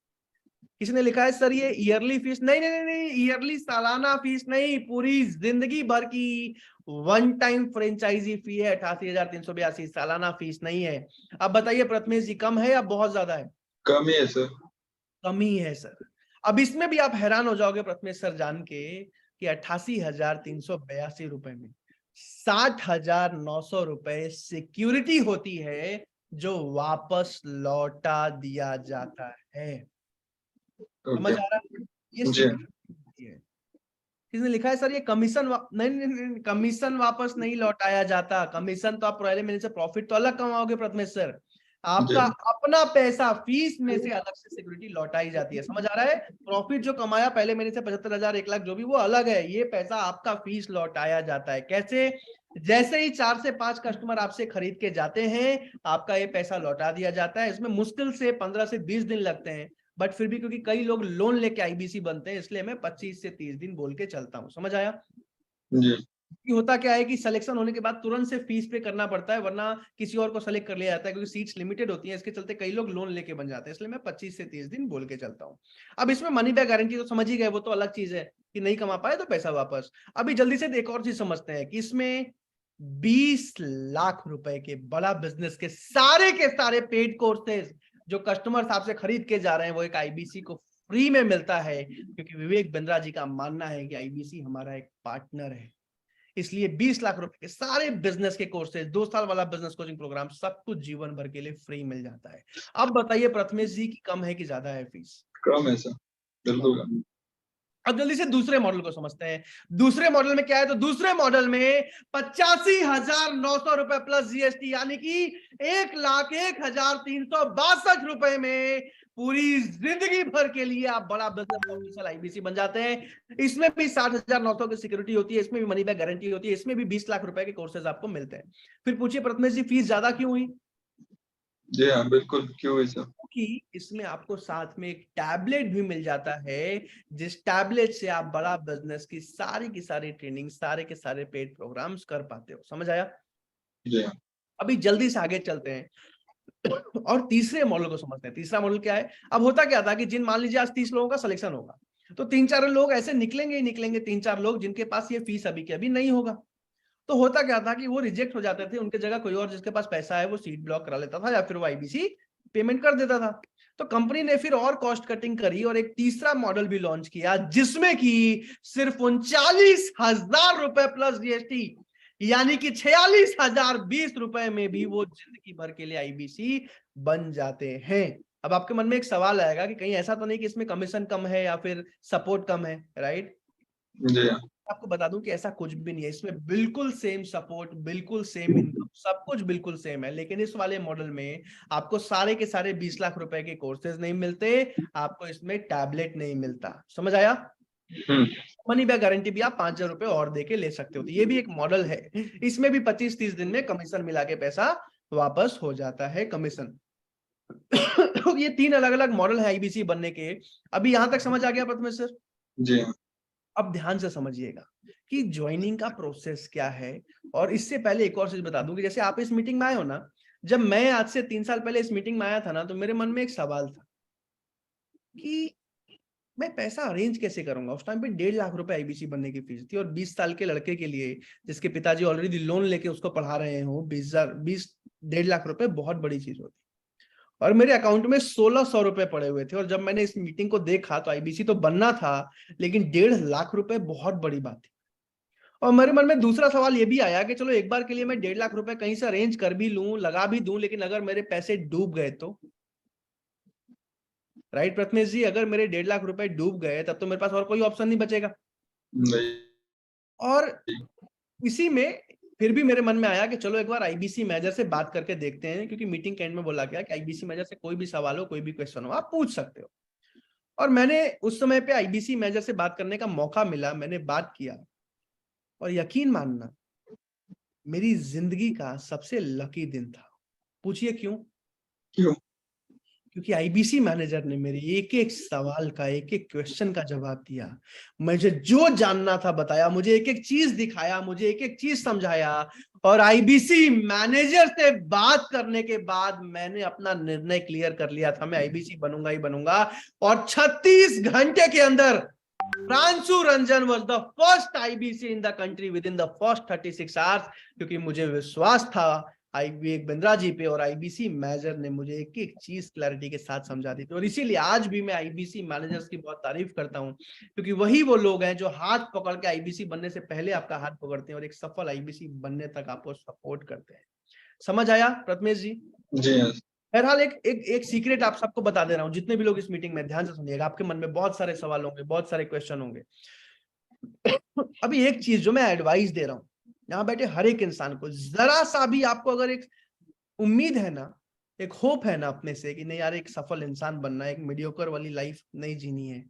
किसी ने लिखा है सर ये ईयरली फीस, नहीं नहीं नहीं नहीं, ईयरली सालाना फीस नहीं, पूरी जिंदगी भर की वन टाइम फ्रेंचाइजी फी है 88,382, सालाना फीस नहीं है। अब बताइए प्रथमेश जी, कम है या बहुत ज्यादा है? कम ही है सर। कम ही है सर। अब इसमें भी आप हैरान हो जाओगे प्रथमेश सर जान के कि 88,382 रुपए में 60,900 रुपए सिक्योरिटी होती है जो वापस लौटा दिया जाता है। समझ आ रहा है? ये जी। security है। किसने लिखा है सर ये कमीशन नहीं, नहीं, नहीं कमीशन वापस नहीं लौटाया जाता। कमीशन तो आप पहले महीने से प्रॉफिट तो अलग कमाओगे प्रथमेश सर, आपका अपना पैसा फीस में से अलग से सिक्योरिटी लौटाई जाती है। समझ आ रहा है? प्रॉफिट जो कमाया पहले महीने से 75,000 1 लाख जो भी, वो अलग है, ये पैसा आपका फीस लौटाया जाता है। कैसे? जैसे ही 4 से 5 कस्टमर आपसे खरीद के जाते हैं, आपका ये पैसा लौटा दिया जाता है। इसमें मुश्किल से 15 से 20 दिन लगते हैं, बट फिर भी क्योंकि कई लोग लोन लेके आईबीसी बनते हैं, इसलिए मैं 25 से 30 दिन बोल के चलता हूं। समझ आया? जी। होता क्या है कि सिलेक्शन होने के बाद तुरंत से फीस पे करना पड़ता है, वरना किसी और को सेलेक्ट कर लिया जाता है, क्योंकि सीट्स लिमिटेड होती हैं। इसके चलते कई लोग लोन लेके बन जाते हैं, इसलिए मैं 25 से 30 दिन बोल के चलता हूं। अब इसमें मनी बैक गारंटी तो समझ ही गए, वो तो अलग चीज है कि नहीं कमा पाए तो पैसा वापस। अभी जल्दी से एक और चीज समझते हैं कि इसमें 20 लाख रुपए के बड़ा बिजनेस के सारे पेड कोर्सेज जो कस्टमर्स आपसे खरीद के जा रहे हैं, वो एक आईबीसी को फ्री में मिलता है, क्योंकि विवेक बिंद्रा जी का मानना है कि आईबीसी हमारा एक पार्टनर है। इसलिए 20 लाख रुपए के सारे बिजनेस के कोर्सेज, 2 साल वाला बिजनेस कोचिंग प्रोग्राम, सब कुछ जीवन भर के लिए फ्री मिल जाता है। अब बताइए प्रथमेश जी की कम है कि ज्यादा है फीस? कम है सर, बिल्कुल कम। अब जल्दी से दूसरे मॉडल को समझते हैं। दूसरे मॉडल में क्या है? तो दूसरे मॉडल में 85,900 रुपए प्लस जीएसटी, यानी कि 1,01,362 रुपए में पूरी जिंदगी भर के लिए आप बड़ा बिजनेस ऑफिशियल आईबीसी बन जाते हैं। इसमें भी 60,900 की सिक्योरिटी होती है, इसमें भी मनी बैक गारंटी होती है, इसमें भी 20 लाख रुपए के कोर्सेज आपको मिलते हैं। फिर पूछिए प्रथमेश जी, फीस ज्यादा क्यों हुई? जी हाँ, बिल्कुल, क्यों है सर? कि इसमें आपको साथ में एक टैबलेट भी मिल जाता है, जिस टैबलेट से आप बड़ा बिजनेस की सारी ट्रेनिंग, सारे के सारे पेड प्रोग्राम्स कर पाते हो। समझ आया? जी हाँ। अभी जल्दी से आगे चलते हैं और तीसरे मॉडल को समझते हैं। तीसरा मॉडल क्या है? अब होता क्या था कि जिन मान लीजिए आज 30 लोगों का सिलेक्शन होगा, तो 3-4 लोग ऐसे निकलेंगे ही निकलेंगे, 3-4 लोग जिनके पास ये फीस अभी के अभी नहीं होगा। तो होता क्या था कि वो रिजेक्ट हो जाते थे, उनके जगह कोई और जिसके पास पैसा है वो सीट ब्लॉक करा लेता था, या फिर वो आईबीसी पेमेंट कर देता था। तो कंपनी ने फिर और कॉस्ट कटिंग करी और एक तीसरा मॉडल भी लॉन्च किया, जिसमें कि सिर्फ 39,000 रुपए प्लस जीएसटी, यानी कि 46,020 रुपए में भी वो जिंदगी भर के लिए आईबीसी बन जाते हैं। अब आपके मन में एक सवाल आएगा कि कहीं ऐसा तो नहीं कि इसमें कमीशन कम है या फिर सपोर्ट कम है, राइट? जी हाँ। आपको बता दूं कि ऐसा कुछ भी नहीं है। इसमें बिल्कुल सेम सपोर्ट, बिल्कुल सेम इनकम, सब कुछ बिल्कुल सेम है। लेकिन इस वाले मॉडल में आपको सारे के सारे 20 लाख रुपए के कोर्सेज नहीं मिलते, आपको इसमें टैबलेट नहीं मिलता। समझ आया? मनी बैक गारंटी भी आप 5,000 रुपए और देके ले सकते हो। तो ये भी एक मॉडल है। इसमें भी 25-30 दिन में कमीशन मिला के पैसा वापस हो जाता है, कमीशन। ये 3 अलग अलग मॉडल है आईबीसी बनने के। अभी यहां तक समझ आ गया प्रथमेश सर? जी हाँ। अब ध्यान से समझिएगा कि ज्वाइनिंग का प्रोसेस क्या है। और इससे पहले एक और चीज बता दूं कि जैसे आप इस मीटिंग में आए हो ना, जब मैं आज से 3 साल पहले इस मीटिंग में आया था ना, तो मेरे मन में एक सवाल था कि मैं पैसा अरेंज कैसे करूंगा। उस टाइम पे 1.5 लाख रुपए आईबीसी बनने की फीस थी, और 20 साल के लड़के के लिए जिसके पिताजी ऑलरेडी लोन लेके उसको पढ़ा रहे हो, 1.5 लाख रुपए बहुत बड़ी चीज होती। और मेरे अकाउंट में 1,600 रुपए पड़े हुए थे, और जब मैंने इस मीटिंग को देखा तो आईबीसी तो बनना था, लेकिन 1.5 लाख रुपए बहुत बड़ी बात थी। और मेरे मन में दूसरा सवाल ये भी आया कि चलो एक बार के लिए मैं 1.5 लाख रुपए कहीं से अरेंज कर भी लूं, लगा भी दूं, लेकिन अगर मेरे पैसे डूब गए तो? राइट प्रथमेश जी, अगर मेरे 1.5 लाख रुपए डूब गए तब तो मेरे पास और कोई ऑप्शन नहीं बचेगा। नहीं। और इसी में फिर भी मेरे मन में आया कि चलो एक बार आईबीसी मैनेजर से बात करके देखते हैं, क्योंकि मीटिंग के एंड में बोला गया कि आईबीसी मैनेजर से कोई भी सवाल हो, कोई भी क्वेश्चन हो, आप पूछ सकते हो। और मैंने उस समय पे आईबीसी मैनेजर से बात करने का मौका मिला, मैंने बात किया, और यकीन मानना मेरी जिंदगी का सबसे लकी दिन था। पूछिए क्यों? क्यों? क्योंकि आईबीसी मैनेजर ने मेरे एक एक सवाल का, एक एक क्वेश्चन का जवाब दिया, मुझे जो जानना था बताया, मुझे एक एक चीज दिखाया, मुझे एक एक चीज समझाया। और आईबीसी मैनेजर से बात करने के बाद मैंने अपना निर्णय क्लियर कर लिया था, मैं आईबीसी बनूंगा ही बनूंगा। और 36 घंटे के अंदर Pranshu Ranjan was the first IBC in the country within the first 36 hours, क्योंकि मुझे विश्वास था विवेक बिंद्रा जी पे, और आईबीसी मैनेजर ने मुझे एक एक चीज क्लैरिटी के साथ समझा दी थी। और इसीलिए आज भी मैं आईबीसी मैनेजर्स की बहुत तारीफ करता हूं, क्योंकि वही वो लोग हैं जो हाथ पकड़ के आईबीसी बनने से पहले आपका हाथ पकड़ते हैं और एक सफल आईबीसी बनने तक आपको सपोर्ट करते हैं। समझ आया प्रथमेश जी? जी हाँ। बहरहाल एक सीक्रेट आप सबको बता दे रहा हूं, जितने भी लोग इस मीटिंग में ध्यान से सुनिएगा, आपके मन में बहुत सारे सवाल होंगे, बहुत सारे क्वेश्चन होंगे। अभी एक चीज जो मैं एडवाइस दे रहा हूं यहाँ बैठे हर एक इंसान को, जरा सा भी आपको अगर एक उम्मीद है ना, एक होप है ना अपने से कि नहीं यार एक सफल इंसान बनना है, एक मीडियोकर वाली लाइफ नहीं जीनी है,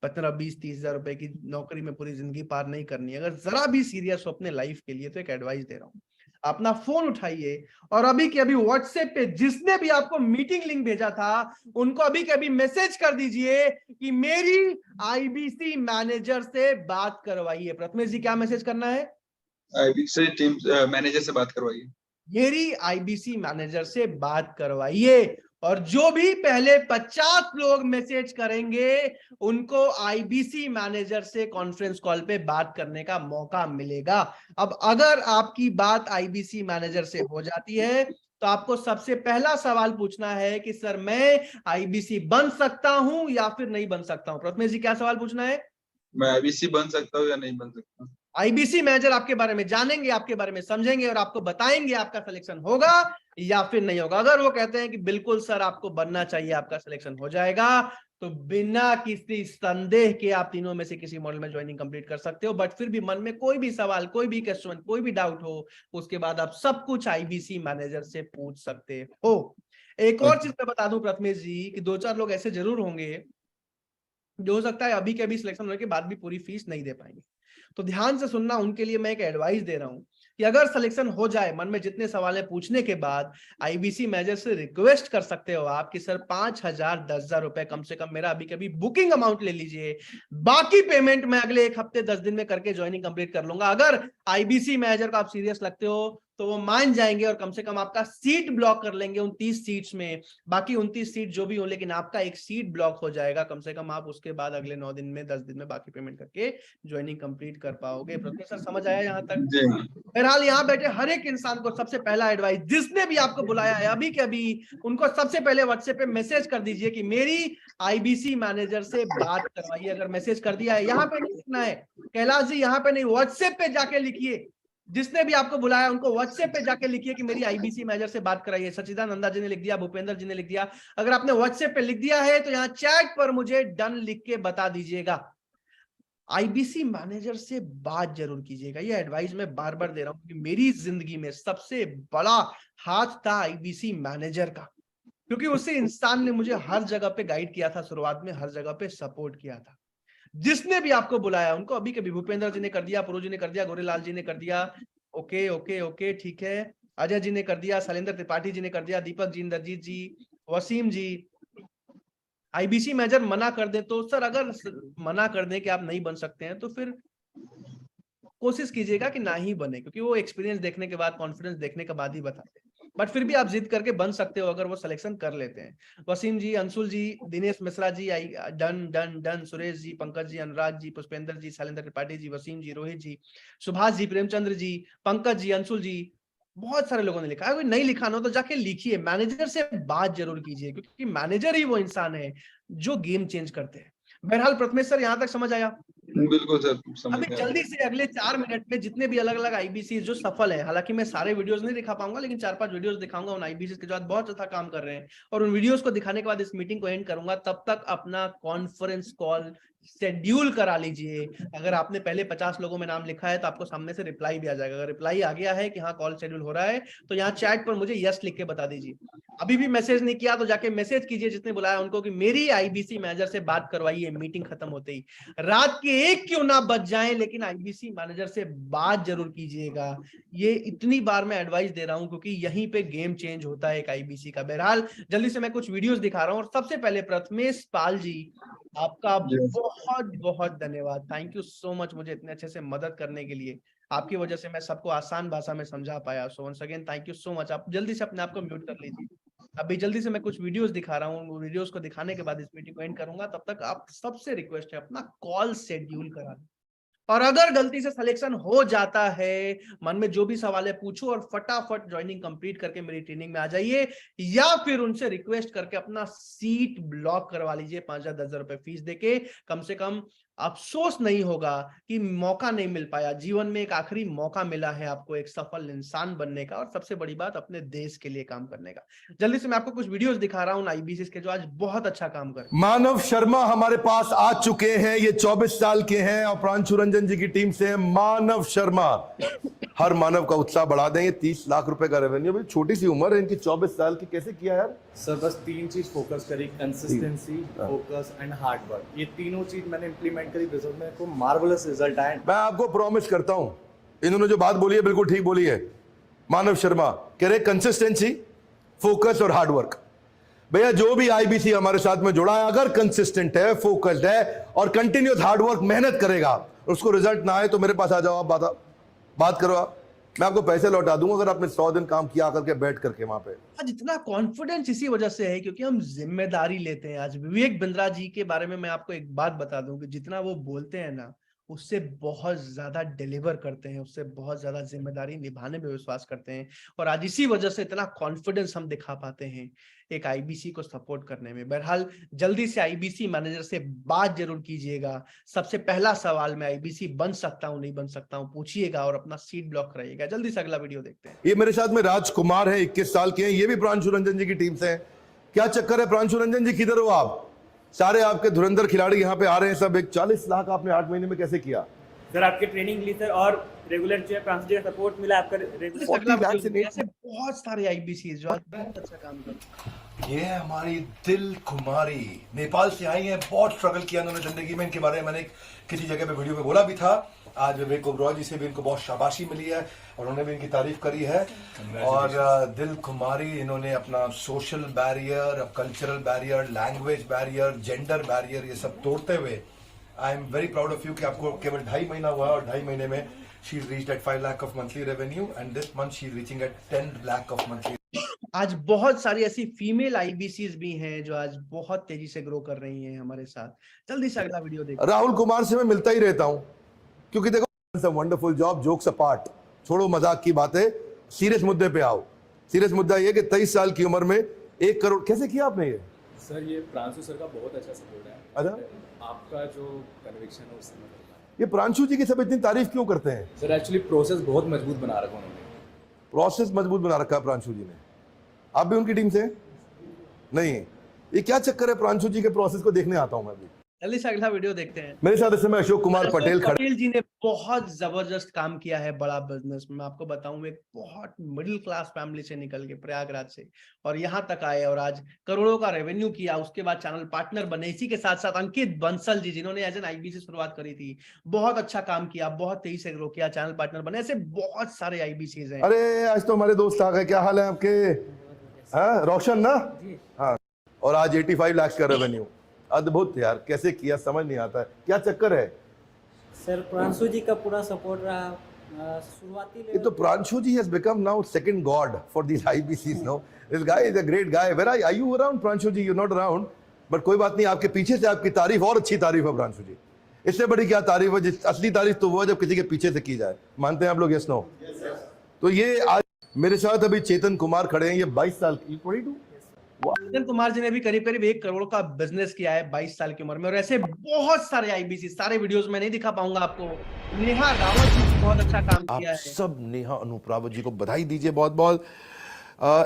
15-20-30 हजार रुपए की नौकरी में पूरी जिंदगी पार नहीं करनी है, अगर जरा भी सीरियस हो अपने लाइफ के लिए, तो एक एडवाइस दे रहा हूं, अपना फोन उठाइए और अभी के अभी व्हाट्सएप पे जिसने भी आपको मीटिंग लिंक भेजा था उनको अभी के अभी मैसेज कर दीजिए कि मेरी आईबीसी मैनेजर से बात करवाइए। प्रथमेश जी क्या मैसेज करना है? आईबीसी टीम मैनेजर से बात करवाइए, मेरी आईबीसी मैनेजर से बात करवाइए। और जो भी पहले 50 लोग मैसेज करेंगे उनको आईबीसी मैनेजर से कॉन्फ्रेंस कॉल पे बात करने का मौका मिलेगा। अब अगर आपकी बात आईबीसी मैनेजर से हो जाती है तो आपको सबसे पहला सवाल पूछना है कि सर मैं आईबीसी बन सकता हूं या फिर नहीं बन सकता हूं। प्रथमेश जी क्या सवाल पूछना है? मैं आईबीसी बन सकता हूँ या नहीं बन सकता। आईबीसी मैनेजर आपके बारे में जानेंगे, आपके बारे में समझेंगे और आपको बताएंगे आपका सिलेक्शन होगा या फिर नहीं होगा। अगर वो कहते हैं कि बिल्कुल सर आपको बनना चाहिए, आपका सिलेक्शन हो जाएगा, तो बिना किसी संदेह के आप तीनों में से किसी मॉडल में ज्वाइनिंग कंप्लीट कर सकते हो। बट फिर भी मन में कोई भी सवाल, कोई भी क्वेश्चन, कोई भी डाउट हो, उसके बाद आप सब कुछ आईबीसी मैनेजर से पूछ सकते हो। एक और चीज मैं बता दूं प्रथमेश जी कि 2-4 लोग ऐसे जरूर होंगे जो हो सकता है अभी के अभी सिलेक्शन होने के बाद भी पूरी फीस नहीं दे पाएंगे। तो ध्यान से सुनना, उनके लिए मैं एक एडवाइस दे रहा हूं कि अगर सिलेक्शन हो जाए, मन में जितने सवाल है पूछने के बाद आईबीसी मैनेजर से रिक्वेस्ट कर सकते हो आप कि सर 5,000 10,000 रुपए कम से कम मेरा अभी कभी बुकिंग अमाउंट ले लीजिए, बाकी पेमेंट मैं अगले 1 हफ्ते 10 दिन में करके ज्वाइनिंग कंप्लीट कर लूंगा। अगर आईबीसी मैनेजर को आप सीरियस लगते हो तो वो मान जाएंगे और कम से कम आपका सीट ब्लॉक कर लेंगे 29 सीट्स में। बाकी 29 सीट जो भी हो, लेकिन आपका एक सीट ब्लॉक हो जाएगा। कम से कम आप उसके बाद अगले 9 दिन में 10 दिन में बाकी पेमेंट करके ज्वाइनिंग कंप्लीट कर पाओगे। प्रोफेसर समझ आया यहाँ तक? जी हाँ। बहरहाल यहाँ बैठे हर एक इंसान को सबसे पहला एडवाइस, जिसने भी आपको बुलाया है अभी के अभी, उनको सबसे पहले व्हाट्सएप पे मैसेज कर दीजिए कि मेरी आईबीसी मैनेजर से बात करवाइए। अगर मैसेज कर दिया है, यहाँ पे नहीं लिखना है कैलाश जी, यहाँ पे नहीं, व्हाट्सएप पे जाके लिखिए। जिसने भी आपको बुलाया उनको व्हाट्सएप पे जाके लिखिए कि मेरी आईबीसी मैनेजर से बात कराइए। सचिदानंदा जी ने लिख दिया, भूपेंद्र जी ने लिख दिया। अगर आपने व्हाट्सएप पे लिख दिया है तो यहाँ चैट पर मुझे डन लिख के बता दीजिएगा। आईबीसी मैनेजर से बात जरूर कीजिएगा, ये एडवाइस मैं बार बार दे रहा हूं कि मेरी जिंदगी में सबसे बड़ा हाथ था आईबीसी मैनेजर का, क्योंकि उसी इंसान ने मुझे हर जगह पे गाइड किया था, शुरुआत में हर जगह पे सपोर्ट किया था। जिसने भी आपको बुलाया उनको अभी कभी, भूपेंद्र जी ने कर दिया, पुरु जी ने कर दिया, गोरेलाल जी ने कर दिया, ओके ओके ओके ठीक है, अजय जी ने कर दिया, शैलेंद्र त्रिपाठी जी ने कर दिया, दीपक जी, इंद्रजीत जी, वसीम जी। आईबीसी मैनेजर मना कर दे तो सर, अगर मना कर दे कि आप नहीं बन सकते हैं तो फिर कोशिश कीजिएगा कि ना ही बने, क्योंकि वो एक्सपीरियंस देखने के बाद, कॉन्फिडेंस देखने के बाद ही बताते हैं। बट फिर भी आप जिद करके बन सकते हो अगर वो सिलेक्शन कर लेते हैं। वसीम जी, अंशुल जी, Dinesh Mishra ji, done done done, Suresh ji, Pankaj ji, Anurag ji, Pushpendra जी, शैलेंद्र त्रिपाठी जी, वसीम जी, रोहित जी, सुभाष जी, प्रेमचंद्र जी, पंकज जी, अंशुल जी, बहुत सारे लोगों ने लिखा है। कोई नहीं लिखा ना तो जाके लिखिए, मैनेजर से बात जरूर कीजिए, क्योंकि मैनेजर ही वो इंसान है जो गेम चेंज करते हैं। बहरहाल प्रथमेश सर यहाँ तक समझ आया? बिल्कुल सर, समझ अभी गया। जल्दी से अगले 4 मिनट में जितने भी अलग अलग आईबीसी जो सफल है, हालांकि मैं सारे वीडियोस नहीं दिखा पाऊंगा, लेकिन 4-5 वीडियोस दिखाऊंगा उन आईबीसी के जो बहुत अच्छा काम कर रहे हैं, और उन वीडियोस को दिखाने के बाद इस मीटिंग को एंड करूंगा। तब तक अपना कॉन्फ्रेंस कॉल शेड्यूल करा लीजिए। अगर आपने पहले 50 लोगों में नाम लिखा है तो आपको सामने से रिप्लाई भी आ जाएगा। अगर रिप्लाई आ गया है कि हाँ कॉल शेड्यूल हो रहा है, तो यहाँ चैट पर मुझे यस लिख के बता दीजिए। अभी भी मैसेज नहीं किया तो जाके मैसेज कीजिए जिसने बुलाया उनको कि मेरी आईबीसी मैनेजर से बात करवाइए मीटिंग खत्म होते ही। रात के 1 क्यों ना बच जाए लेकिन आईबीसी मैनेजर से बात जरूर कीजिएगा। ये इतनी बार मैं एडवाइस दे रहा हूं क्योंकि यहीं पे गेम चेंज होता है एक आईबीसी का। बहरहाल जल्दी से मैं कुछ वीडियोस दिखा रहा हूं और सबसे पहले प्रथमेश पाल जी आपका Yes. बहुत बहुत धन्यवाद। थैंक यू सो मच मुझे इतने अच्छे से मदद करने के लिए। आपकी वजह से मैं सबको आसान भाषा में समझा पाया। So once again thank you so much. आप जल्दी से अपने आप को म्यूट कर लीजिए। अभी जल्दी से मैं कुछ वीडियोस दिखा रहा हूँ। वीडियोस को दिखाने के बाद इस मीटिंग को एंड करूंगा। तब तक आप सबसे रिक्वेस्ट है अपना कॉल शेड्यूल करा दें। और अगर गलती से सिलेक्शन हो जाता है, मन में जो भी सवाल है पूछो और फटाफट ज्वाइनिंग कंप्लीट करके मेरी ट्रेनिंग में आ जाइए या फिर उनसे रिक्वेस्ट करके अपना सीट ब्लॉक करवा लीजिए 5,000-10,000 रुपए फीस देके। कम से कम अफसोस नहीं होगा कि मौका नहीं मिल पाया। जीवन में एक आखिरी मौका मिला है आपको एक सफल इंसान बनने का और सबसे बड़ी बात अपने देश के लिए काम करने का। जल्दी से मैं आपको कुछ वीडियोस दिखा रहा हूं आईबीसी के जो आज बहुत अच्छा काम कर रहे हैं। मानव शर्मा हमारे पास आ चुके हैं। ये 24 साल के हैं और प्रांशु रंजन जी की टीम से हैं मानव शर्मा। हर मानव का उत्साह बढ़ा दें। ये 30 लाख रुपए का रेवेन्यू, भाई छोटी सी उम्र है इनकी, 24 साल की, कैसे किया यार? सर बस 3 चीज फोकस करी, consistency, focus and hard work. ये तीनों चीज मैंने इंप्लीमेंट करी, रिजल्ट में को मार्वलस रिजल्ट आए। मैं आपको प्रॉमिस करता हूं इन्होंने जो बात बोली है बिल्कुल ठीक बोली है। मानव शर्मा कह रहे कंसिस्टेंसी, फोकस और हार्ड वर्क। भैया जो भी आईबीसी हमारे साथ में जुड़ा है अगर कंसिस्टेंट है, फोकस्ड है और कंटिन्यूस हार्ड वर्क मेहनत करेगा, उसको रिजल्ट ना आए तो मेरे पास आ जाओ, आप बात करो। मैं आपको पैसे लौटा दूंगा अगर आपने 100 दिन काम किया करके बैठ करके वहां पे। आज इतना कॉन्फिडेंस इसी वजह से है क्योंकि हम जिम्मेदारी लेते हैं। आज विवेक बिंद्रा जी के बारे में मैं आपको एक बात बता दूं कि जितना वो बोलते हैं ना उससे बहुत ज्यादा डिलीवर करते हैं, उससे बहुत ज्यादा जिम्मेदारी निभाने में विश्वास करते हैं और आज इसी वजह से इतना कॉन्फिडेंस हम दिखा पाते हैं एक आईबीसी को सपोर्ट करने में। बहरहाल जल्दी से आईबीसी मैनेजर से बात जरूर कीजिएगा। सबसे पहला सवाल मैं आईबीसी बन सकता हूं नहीं बन सकता हूं पूछिएगा और अपना सीट ब्लॉक कराइएगा। जल्दी से अगला वीडियो देखते हैं। ये मेरे साथ में राजकुमार है, 21 साल के हैं, ये भी प्रांशु रंजन जी की टीम से हैं। क्या चक्कर है प्रांशु रंजन जी, किधर हो आप? सारे आपके धुरंधर खिलाड़ी यहाँ पे आ रहे हैं सब। एक 40 लाख आपने 8 महीने में कैसे किया? सर आपके ट्रेनिंग ली सर और रेगुलर जो है प्रांशु जी का सपोर्ट मिला आपका रेगुलर। ऐसे बहुत सारे आईबीसी जो आज बहुत अच्छा काम कर रहे हैं। ये है हमारी दिल कुमारी, नेपाल से आई हैं। बहुत स्ट्रगल किया उन्होंने जिंदगी में। इनके बारे में मैंने किसी जगह पे वीडियो में बोला भी था। आज विवेक ओबरॉय जी से भी इनको बहुत शाबाशी मिली है और उन्होंने भी इनकी तारीफ करी है। और दिल कुमारी इन्होंने अपना social barrier, cultural barrier, language barrier, gender barrier ये सब तोड़ते हुए I am very proud of you कि आपको केवल 2.5 महीना हुआ और 2.5 महीने में she is reached at 5 lakh of monthly revenue and this month she is reaching at 10 lakh of monthly. आज बहुत सारी ऐसी फीमेल आईबीसीज भी हैं जो आज बहुत तेजी से ग्रो कर रही हैं हमारे साथ। जल्दी से अगला वीडियो देखो। राहुल कुमार से मैं मिलता ही रहता हूं क्योंकि देखो वंडरफुल जॉब, जोक्स अपार्ट, छोड़ो मजाक की बातें, सीरियस मुद्दे पे आओ। सीरियस मुद्दा ये कि 23 साल की उम्र में 1 करोड़ कैसे किया आपने? ये सर ये प्रांशु सर का बहुत अच्छा सपोर्ट है। अच्छा, आपका जो कन्विक्शन है उससे मैं ये प्रांशु जी की सब इतनी तारीफ क्यों करते हैं? सर एक्चुअली प्रोसेस बहुत मजबूत बना रखा उन्होंने। प्रोसेस मजबूत बना रखा है प्रांशु जी ने। आप भी उनकी टीम से? नहीं, ये क्या चक्कर है? प्रांशु जी के प्रोसेस को देखने आता हूं मैं भी। जल्दी से अगला वीडियो देखते हैं। मेरे साथ इस समय अशोक कुमार पटेल खड़े। पटेल जी ने बहुत जबरदस्त काम किया है बड़ा बिजनेस में। मैं आपको बताऊं एक बहुत मिडिल क्लास फैमिली से निकल के प्रयागराज से और यहाँ तक आए और आज करोड़ों का रेवेन्यू किया। उसके बाद चैनल पार्टनर बने। इसी के साथ साथ अंकित बंसल जी जिन्होंने एज एन आईबीसी शुरुआत करी थी, बहुत अच्छा काम किया, बहुत तेजी से ग्रो किया, चैनल पार्टनर बने। ऐसे बहुत सारे आईबीसीज हैं। अरे आज तो हमारे दोस्त आ गए, क्या हाल है आपके? हाँ रोशन ना? हाँ, और आज 85 लाख का रेवेन्यू। अद्भुत यार, कैसे किया समझ नहीं आता है, क्या चक्कर है? सर प्रांशु जी का पूरा सपोर्ट रहा शुरुआती। ये तो प्रांशु जी has become now second god for these IBCs, no? This guy is a great guy. Where are you around Pranshu ji? You're not around, but कोई बात नहीं, आपके पीछे से आपकी तारीफ और अच्छी तारीफ है प्रांशु जी। इससे बड़ी क्या तारीफ है? असली तारीफ तो वो है जब किसी के पीछे से की जाए। मानते हैं आप लोग? Yes no? तो ये आज मेरे साथ अभी चेतन कुमार खड़े हैं, ये 22 साल की, 22। चेतन कुमार जी ने भी करीब करीब 1 करोड़ का बिजनेस किया है 22 साल की उम्र में। और ऐसे बहुत सारे आईबीसी, सारे वीडियोस में नहीं दिखा पाऊंगा आपको। नेहा रावत जी ने बहुत अच्छा काम किया है। सब नेहा अनुप्रावत जी को बधाई दीजिए बहुत बहुत।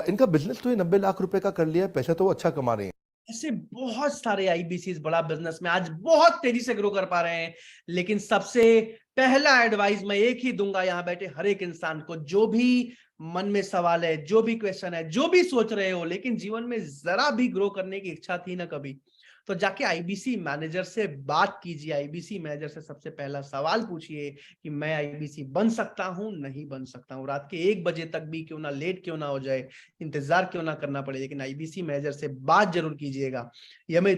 इनका बिजनेस तो ये 90 लाख रुपए का कर लिया है, पैसा तो वो अच्छा कमा रहे हैं। ऐसे बहुत सारे आईबीसी बड़ा बिजनेस में आज बहुत तेजी से ग्रो कर पा रहे हैं। लेकिन सबसे पहला एडवाइस मैं एक ही दूंगा यहाँ बैठे हर एक इंसान को, जो भी मन में सवाल है, जो भी क्वेश्चन है, जो भी सोच रहे हो, लेकिन जीवन में जरा भी ग्रो करने की इच्छा थी ना कभी, तो जाके आईबीसी मैनेजर से बात कीजिए। आईबीसी मैनेजर से सबसे पहला सवाल पूछिए कि मैं आईबीसी बन सकता हूं, नहीं बन सकता हूं। रात के 1 बजे तक भी क्यों ना, लेट क्यों ना हो जाए, इंतजार क्यों ना करना पड़े, लेकिन आईबीसी मैनेजर से बात जरूर कीजिएगा। यह मैं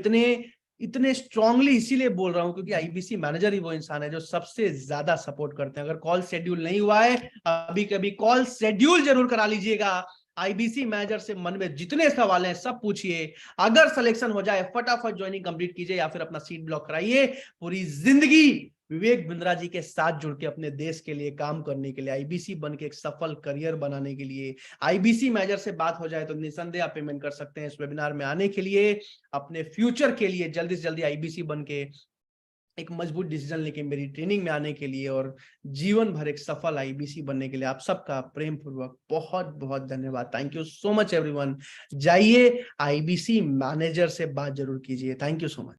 इतने स्ट्रांगली इसीलिए बोल रहा हूं क्योंकि आईबीसी मैनेजर ही वो इंसान है जो सबसे ज्यादा सपोर्ट करते हैं। अगर कॉल शेड्यूल नहीं हुआ है, अभी कभी कॉल शेड्यूल जरूर करा लीजिएगा। आईबीसी मैनेजर से मन में जितने सवाल हैं सब पूछिए। अगर सिलेक्शन हो जाए फटाफट ज्वाइनिंग कंप्लीट कीजिए या फिर अपना सीट ब्लॉक कराइए। पूरी जिंदगी विवेक बिंद्रा जी के साथ जुड़ के अपने देश के लिए काम करने के लिए, आईबीसी बन के एक सफल करियर बनाने के लिए, आईबीसी मैनेजर से बात हो जाए तो निसंदेह आप पेमेंट कर सकते हैं इस वेबिनार में आने के लिए। अपने फ्यूचर के लिए जल्दी से जल्दी आईबीसी बन के एक मजबूत डिसीजन लेके मेरी ट्रेनिंग में आने के लिए और जीवन भर एक सफल आईबीसी बनने के लिए आप सबका प्रेम पूर्वक बहुत बहुत धन्यवाद। Thank you so much everyone. जाइए आईबीसी मैनेजर से बात जरूर कीजिए। Thank you so much.